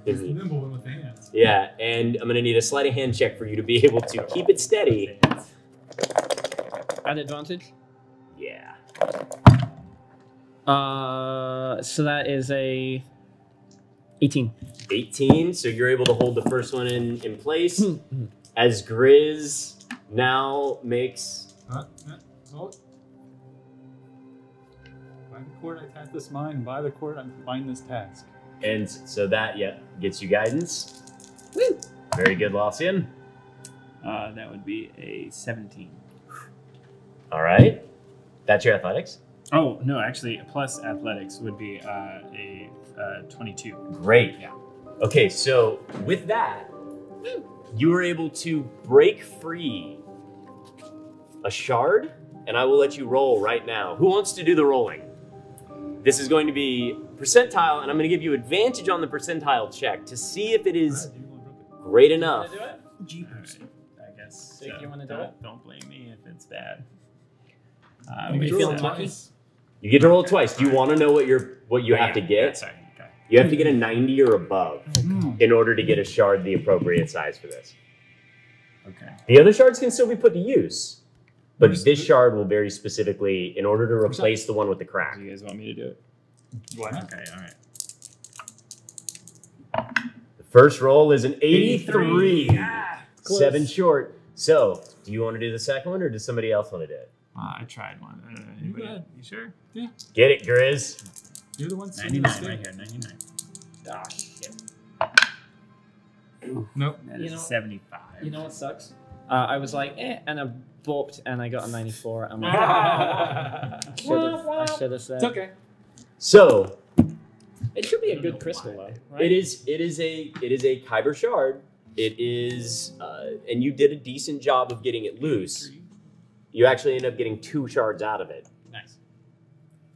He's the nimble one with the hands. Yeah, and I'm gonna need a sleight of hand check for you to be able to keep it steady. At advantage. Yeah. So that is a 18. 18. So you're able to hold the first one in place. As Grizz now makes. Oh. By the cord I task this mine, and by the cord I find this task. And so that, gets you guidance. Woo! Very good, Lausian. That would be a 17. All right. That's your athletics. Oh, no, actually, plus athletics would be a 22. Great. Yeah. Okay, so with that, you were able to break free a shard, and I will let you roll right now. Who wants to do the rolling? This is going to be percentile, and I'm going to give you advantage on the percentile check to see if it is great enough. Do it? Alright, I guess. Jake, you wanna do it? Don't blame me if it's bad. You feeling lucky? You get to roll twice. Do you want to know what you have to get? Sorry. Okay. You have to get a 90 or above in order to get a shard the appropriate size for this. Okay. The other shards can still be put to use, but this shard will very specifically, in order to replace the one with the crack. Do you guys want me to do it? Why not? Okay, alright. The first roll is an 83. Close. 7 short. So, do you want to do the second one, or does somebody else want to do it? I tried one. I don't know. Anybody? go ahead. You sure? Yeah. Get it, Grizz. You're the one. 99 right here. 99. Ah, shit. Nope. That You is know- 75. You know what sucks? I was like, and I burped, and I got a 94. I'm like, I should have said. It's okay. So, It should be a good crystal, though, right? it is a Kyber shard. It is, and you did a decent job of getting it loose. You actually end up getting 2 shards out of it. Nice.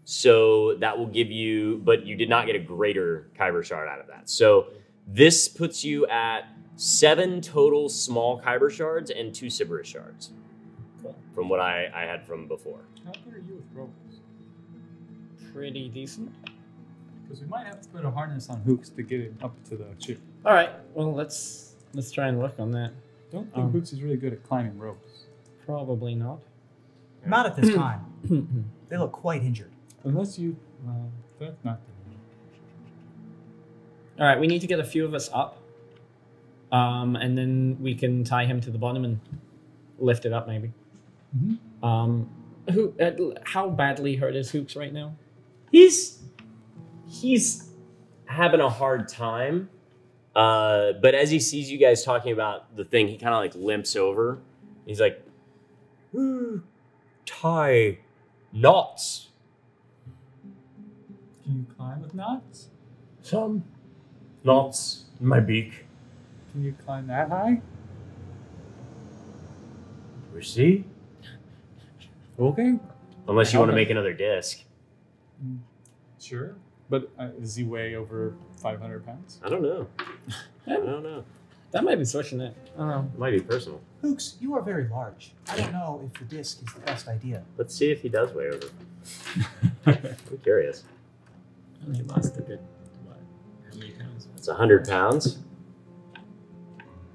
So that will give you, but you did not get a greater Kyber shard out of that. So this puts you at 7 total small Kyber shards and 2 Sybaris shards. Cool. From what I had from before. How good are you with ropes? Pretty decent. Because we might have to put a harness on Hooks to get him up to the chip. All right. Well, let's try and work on that. Don't think Hooks is really good at climbing ropes. Probably not. Not at this time. They look quite injured. Unless you, that's not. All right. We need to get a few of us up, and then we can tie him to the bottom and lift it up, maybe. How badly hurt is Hooks right now? He's having a hard time. But as he sees you guys talking about the thing, he kind of like limps over. He's like, tie knots. Can you climb with knots? Some knots in my beak. Can you climb that high? We see. Okay. Unless you want to make another disc. Sure. But does he weigh over 500 pounds? I don't know. I don't know. That might be pushing it. I don't know. It might be personal. Hooks, you are very large. I don't know if the disc is the best idea. Let's see if he does weigh over. I'm curious. He lost a good, what? How many pounds? It's 100 pounds.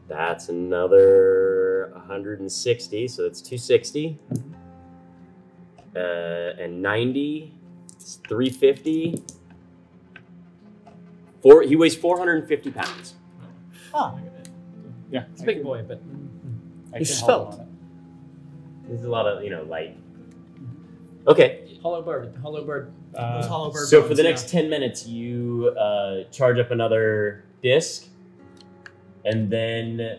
That's another 160, so that's 260. And 90, it's 350. He weighs 450 pounds. Huh. Yeah. It's a big boy, but I he's can hold svelte. on it. There's a lot of, light. Okay, Hollow bird. Those hollow bird so bones, for the yeah. next 10 minutes, you charge up another disc. And then,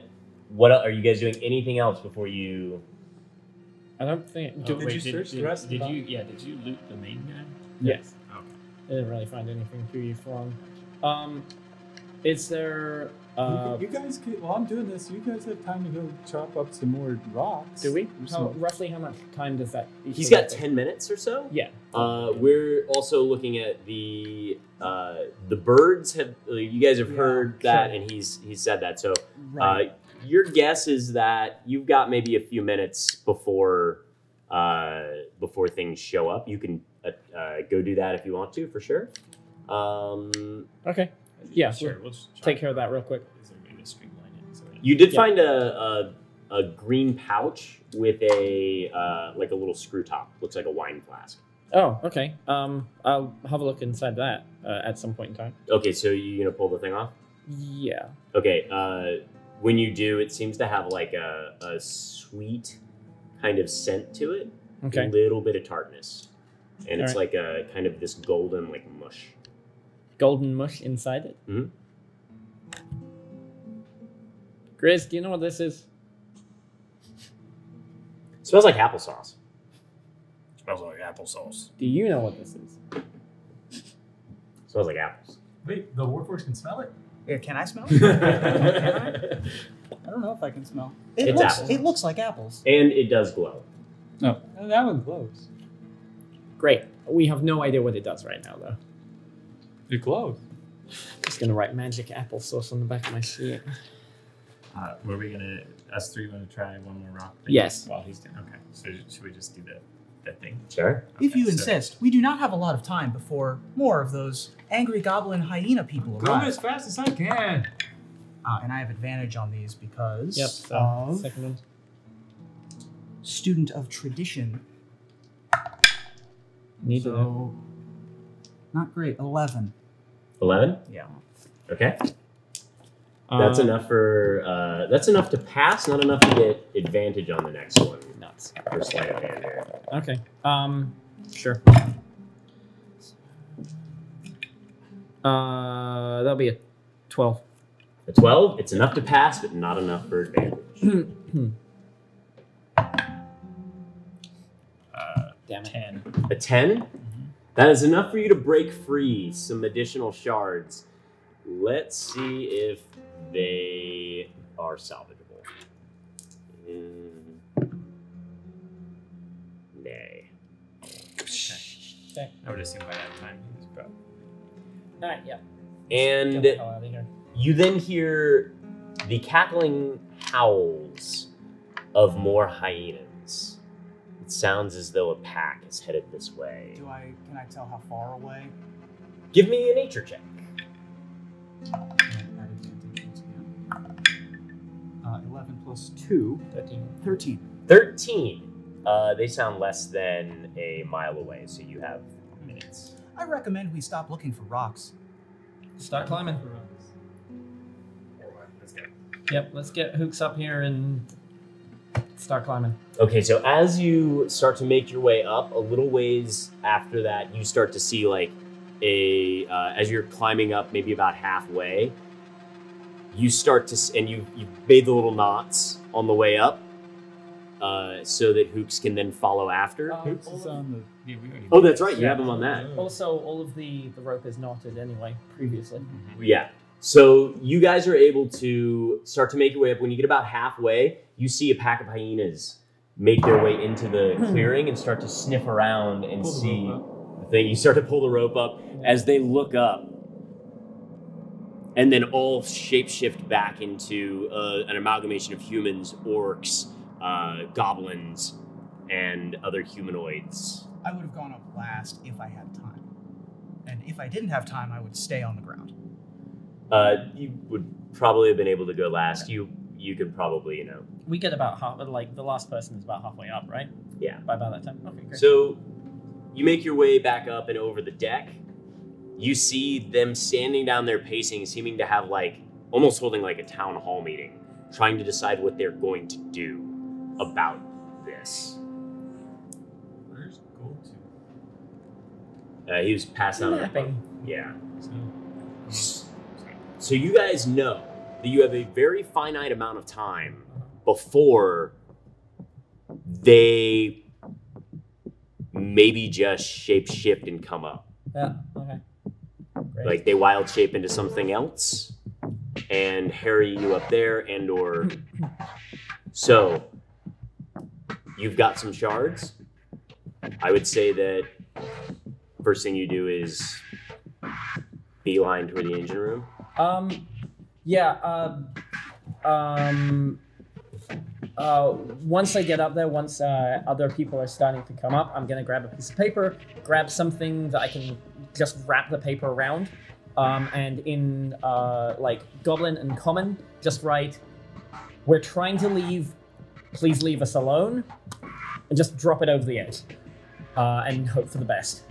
what are you guys doing anything else before you... I don't think. Did you search the rest of Did the you loot the main guy? Yes. Okay. I didn't really find anything too useful on. Is there? You guys, while I'm doing this, you guys have time to go chop up some more rocks. Do we? Roughly how much time does that? He's got 10 minutes or so. Yeah. We're also looking at the birds. You guys have heard that, and he's said that. So your guess is that you've got maybe a few minutes before things show up. You can go do that if you want to, for sure. Okay. Yeah, sure. We'll just take care of that real quick. Is there a way to streamline it? So you did find a green pouch with a like a little screw top. Looks like a wine flask. Oh, okay. I'll have a look inside that at some point in time. Okay, so you're gonna pull the thing off? Yeah. Okay. When you do, it seems to have like a sweet kind of scent to it. Okay. A little bit of tartness, and it's All right. like a kind of this golden like mush. Golden mush inside it. Mm-hmm. Grizz, do you know what this is? It smells like applesauce. smells like applesauce. Do you know what this is? It smells like apples. Wait, the Warforged can smell it? Yeah, can I smell it? Can I don't know if I can smell. It's apples. It looks like apples. And it does glow. No, that one glows. Great. We have no idea what it does right now, though. It glows. Just gonna write magic applesauce on the back of my sheet. Were we gonna, us three, want to try one more rock? Yes. While he's doing. Okay. So should we just do that thing? Sure. If you Okay, so- insist, we do not have a lot of time before more of those angry goblin hyena people Going arrive. as fast as I can. And I have advantage on these because Yep. So of second one. student of tradition. Need to know. So, not great. 11. 11? Yeah. Okay. That's enough for that's enough to pass, not enough to get advantage on the next one. Nuts. Or sleight of hand there. Okay. Sure. That'll be a 12. A 12, it's enough to pass, but not enough for advantage. Damn it. 10. A 10? That is enough for you to break free some additional shards. Let's see if they are salvageable. Nay. Okay. I would assume by that time he was probably. Alright, yeah. And Get the hell out of here. you then hear the cackling howls of more hyenas. It sounds as though a pack is headed this way. Can I tell how far away? Give me a nature check. 11 plus 2. 13. 13. 13. They sound less than a mile away, so you have minutes. I recommend we stop looking for rocks. Start climbing. Let's go. Yep, let's get Hooks up here and start climbing. Okay, so as you start to make your way up, a little ways after that, you start to see like as you're climbing up, maybe about halfway, you start to, and you made the little knots on the way up, so that Hooks can then follow after. Hooks is on the... Oh, that's right, you have him on that. Also, all of the rope is knotted anyway, previously. Yeah. So you guys are able to start to make your way up. When you get about halfway, you see a pack of hyenas make their way into the clearing and start to sniff around and see the thing. You start to pull the rope up as they look up, and then all shapeshift back into an amalgamation of humans, orcs, goblins, and other humanoids. I would have gone up last if I had time. And if I didn't have time, I would stay on the ground. You would probably have been able to go last. You could probably, We get about half, like the last person is about halfway up, right? Yeah. By about that time. Okay, great. So you make your way back up and over the deck. You see them standing down there pacing, seeming to have almost holding like a town hall meeting, trying to decide what they're going to do about this. Where's Gold He was passed out. Napping. Yeah. to? So you guys know that you have a very finite amount of time before they maybe just shape-shift and come up. Yeah, okay. Great. Like they wild shape into something else, and harry you up there, and or so you've got some shards. I would say that first thing you do is beeline toward the engine room. Once I get up there, once other people are starting to come up, I'm gonna grab a piece of paper, grab something that I can just wrap the paper around, and in like Goblin and Common, just write, "We're trying to leave, please leave us alone," and just drop it over the edge, and hope for the best.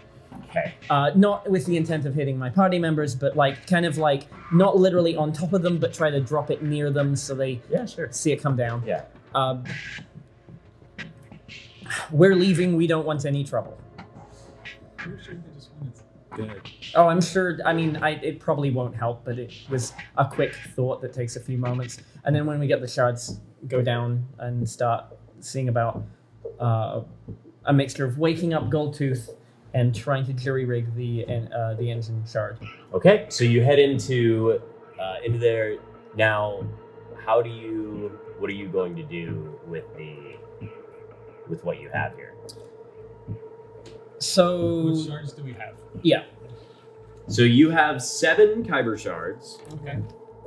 Okay. Not with the intent of hitting my party members, but like kind of like not literally on top of them, but try to drop it near them so they see it come down. Yeah. We're leaving. We don't want any trouble. Good. Oh, I'm sure. I mean, it probably won't help, but it was a quick thought that takes a few moments. And then when we get the shards, go down and start seeing about a mixture of waking up Goldtooth and trying to jury-rig the engine shard. Okay, so you head into there. Now, what are you going to do with what you have here? So... What shards do we have? Yeah. So you have 7 Kyber shards. Okay.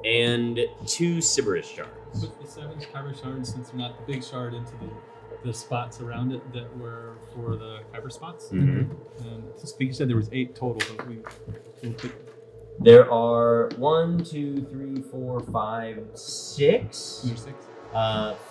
And 2 Sybaris shards. Put the 7 Kyber shards, since we're not the big shard, into the spots around it that were for the Kyber spots. Mm-hmm. And I think you said there was 8 total, but we'll pick. There are 1, 2, 3, 4, 5, 6. There's 6.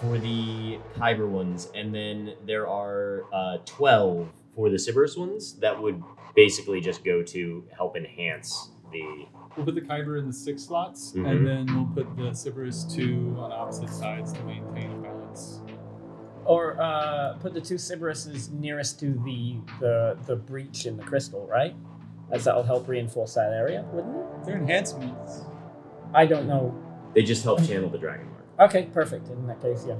For the Kyber ones, and then there are 12 for the Sybaris ones that would basically just go to help enhance the... We'll put the Kyber in the 6 slots, Mm-hmm. and then we'll put the Sybaris 2 on opposite sides to maintain a balance. Or put the 2 Sybarises nearest to the breach in the crystal, right? As that'll help reinforce that area, wouldn't it? They're enhancements. I don't know. They just help channel the Dragon Mark. Okay, perfect. In that case, yeah.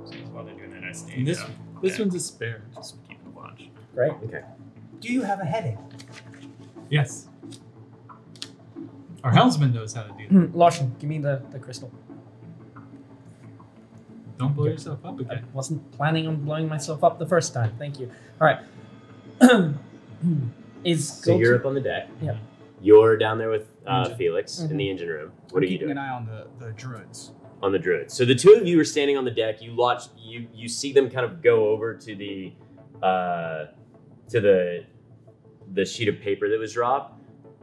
So while they're doing that, I stay And this down. one's a spare. Just keep a watch. Great. Okay. Do you have a headache? Yes. Our helmsman knows how to do that. Larson, give me the crystal. Don't blow yourself up I again. wasn't planning on blowing myself up the first time. Thank you. All right. So you're up on the deck. Yeah. You're down there with Engine. Felix in the engine room. What are you Keeping doing? an eye on the druids. On the druids. So the 2 of you are standing on the deck. You see them kind of go over to the sheet of paper that was dropped,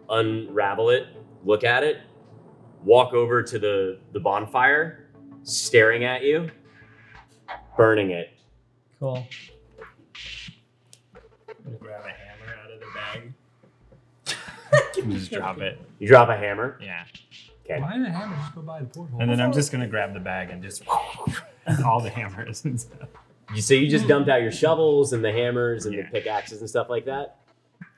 unravel it, look at it, walk over to the bonfire, staring at you, burning it. Cool. Grab a hammer out of the bag. And just drop it. You drop a hammer. Yeah. Okay. Why didn't the hammer just go by the porthole? And then I'm just gonna grab the bag and just all the hammers and stuff. So you just dumped out your shovels and the hammers and the Yeah. pickaxes and stuff like that?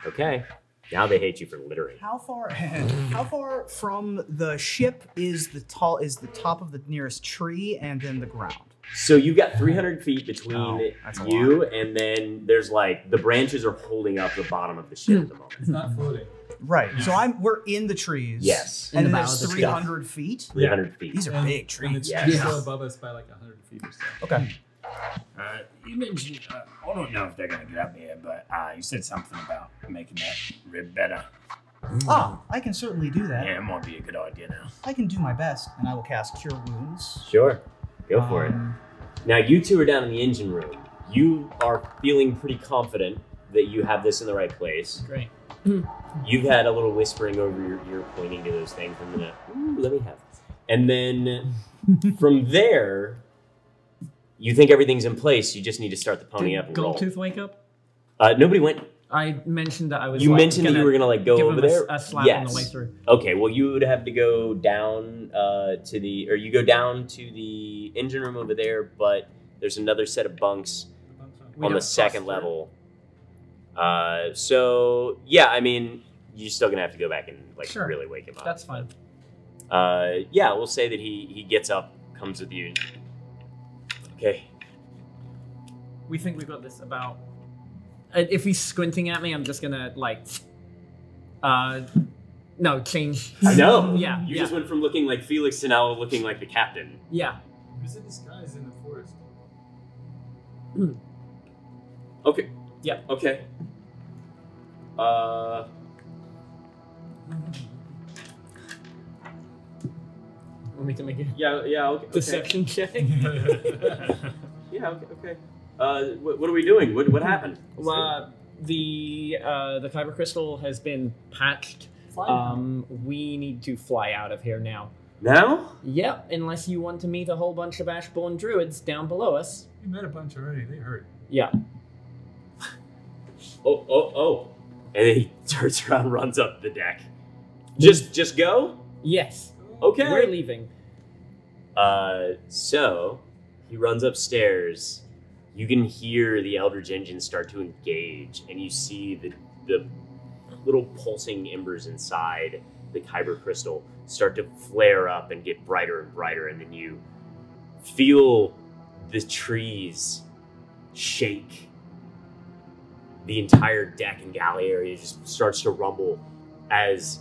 Okay. Now they hate you for littering. How far from the ship is the top of the nearest tree and then the ground? So you've got 300 feet between Oh, that's a you and then there's like the branches are holding up the bottom of the ship at the moment. It's not floating. Right. So we're in the trees. Yes. And In then the there's bow of the 300 feet. 300 feet. These are And- big And trees. it's Yes. still above us by like 100 feet or so. Okay. You mentioned, I don't know if they're gonna get up here, but you said something about making that rib better. Ah, I can certainly do that. Yeah, it might be a good idea now. I can do my best, and I will cast Cure Wounds. Sure. Go for it. Um, Now you 2 are down in the engine room. You are feeling pretty confident that you have this in the right place. Great. You've had a little whispering over your ear pointing to those things and then ooh, let me have this. And then from there, you think everything's in place. You just need to start the pony up and roll. Goldtooth wake up? Nobody went. I mentioned that I was. You like, mentioned that you were gonna like go give over him there. a slap yes. on the way through. Okay. Well, you would have to go down you go down to the engine room over there, but there's another set of bunks We on the don't second cross level. So yeah, I mean, you're still gonna have to go back and like Sure. really wake him up. That's fine. Yeah, we'll say that he gets up, comes with you. Okay. We think we've got this about. If he's squinting at me, I'm just gonna like No, change. I know. Yeah. You just went from looking like Felix to now looking like the captain. Yeah. Who's in disguise in the forest? Okay. Yeah. Okay. Want me to make a Yeah. Okay. deception check? Yeah. Okay. What are we doing? What happened? The kyber crystal has been patched. We need to fly out of here now. Now? Yep, unless you want to meet a whole bunch of Ashbourne druids down below us. We met a bunch already. They hurt. Yeah. Oh. And then he turns around and runs up the deck. Just go? Yes. Okay. We're leaving. So he runs upstairs. You can hear the Eldritch engine start to engage, and you see the little pulsing embers inside the kyber crystal start to flare up and get brighter and brighter, and then you feel the trees shake. The entire deck and galley area just starts to rumble as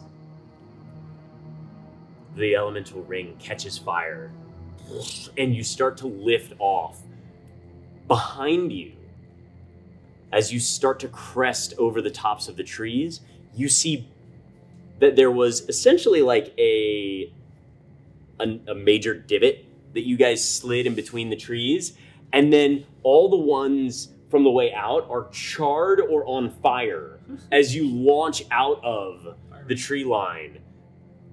the elemental ring catches fire, and you start to lift off. Behind you, as you start to crest over the tops of the trees, you see that there was essentially like a major divot that you guys slid in between the trees, and then all the ones from the way out are charred or on fire as you launch out of the tree line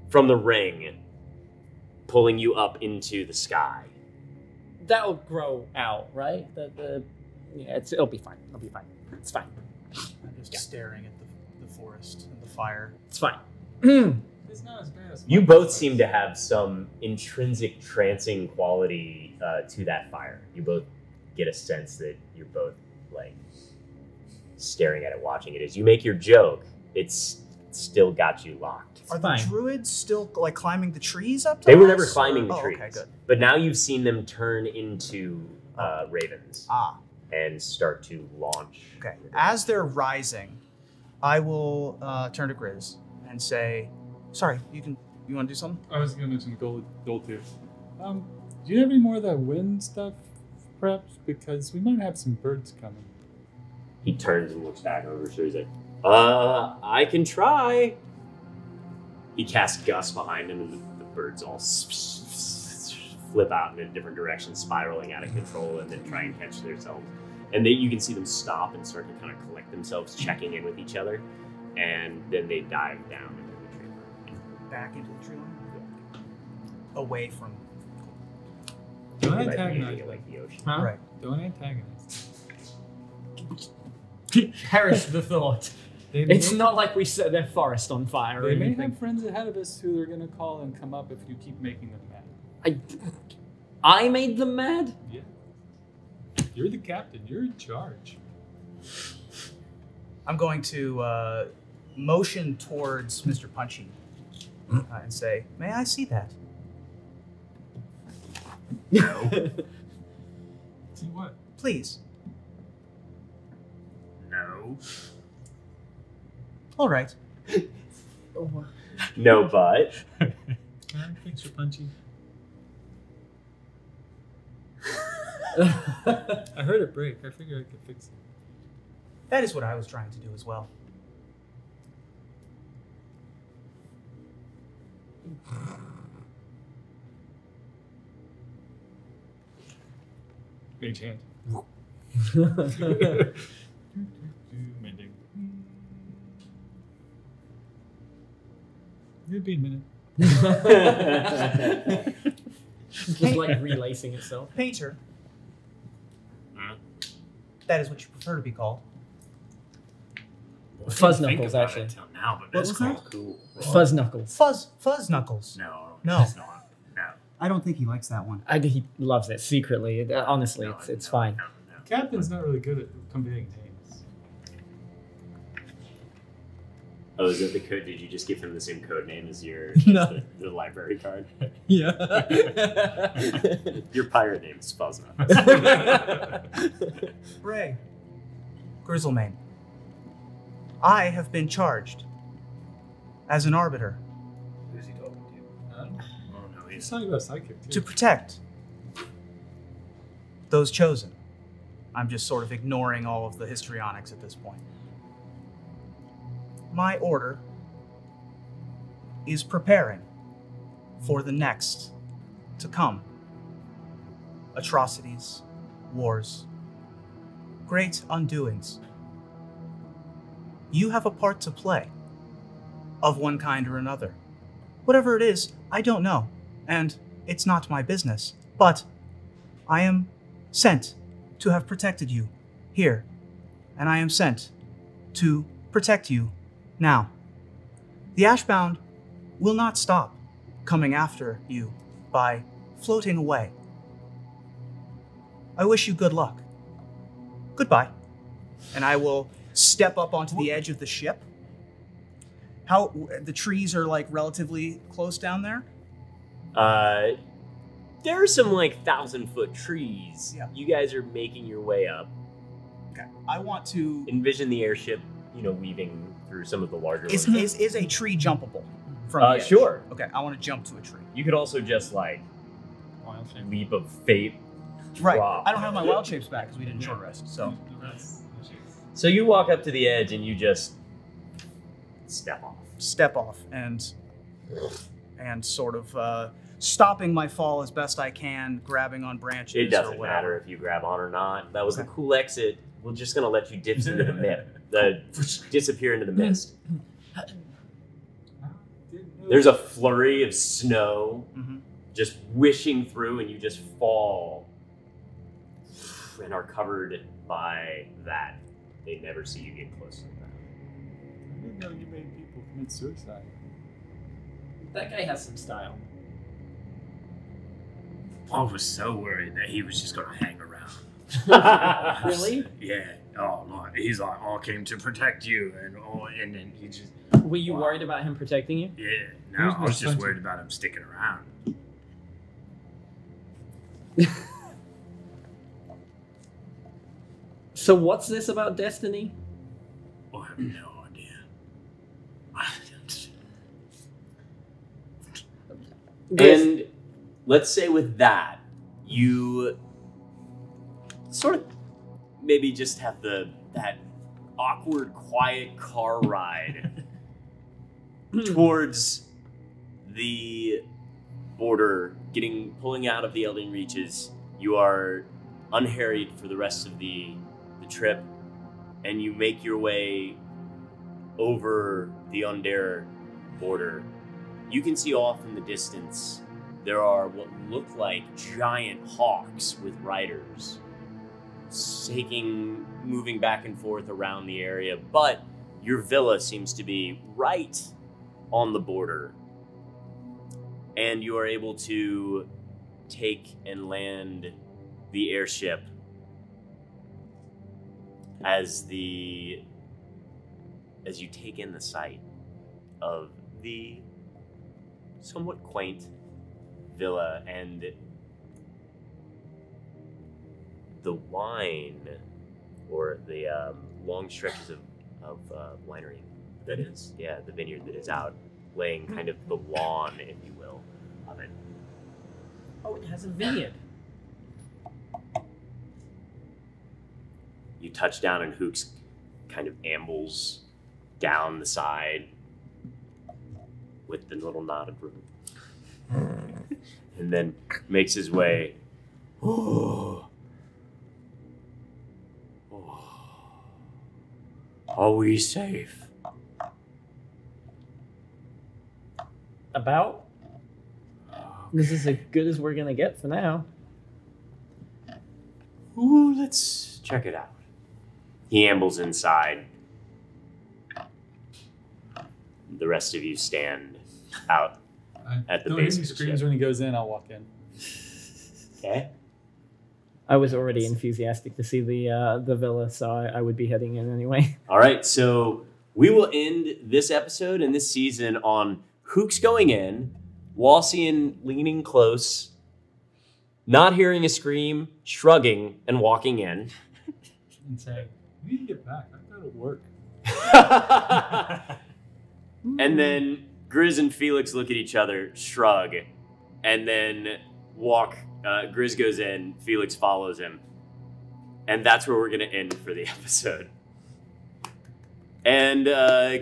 from the ring, pulling you up into the sky. That'll grow out, right? It'll be fine. It'll be fine. It's fine. I'm just staring at the forest and the fire. It's fine. It's not as bad as You both seem to have some intrinsic trancing quality to that fire. You both get a sense that you're both like staring at it, watching it. As you make your joke, it's still got you locked. Are the druids still like climbing the trees up to They were us, never climbing the or- trees. Okay, good. But now you've seen them turn into ravens and start to launch. Okay. As they're rising, I will turn to Grizz and say, "Sorry, you want to do something?" I was going to mention gold too. Do you have any more of that wind stuff, perhaps? Because we might have some birds coming. He turns and looks back over his shoulder. He's like, I can try. He casts Gust behind him, and the birds all flip out in a different direction, spiraling out of control, and then try and catch themselves. And you can see them stop and start to kind of collect themselves, checking in with each other, and then they dive down into the tree line. Back into the tree line? Yeah. Away from... Don't Like antagonize. like the ocean. Huh? Right. Don't antagonize. Perish the thought. It's not like we set their forest on fire or They may anything. have friends ahead of us who are going to call and come up if you keep making them mad. I made them mad? Yeah. You're the captain. You're in charge. I'm going to motion towards Mr. Punchy and say, "May I see that?" No. See what? Please. No. All right. No, but. Thanks for punching. I heard it break. I figured I could fix it. That is what I was trying to do as well. Mage hand. Mending. It'd be a minute. Just like relacing itself. Painter. Hmm? That is what you prefer to be called. Fuzz Think Knuckles, about actually. it till now, but What that's was cool. that? Cool. Fuzz Knuckles. Fuzz Knuckles. No, No. it's not. No. I don't think he likes that one. He loves it secretly. Honestly, No, it's no, fine. no, no. Captain's not really good at conveying names. Oh, is that the code? Did you just give him the same code name as your No. the library card? Yeah. Your pirate name is Fuzzna. Ray. Grizzlemane. I have been charged as an arbiter. Who's he talking to? Oh no, He's talking about psychic, too. To protect those chosen. I'm just sort of ignoring all of the histrionics at this point. My order is preparing for the next to come. Atrocities, wars, great undoings. You have a part to play, of one kind or another. Whatever it is, I don't know, and it's not my business, but I am sent to have protected you here, and I am sent to protect you now. The Ashbound will not stop coming after you by floating away. I wish you good luck. Goodbye. And I will step up onto the edge of the ship. How the trees are like relatively close down there? There are some like 1,000-foot trees. Yeah. You guys are making your way up. Okay. I want to Envision the airship, weaving through some of the larger ones. is a tree jumpable from the edge? Sure. Okay, I want to jump to a tree. You could also just like leap of fate. Right. Drop. I don't have my wild shapes back because we didn't short rest. So So you walk up to the edge and you just step off. step off and sort of stopping my fall as best I can, grabbing on branches. It doesn't or whatever. matter if you grab on or not. That was the cool exit. We're just gonna let you dip into the disappear into the mist. There's a flurry of snow just wishing through, and you just fall and are covered by that. They never see you get close to that. I didn't know you made people commit suicide. That guy has some style. I was so worried that he was just gonna hang around. Really? Yeah. Oh, Lord. He's like, I came to protect you, and then he just. Were you worried about him protecting you? Yeah. No, I was just worried about him sticking around. So what's this about destiny? I have no idea. And let's say with that, you sort of maybe just have that awkward, quiet car ride towards the border, pulling out of the Elding Reaches. You are unharried for the rest of the trip, and you make your way over the Undere border. You can see off in the distance there are what look like giant hawks with riders moving back and forth around the area, but your villa seems to be right on the border, and you are able to take and land the airship as you take in the sight of the somewhat quaint villa and the wine, or the long stretches of winery that is, the vineyard that is out laying kind of the lawn, if you will, of it. Oh, it has a vineyard. You touch down, and Hooks kind of ambles down the side with the little knotted rope, and then makes his way. Are we safe? About? This is as good as we're gonna get for now. Ooh, let's check it out. He ambles inside. The rest of you stand out at the base of the screams ship. when he goes in, I'll walk in. Okay. I was already enthusiastic to see the villa, so I would be heading in anyway. All right, so we will end this episode and this season on Hooks going in, Wassian leaning close, not hearing a scream, shrugging, and walking in. And saying, we need to get back. I've got to work. And then Grizz and Felix look at each other, shrug, and then walk. Grizz goes in, Felix follows him. And that's where we're going to end for the episode. And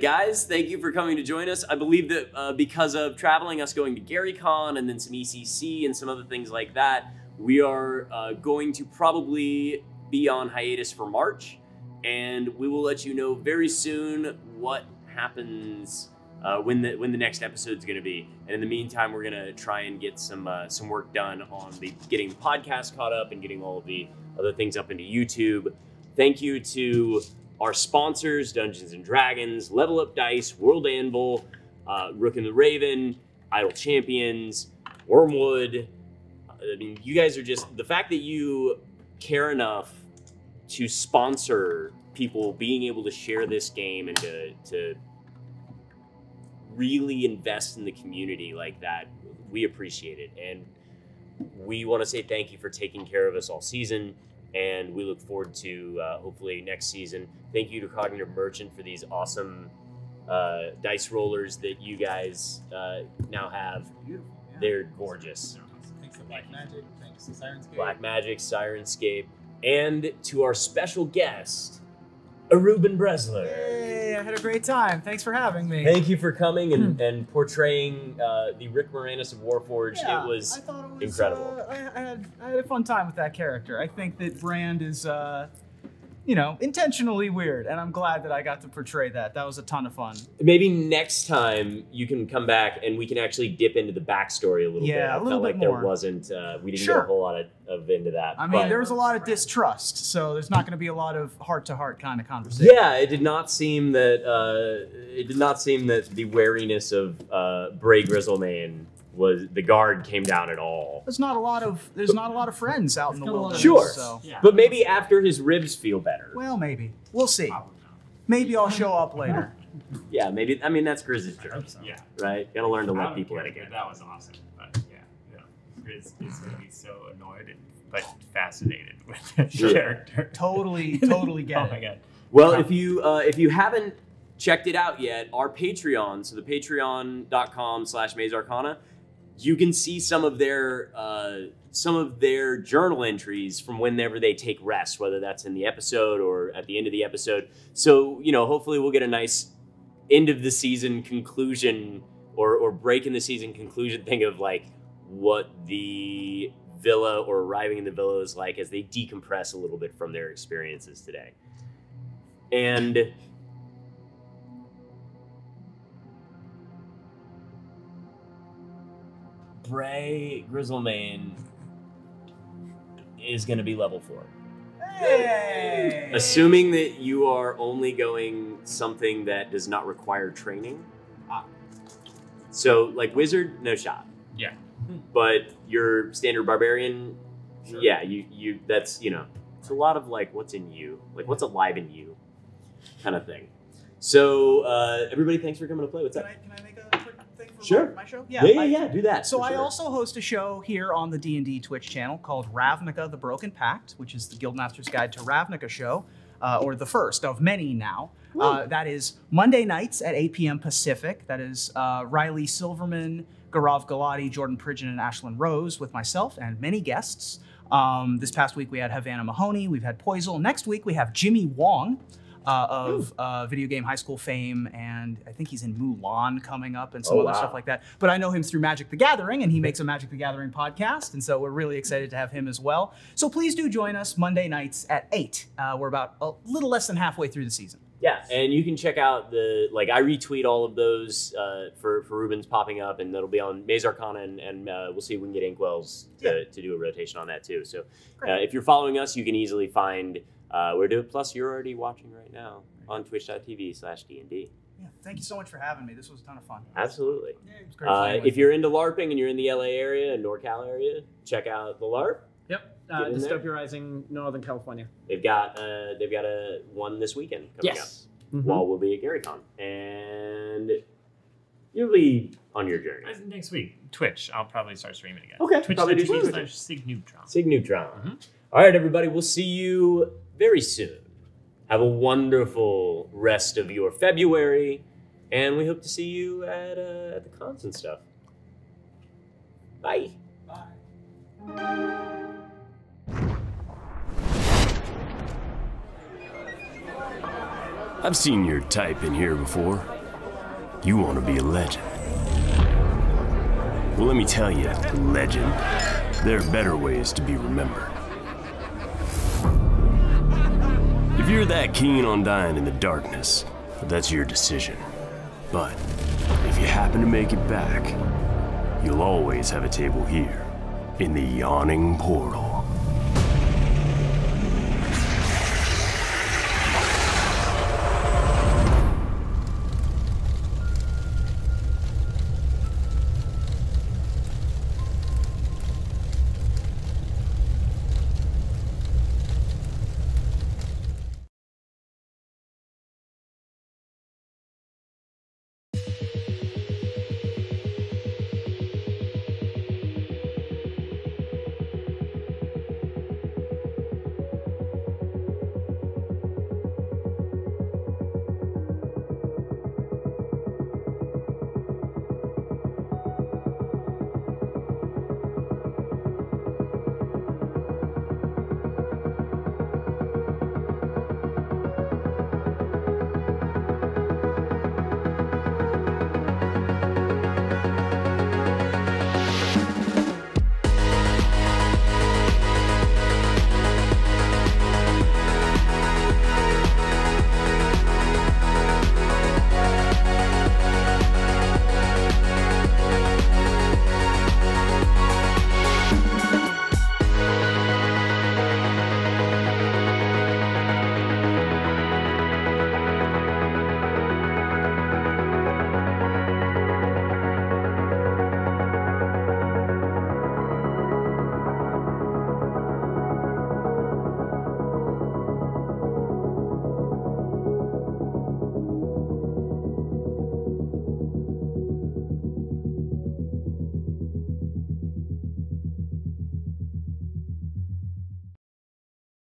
guys, thank you for coming to join us. I believe that because of traveling, us going to GaryCon and then some ECC and some other things like that, we are going to probably be on hiatus for March. And we will let you know very soon what happens when the next episode is going to be. And in the meantime, we're going to try and get some work done on getting the podcast caught up and getting all of the other things up into YouTube. Thank you to our sponsors, Dungeons & Dragons, Level Up Dice, World Anvil, Rook and the Raven, Idle Champions, Wormwood. I mean, you guys are just, the fact that you care enough to sponsor people being able to share this game and to really invest in the community like that, we appreciate it. And we want to say thank you for taking care of us all season. And we look forward to hopefully next season. Thank you to Cognitive Merchant for these awesome dice rollers that you guys now have. Beautiful. Yeah. They're gorgeous. Thanks to Black Magic. Thanks to Sirenscape. Black Magic, Sirenscape, and to our special guest, Ruben Bresler. Hey, I had a great time. Thanks for having me. Thank you for coming and portraying the Rick Moranis of Warforged. Yeah, it was I thought it was incredible. I had a fun time with that character. I think that Brand is, intentionally weird, and I'm glad that I got to portray that. That was a ton of fun. Maybe next time you can come back and we can actually dip into the backstory a little bit. Yeah, a little felt bit like more. there wasn't, we didn't Sure. get a whole lot of into that. I mean, but there's a lot of distrust, so there's not going to be a lot of heart-to-heart kind of conversation. yeah, it did not seem that the wariness of Bray Grizzlemane was the guard came down at all. There's not a lot of friends out in the wilderness. Sure. So. Yeah. But maybe after his ribs feel better. Well, maybe. We'll see. Probably not. Maybe I'll show up later. Yeah, maybe. I mean, that's Grizz's I hope joke, so. Yeah. right? Gotta learn to I let don't people care. in again. That was awesome. But yeah, Grizz is going to be so annoyed but fascinated with the Sure. character. Totally get Oh it. my god. Well, if you haven't checked it out yet, our Patreon, so the patreon.com/MazeArcana, you can see some of their journal entries from whenever they take rest, whether that's in the episode or at the end of the episode. So, hopefully we'll get a nice end of the season conclusion or break in the season conclusion thing of like what the villa or arriving in the villa is like as they decompress a little bit from their experiences today. And Bray Grizzlemane is going to be level 4. Hey! Assuming that you are only going something that does not require training. So, like Wizard, no shot. Yeah. But your standard Barbarian, yeah, you that's, it's a lot of like what's in you, like what's alive in you kind of thing. So, everybody, thanks for coming to play. What's up? Can I make a quick thing for Sure. my show? Yeah, do that. So for I sure. also host a show here on the D&D Twitch channel called Ravnica: The Broken Pact, which is the Guildmaster's Guide to Ravnica show, or the first of many now. That is Monday nights at 8 p.m. Pacific. That is Riley Silverman, Gaurav Galati, Jordan Pridgeon, and Ashlyn Rose with myself and many guests. This past week we had Havana Mahoney, we've had Poisel. Next week we have Jimmy Wong of video game high school fame, and I think he's in Mulan coming up and some other stuff like that. But I know him through Magic the Gathering, and he makes a Magic the Gathering podcast, and so we're really excited to have him as well. So please do join us Monday nights at 8. We're about a little less than halfway through the season. Yeah, and you can check out I retweet all of those for Ruben's popping up, and that'll be on Maze Arcana, and we'll see if we can get Inkwells to do a rotation on that too. So if you're following us, you can easily find we're doing. Plus, you're already watching right now on twitch.tv/D&D. Yeah, thank you so much for having me. This was a ton of fun. Absolutely. Yeah, it was great playing with If you're into LARPing and you're in the LA area and NorCal area, check out the LARP. Yep. Get in there. Dystopia Rising, Northern California. They've got a one this weekend coming up while we'll be at GaryCon, and you'll be on your journey. Next week, Twitch. I'll probably start streaming again. Okay, probably do some Twitch.tv/SigNeutron. Sig Neutron. All right, everybody, we'll see you very soon. Have a wonderful rest of your February, And we hope to see you at the cons and stuff. Bye. I've seen your type in here before. You want to be a legend. Well, let me tell you, legend, there are better ways to be remembered. If you're that keen on dying in the darkness, that's your decision. But if you happen to make it back, you'll always have a table here in the yawning portal.